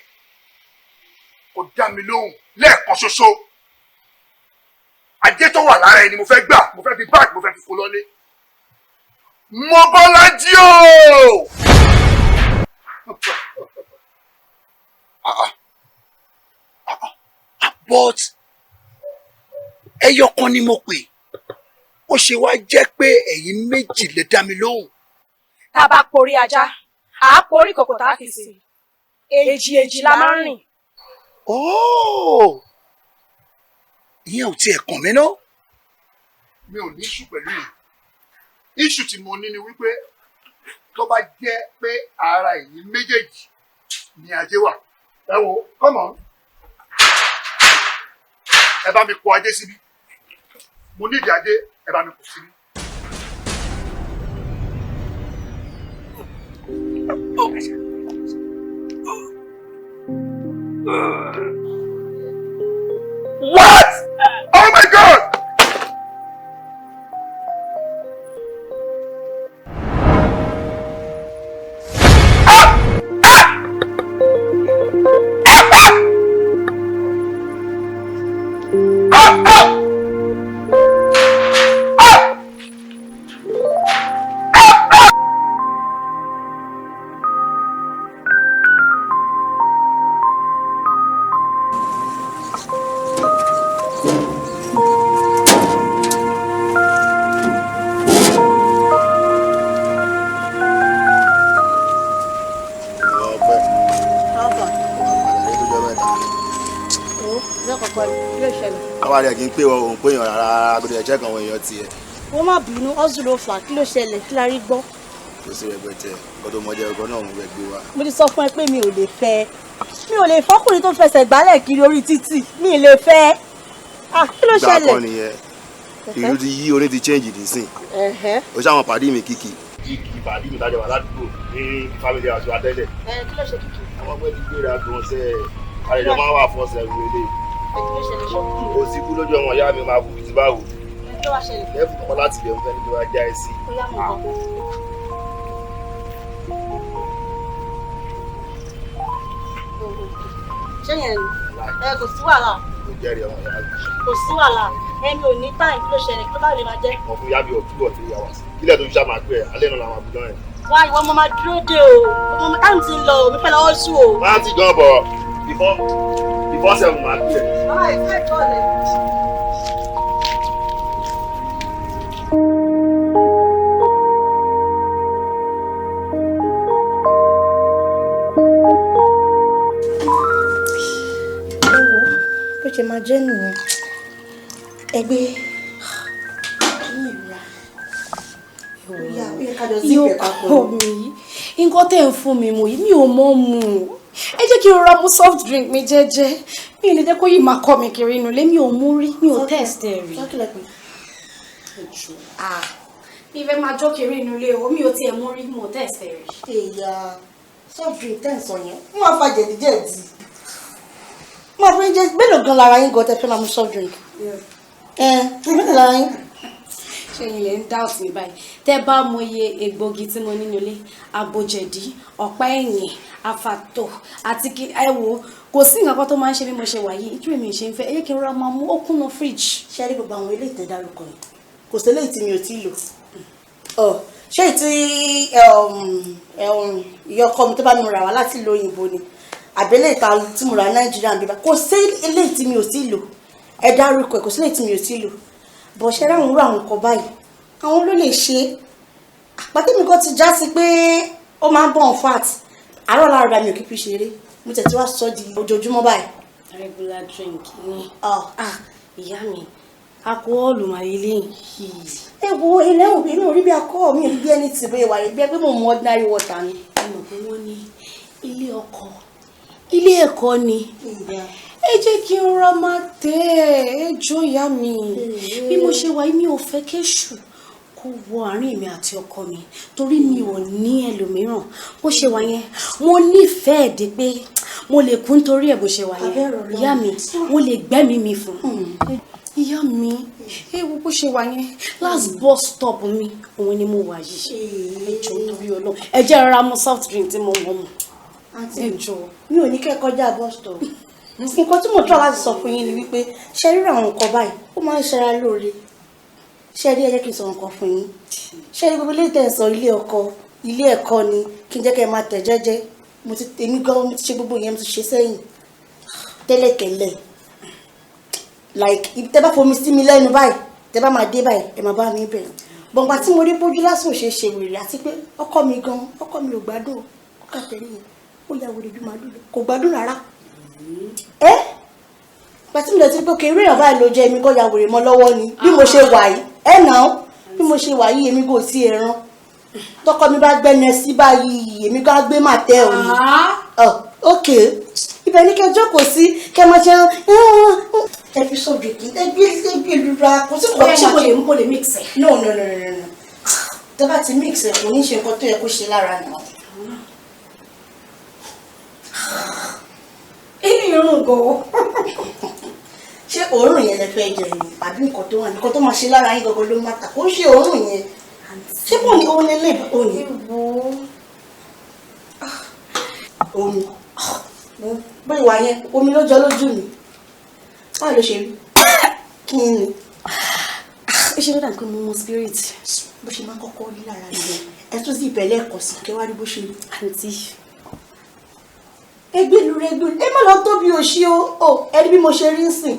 Kò dá mi lóhùn lẹ́ẹ̀kan ṣoṣo. ajé tó wà lára ẹni mo fẹ́ gbà mo fẹ́ fi báàgì mo fẹ́ fi fò lọ́lé. mo Bọ́lájí o. But ẹyọ kan ni mo pè ó ṣe wá jẹ́ pé ẹ̀yin méjì lè dá mi lóhùn. tá a bá porí ajá à á porí kòkò tá a fi sí èjì la máa ń rìn. Ìyẹn ò tiẹ̀ kàn mí ná. mi ò ní iṣu pẹ̀lú yìí. iṣu tí mo ní ni wípé tó bá jẹ́ pé ara ẹ̀yin méjèèjì ni ajé wà. ẹ wo come on. ẹ bá mi kó ajé síbí. mo nídìí ajé ẹ bá mi kó síbí. What? Oh my God! àwárí ẹ̀ kì í pé òun pé èèyàn rárá agbèdè ẹ̀jẹ̀ kan àwọn èèyàn tiẹ̀. wọ́n má bínú ọ́sùn ló fà kí ló ṣẹlẹ̀ kí la rí gbọ́. kò sí rẹpẹtẹ nǹkan tó mọjẹ ọkọ náà mo fẹ́ gbé wa. mo ti sọ fún ẹ pé mi ò lè fẹ́ mi ò lè fọkùnrin tó fẹsẹ̀ gbálẹ̀ kiri orí títì mi ì lè fẹ́ kí ló ṣẹlẹ̀. ìgbà kan nìyẹn ìlú ti yí orí ti change dì sí. o ṣe àwọn pàdé mi kìkì pàdé mi tájọ wà ládùúgbò ní family house wa tẹ́lẹ̀. kí ló ṣe kìkì. àwọn ọmọ ẹni gbéra gan ṣe àlejò máa wà fọ́ ṣe wọlé. o sì kú lójú ọmọ ìyá mi máa kú bìtì báwo. lẹ́fù kọ́ láti bẹ̀rù fẹ́ni tó bá já ẹ sí. ṣé yẹn ni kò sí wàhálà. mo jẹ́rìí ọmọ ìyá mi. kò sí wàhálà ẹni ò ní táyì kí ló ṣẹlẹ̀ kí ló bá lè máa jẹ́. mo fún yábí ọtí ọtí ìyàwó sí kílẹ̀ tó ń ṣá máa pẹ́ ẹ̀ alẹ́ náà làwọn àbújá yẹn. wá ìwọ ọmọ máa dúró dé o ọmọ táwọn ti ń lọ mi fẹ́ lọ́wọ́ sùn o. máa ti gan bọ̀ before seven máa pẹ́ ẹ̀. máa ìfẹ́ ìkọlẹ̀. bó ṣe máa jẹ́ nìyẹn ẹgbẹ́ yóò mi nǹkan tẹ̀ ń fún mi mu yìí mi ò mọ̀ mu ẹ jẹ́ kí n rọra mú soft drink mi jẹ́jẹ́ mi ò lè jẹ́ kó yìí máa kọ́ mi kiri inú ilé mi ò mú rí mi ò test ẹ̀ rí. mi fẹ́ máa jó kiri inú ilé o mi ò tiẹ̀ mú rí mi ò test ẹ̀ rí. èèyàn soft drink tẹ̀ ń sọ yẹn wọ́n máa fa jẹ̀díjẹ̀dí máa fi jẹ́ mélòó gan lára yín gan tẹ́ fẹ́ máa mú soft drink. mélòó lára yín. ṣé ilẹ̀ ń dá òsì báyìí tẹ́ bá mọ iye egbògi tí mo ní nílé àbòjẹ̀dí ọ̀pá ẹ̀yìn àfàtò àti kí ẹ wò kò sí nǹkan kan tó máa ń ṣe bí mo ṣe wà yìí ìjú èmi ṣe ń fẹ́ ẹ jẹ́ kí n rọra máa mú ó kúnnú fridge. ṣé ẹ rí gbogbo àwọn eléyìí tẹ́ dárúkọ yìí kò sí eléyìí tí mi ò tí ì lò ṣé ìtí ìyá ọkọ mi tó bá mi rà wá láti ìlú òyìnbó ni àbẹ́lẹ̀ ìta tí mo rà Nàìjíríà ń bíbá kò sí eléyìí tí mi ò tí ì lò ẹ dárúkọ ẹ kò sí eléyìí tí mi ò tí ì lò bọ̀ ṣe ráhùn rú àwọn nǹkan báyìí àwọn ló lè ṣe àpàtẹ́mi kan ti já sí pé ó máa ń bọ̀ fat àárọ̀ lára mi ò kí fi ṣeré mo tẹ̀ tí wàá sọ di ojoojúmọ́ báyìí. regular drink ni ìyá mi alcohol máa ilé yìí. ẹ wo ilé òbí mi ò rí bí akọ́ mi ò rí bí ẹni tì bóyá wà rí bí ẹ pé mo mu ordinary water ni. ẹ mọ̀ pé wọ́n ní ilé ọkọ ilé ẹ̀kọ́ ni ẹ jẹ́ kí n rọ máa tẹ́ ẹ jọ ìyá mi bí mo ṣe wà mi ò fẹ́ kéṣù kó wọ àárín mi àti ọkọ mi torí mi ò ní ẹlòmíràn bó ṣe wà yẹn mo nífẹ̀ẹ́ dé pé mo lè kú nítorí ẹ̀ bó ṣe wà yẹn ìyá mi mo lè gbẹ́mí mi fún ìyá mi ewu bó ṣe wà yẹn last bus stop mi òun ni mo wà yìí ẹ jọ nítorí Ọlọ́run ẹ jẹ́ rárá mú soft drink tí mo wọ̀ mọ́ ẹ jọ. mi ò ní kẹ́ kọjá bus stop nǹkan tí mo tọ́ láti sọ fún yín ni wípé ṣe rí àwọn nǹkan báyìí ó máa ń ṣara lóore ṣe rí ẹ jẹ́ kí n sọ nǹkan fún yín ṣe rí gbogbo ilé ìtẹ̀sán ilé ọkọ ilé ẹ̀kọ́ ni kí n jẹ́ kẹ́ ẹ máa tẹ̀ jẹ́jẹ́ èmi gan mo ti ṣe gbogbo yẹn mo ti ṣe sẹ́yìn tẹ́lẹ̀tẹ́lẹ̀ like ibi tẹ́ bá fomi sí mi lẹ́nu báyìí tẹ́ bá máa dé báyìí ẹ máa bá mi bẹ̀rẹ̀ gbọ̀ngbà tí mo rí bójú lásán ṣe ṣe wèrè àti pé ọkọ mi ò gbádùn ọkọ tẹ̀lé yẹn ó ya wèrè bí màálù kò gbádùn rárá pàtí mi lè ti pé kéré èèyàn báyìí ló jẹ́ èmi kọ́ ya wèrè mọ́ lọ́wọ́ ni bí mo ṣe wà yìí bí mo ṣe wà yìí èmi kò sí ẹran tọkọ mi bá gbẹ́nẹ sí báyìí èmi kọ́ gbé mà tẹ́ ò ní ok ibẹ̀ ní kẹ́ jókòó sí kẹ́ máa ṣe ẹ fi sọ̀dọ̀ kí ẹ gbé lura kò sí kò ṣe mo lè mix ẹ̀ no tẹ́ bá ti mix ẹ̀ kò ní ṣe nǹkan tó yẹ kó ṣe lára nà inú irun gan ṣé òórùn yẹn lè fẹ́ jẹ ni àbí nǹkan tó wà nǹkan tó máa ṣe lára yín gangan ló máa tà kó ṣe òórùn yẹn ṣé bò ní òun lè òní omi bó ìwà yẹn omi ló jọ lójú mi báwo ló ṣe rí kí ni ó ṣe lọ́dà pé mo mọ spirit bó ṣe máa kọ́kọ́ rí lára nìyẹn ẹ tún sí ìbẹ̀lẹ̀ ẹ̀kọ́ sí kẹwàá rí bó ṣe rí àǹtí egbèlú ẹ má lọ tóbi òṣì o ẹni bí mo ṣe rí ń sìn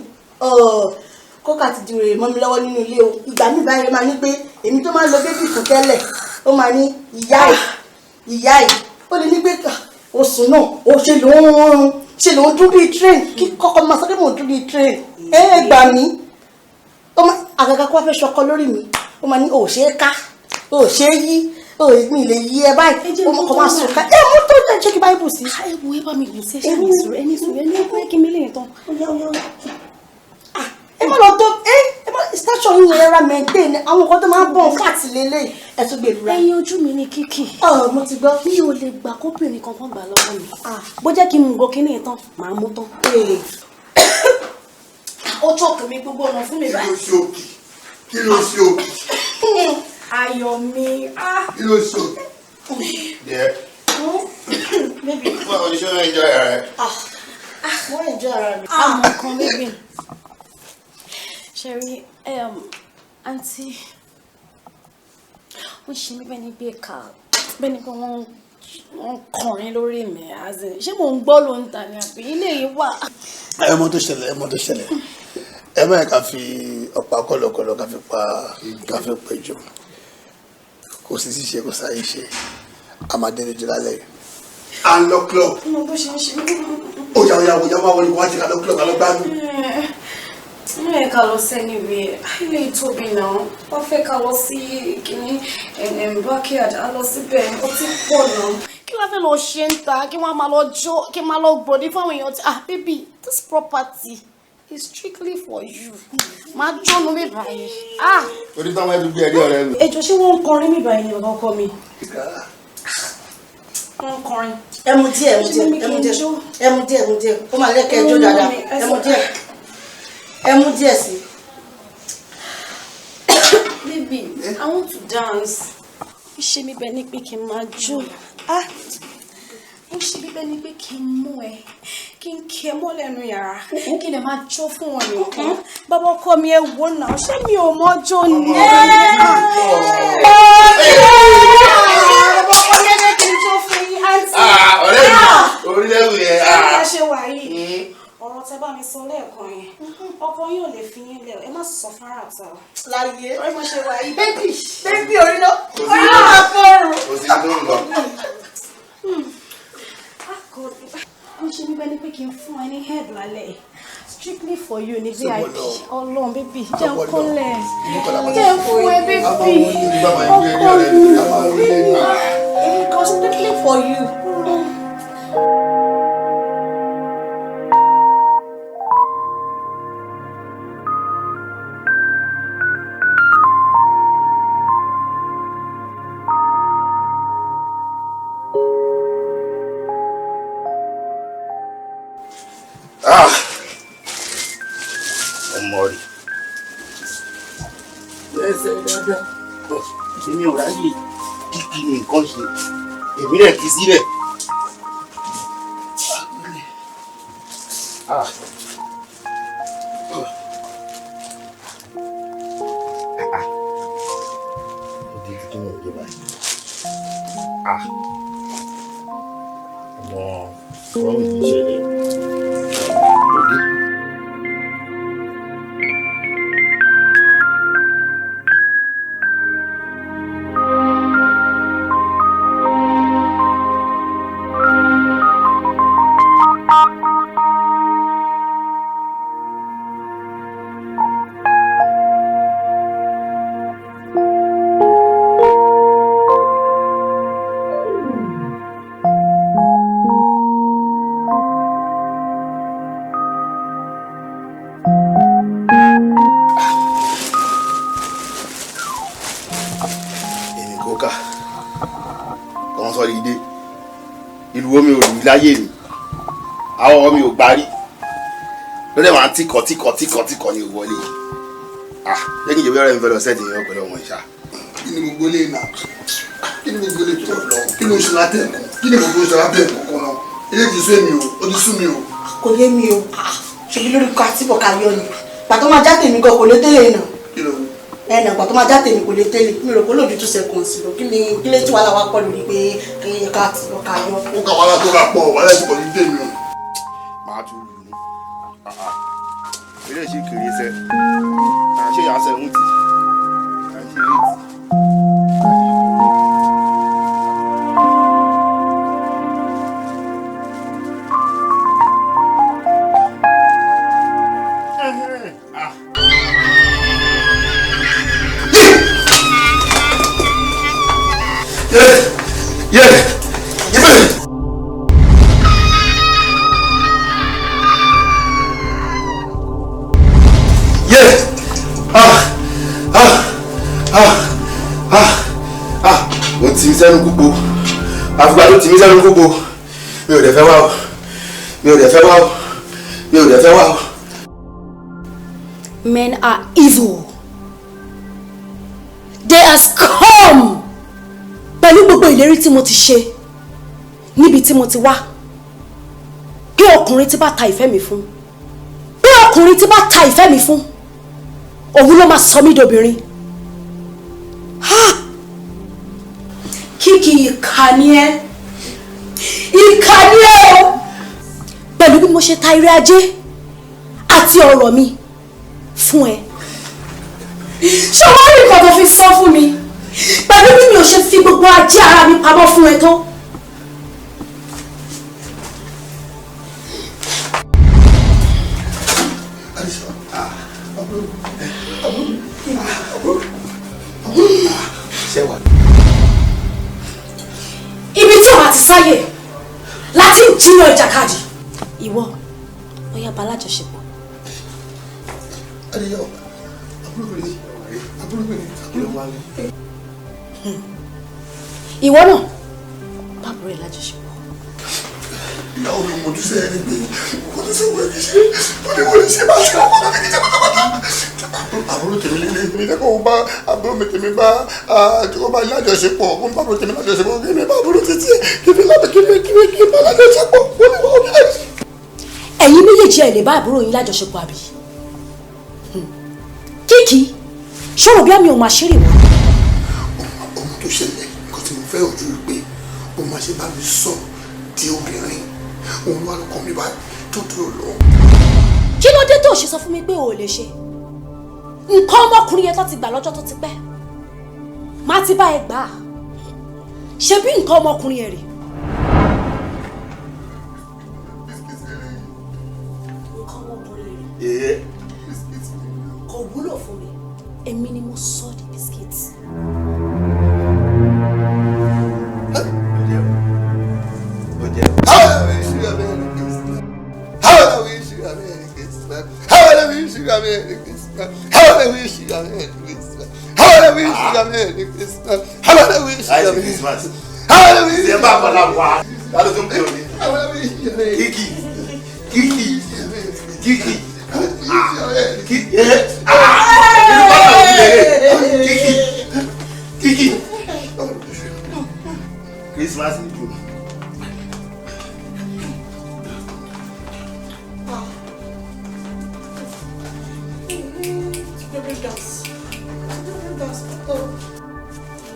kókà ti di rèé mọ́ mi lọ́wọ́ nínú ilé o ìgbà mi báyìí máa ní pé èmi tó máa ń lo bébì fún tẹ́lẹ̀ ó máa ní ìyá ẹ̀ ó lè ní pé oṣù náà ó ṣe lòun dún bíi train kí kọ́kọ́ máa sọ pé mò ń dún bíi train ẹ gbà mí àgàgà kó wá fẹ́ ṣọkọ lórí mi ó máa ní ò ṣe é ká ò ṣe é yí mi lè yí ẹ báyìí ó mọ̀ kọ́ máa sùn ká ẹ mú tó jẹ́ kí báyìí bù sí. ẹ wo ẹ bá mi gùn sí ẹ ṣáà ẹni sùn kí mi lè tán. ẹ má lọ tó ẹ má station yín yẹn ra maintain àwọn nǹkan tó máa ń bọ̀ fàtì lélẹ̀ ẹ tún gbèrú ra. ẹyin ojú mi ni kíkì. mo ti gbọ́. mi ò lè gbà kóbìnrin kankan gbà lọ́wọ́ mi. bó jẹ́ kí n mú go kíní yẹn tán màá mú tán. ó tọ́kù mi gbogbo ọ̀nà fún mi báyìí. kí ló ṣe òkè. Ayọ̀ mi. Kí ló ṣe? Yeah. Baby. Well, you should enjoy it. Wọ́n enjoy ara mi. Àmọ̀ kan baby. Sherry, aunty, wọ́n ṣe mí bẹ́ẹ̀ ni bí bẹ́ẹ̀ ni pé wọ́n kọrin lórí mi. Ṣé mò ń gbọ́ ló ń ta ni àbí ilé yìí wà? Ẹ mọ̀ tó ṣẹlẹ̀. Ẹ má ká fi ọ̀pá kọ̀lọ̀kọ̀lọ̀ ká fi péjọ. Kò sí ṣíṣe kò sáyé ṣe a máa délé jù lálẹ́ yìí. À ń lọ club. Mo bó ṣe ń ṣe. Ó yà máa wọlé wá jẹ́ ká lọ club ká lọ gbádùn. Mo yẹ ká lọ sẹ́ni wẹ̀ ilé ìtóbi náà wọ́n fẹ́ ká lọ sí kìíní backyard á lọ síbẹ̀ ó ti pọ̀ náà. Kí wọ́n fẹ́ lọ ṣe ń ta kí wọ́n máa lọ jó kí máa lọ gbòdì fáwọn èèyàn tí baby this property is strictly for you. Máa jóná mi báyìí. Torí táwọn ẹbí gbé ẹrí ọ̀rẹ́ mi. Ẹjọ́ ṣé wọ́n ń kọrin mi báyìí ni bàbá ọkọ mi? Wọ́n ń kọrin. Ẹmu díẹ̀. Ó máa lẹ́kẹ̀ẹ́ jó dáadáa. Ẹmu díẹ̀ sí. Baby, I want to dance. Ó ṣe mí bẹ́ẹ̀ ni pé kí n máa jó. Ó ṣe mí bẹ́ẹ̀ ni pé kí n mú ẹ. Kí n kí ẹ mọ́ lẹ́nu yàrá kí n lè máa jó fún wọn nìkan. Bàbá ọkọ mi ẹ wò náà ṣé mi ò mọ́jọ́ ni. Bàbá ọkọ mi ẹ kí n jó fún yín àǹtí. Ọ̀rẹ́ mi orílẹ̀-èdè yẹn. Ṣé bí a ṣe wà yìí? Ọ̀rọ̀ tẹ bá mi sọ lẹ́ẹ̀kan yẹn. Ọkọ yín ò lè fi yín lẹ̀ ẹ má sọ fara ta. Láyé ẹ má ṣe wà yìí. Bébì orílẹ̀ máa fọ́ọ̀rù. Kò sí tó ń lọ. Ó ṣe mí bẹ́ẹ̀ ni pé kí n fún ẹ ní head lálẹ́ strictly for you ní VIP ọlọ́run bébì jẹ́ ń kúnlẹ̀ jẹ́ ń fún ẹ bébì ọkọ mi èmi kan strictly for you. Ọmọ rẹ̀. Ẹsẹ̀ dáadáa. Èmi ò ráyè kíkì ní nǹkan ṣe. Èmi rẹ̀ kì í síbẹ̀. láyé mi àwọn ọmọ mi ò gbárí lọ́dẹ̀ máa ń tíkọ̀ ní ìwọlé lẹ́yìn ìjọba ọ̀rẹ́ mi fẹ́ lọ sẹ́ẹ̀tì yẹn pẹ̀lú ọmọ ìṣá. kí ni gbogbo ilé náà kí ni gbogbo ilé tó lọ kí ni oṣù látẹ̀ kí ni gbogbo oṣù látẹ̀ kọ̀ọ̀kan náà ilé ti sún èmi o ó ti sún mi o. kò yé mi o ṣebí lórí ká tí bọ̀ká yọ ni pàtó máa já tèmi gan kò lè tẹ́lẹ̀ náà. kí ló ẹnà pàtó máa já tèmi kò lè tẹ́lẹ̀ mi rò pé lòdì 2 seconds lọ kí ni kí lè tí wàhálà wa pọ̀ lórí pé ká tí bọ̀ká yọ. ó kà wàhálà tó rà pọ̀ wàhálà ti pọ̀ ní tèmi o. màá tún lù ú eré ìṣe kiri iṣẹ́ àṣẹ ìyàsẹ̀ ń tì àṣẹ ìrètí. Sẹ́nu gbogbo àfìgbà tó tì mí sẹ́nu gbogbo mi ò dẹ̀ fẹ́ wá o mi ò dẹ̀ fẹ́ wá o mi ò dẹ̀ fẹ́ wá o. Men are evil. They has come. Pẹ̀lú gbogbo ìlérí tí mo ti ṣe níbi tí mo ti wá bí ọkùnrin tí bá ta ìfẹ́ mi fún bí ọkùnrin tí bá ta ìfẹ́ mi fún òun ló máa sọ mí dobìnrin. Kìkì ìkànnì ẹ o pẹ̀lú bí mo ṣe ta ire ajé àti ọ̀rọ̀ mi fún ẹ. Ṣé o wá rí nǹkan tó fi sọ fún mi pẹ̀lú bí mi ò ṣe fi gbogbo ajé ara mi pamọ́ fún ẹ tó. Ibi tí o àti sáyè láti jiyàn ìjàkadì ìwọ ọyá bá alájọṣepọ̀. Adéyọ àbúrò mi kí ló wà ní. Ìwọ náà bá búrẹ́ lájọṣepọ̀. Ìyàwó mi mo dúṣẹ́ ẹni pé kò tó sẹ́wọ́ ẹni ṣe ó ní wọlé ṣe máa ṣe ọkọ̀ náà kí jẹ́ pátápátá. Àbúrò tèmi lélẹ̀ mi lẹ́kọ̀ọ́ ó bá àbúrò mi tèmi bá lájọṣepọ̀ ó ń bá àbúrò tèmi lájọṣepọ̀ kí ni bá àbúrò tètè kí ni lábẹ́ kí ni bá lájọṣepọ̀ ó ní wọ́n bí láì. Ẹ̀yin méjèèjì ẹ̀ lè bá àbúrò yín lájọṣepọ̀ àbí? Kìkì ṣòro bí àmì ò máa ṣeré wọn. Ohun tó ṣẹlẹ̀ nǹkan tí mo fẹ́ ojú rí pé ó máa ṣe bá mi sọ di obìnrin òun wà lọ́kàn mi báyìí tó dúró lọ. Kí ló dé tó ṣe sọ fún mi pé o ò lè ṣe nǹkan ọmọkùnrin yẹn tó ti gbà lọ́jọ́ tó ti pẹ́ má ti bá ẹ gbà á ṣe bí nǹkan ọmọkùnrin yẹn rè. Nǹkan ọmọkùnrin rè kò wúlò fún mi èmi ni mo sọ di bisikíìtì. Christmas ni dùn.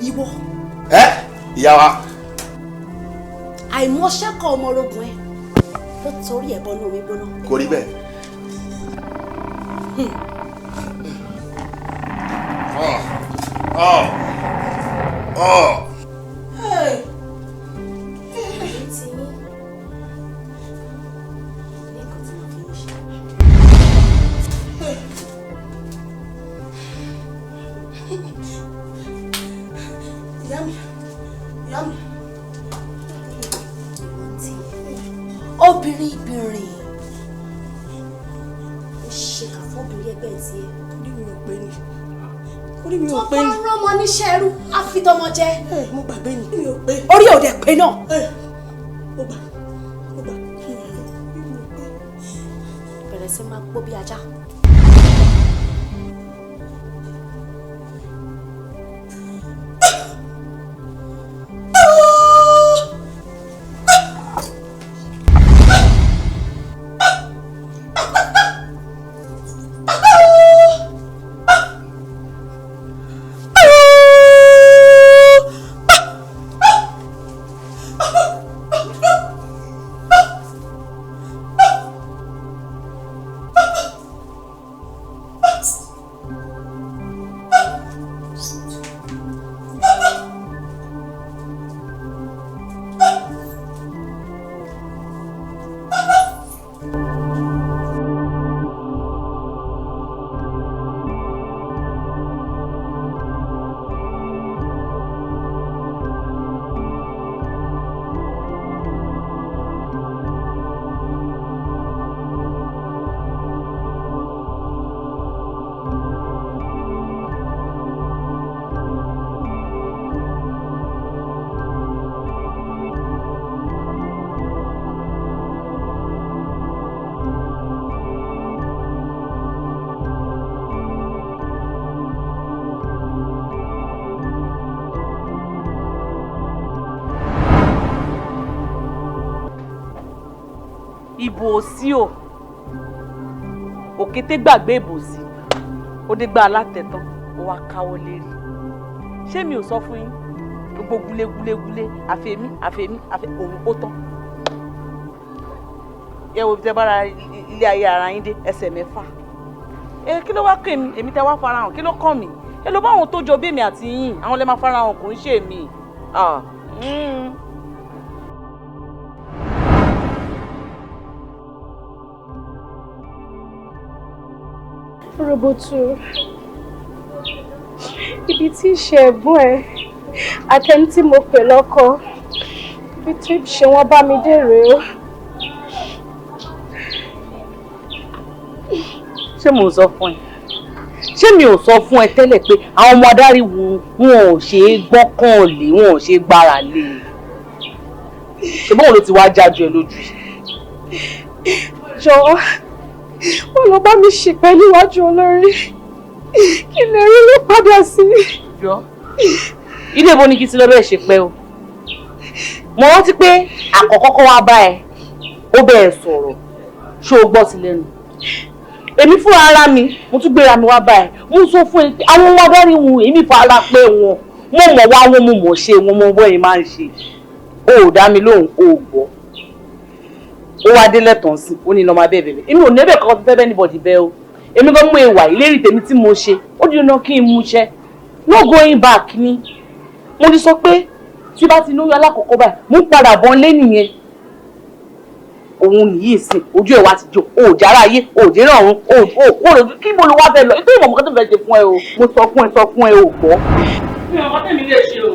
Ìwọ. Ìyá wa. Àìmọṣẹ́ kọ ọmọ orogun ẹ ló torí ẹ̀ bọ́nú omi gbóná. Kò rí bẹ́ẹ̀. Obìnrin ìbìnrin ó ṣe kà fún obìnrin ẹgbẹ́ tí ẹ. Orí mi ò pé ni. Tó bá rọ́mọ níṣẹ́ ẹrú á fi tọmọ jẹ. Mo gbàgbé ni. Mi ò pé. Orí òde pé náà. Ó gbà. Bẹ̀rẹ̀ sí máa gbó bí ajá. Ìbò sí o òkété gbàgbé ìbòsí ó dé gba alátẹ̀tán ó wá káwọ́ lérí ṣé mi ò sọ fún yín gbogbo gúlégúlégúlé àfẹ̀mí òun ó tán ẹ wo bí tẹ bára ilé ayé ara yín dé ẹsẹ̀ mẹ́fà kí ló wá kàn mí èmi tẹ wá farahàn kí ló kàn mí ẹ ló bá àwọn tó jọ bẹ́ẹ̀mí àti yín àwọn lè máa farahàn kò ń ṣe mí. Robotu, ibi tí ìṣe ẹ̀gbọ́n ẹ àtẹni tí mo pè lọ́kọ ibi tí ṣe wọ́n bá mi dé rèé o. Ṣé mo sọ fún ẹ ṣé mi ò sọ fún ẹ tẹ́lẹ̀ pé àwọn ọmọ adarí wọn ò ṣe é gbọ́kàn lé wọn ò ṣe é gbára lé ṣe bóun ló ti wá jájú ẹ lójú. Jọ̀ọ́ wọ́n lọ bá mi ṣìpẹ̀ níwájú olórí kí lè rí ló padà sí. Jọ ilé ìbò ni kí ti lọ bẹ́ẹ̀ ṣe pẹ́ o mo rántí pé àkọ́kọ́ wá bá ẹ ó bẹ́ẹ̀ sọ̀rọ̀ ṣé o gbọ́ sí lẹ́nu èmi fún ara mi mo tún gbéra mi wá bá ẹ mo sọ fún ẹ pé àwọn ọmọ adarí wọn èmi fara pé wọn mo mọ̀ wá wọn mo mọ̀ ṣe wọn mo bọ́ ẹ máa ń ṣe o ò dá mi lóhùn o ò gbọ́ ó wá dé lẹ́tọ̀ọ́ sí ó ní lọ́ọ́ máa bẹ́ẹ̀ bẹ́ẹ̀ èmi ò nẹ́bẹ̀ kankan fẹ́ bẹ́ẹ̀ anybody bẹ́ẹ̀ o èmi gan mú ewà ìlérí tèmi tí mo ṣe ó di dandan kí n mú ṣẹ no going back ni mo ti sọ pé tí bá ti lóyún alákọ̀ọ́kọ́ báyìí mo ń padà bọ́n lé nìyẹn òun nìyí sí ojú ẹ̀ wá ti jò òòjà ara ayé òòjì náà ọ̀run òòkó kí mo lọ wá bẹ́ẹ̀ lọ nítorí ìmọ̀ mọ́kàn tó fẹ́ ṣe fún ẹ o mo sọ fún ẹ ò gbọ́. mi ò kọ́ tẹ̀mí lè ṣe o.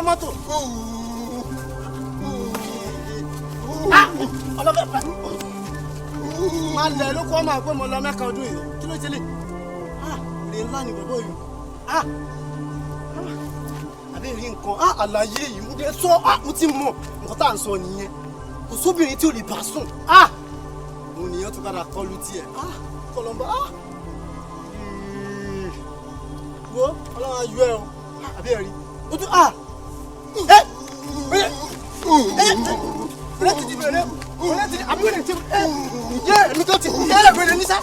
mọ́tò. ọlọ́bẹ̀ máa lẹ̀ ló kọ́ máa pé mo lọ Mẹ́kà ọdún yìí kí ló ṣẹlẹ̀ rè ńlá ni bàbá yìí àbí béèrè nǹkan àlàyé yìí mo dé sọ mo ti mọ nǹkan tá à ń sọ nìyẹn kò sóbìnrin tí ò lè bá sùn òun nìyẹn tún padà kọlu tiẹ̀ kọlọmbà wo ọlọ́run ayọ̀ ẹ o àbí ẹ rí o tún bẹ̀rẹ̀ ti di bẹ̀rẹ̀ ti di àbí bẹ̀rẹ̀ ti yẹ èmi tó ti yẹ bẹ̀rẹ̀ ní sá.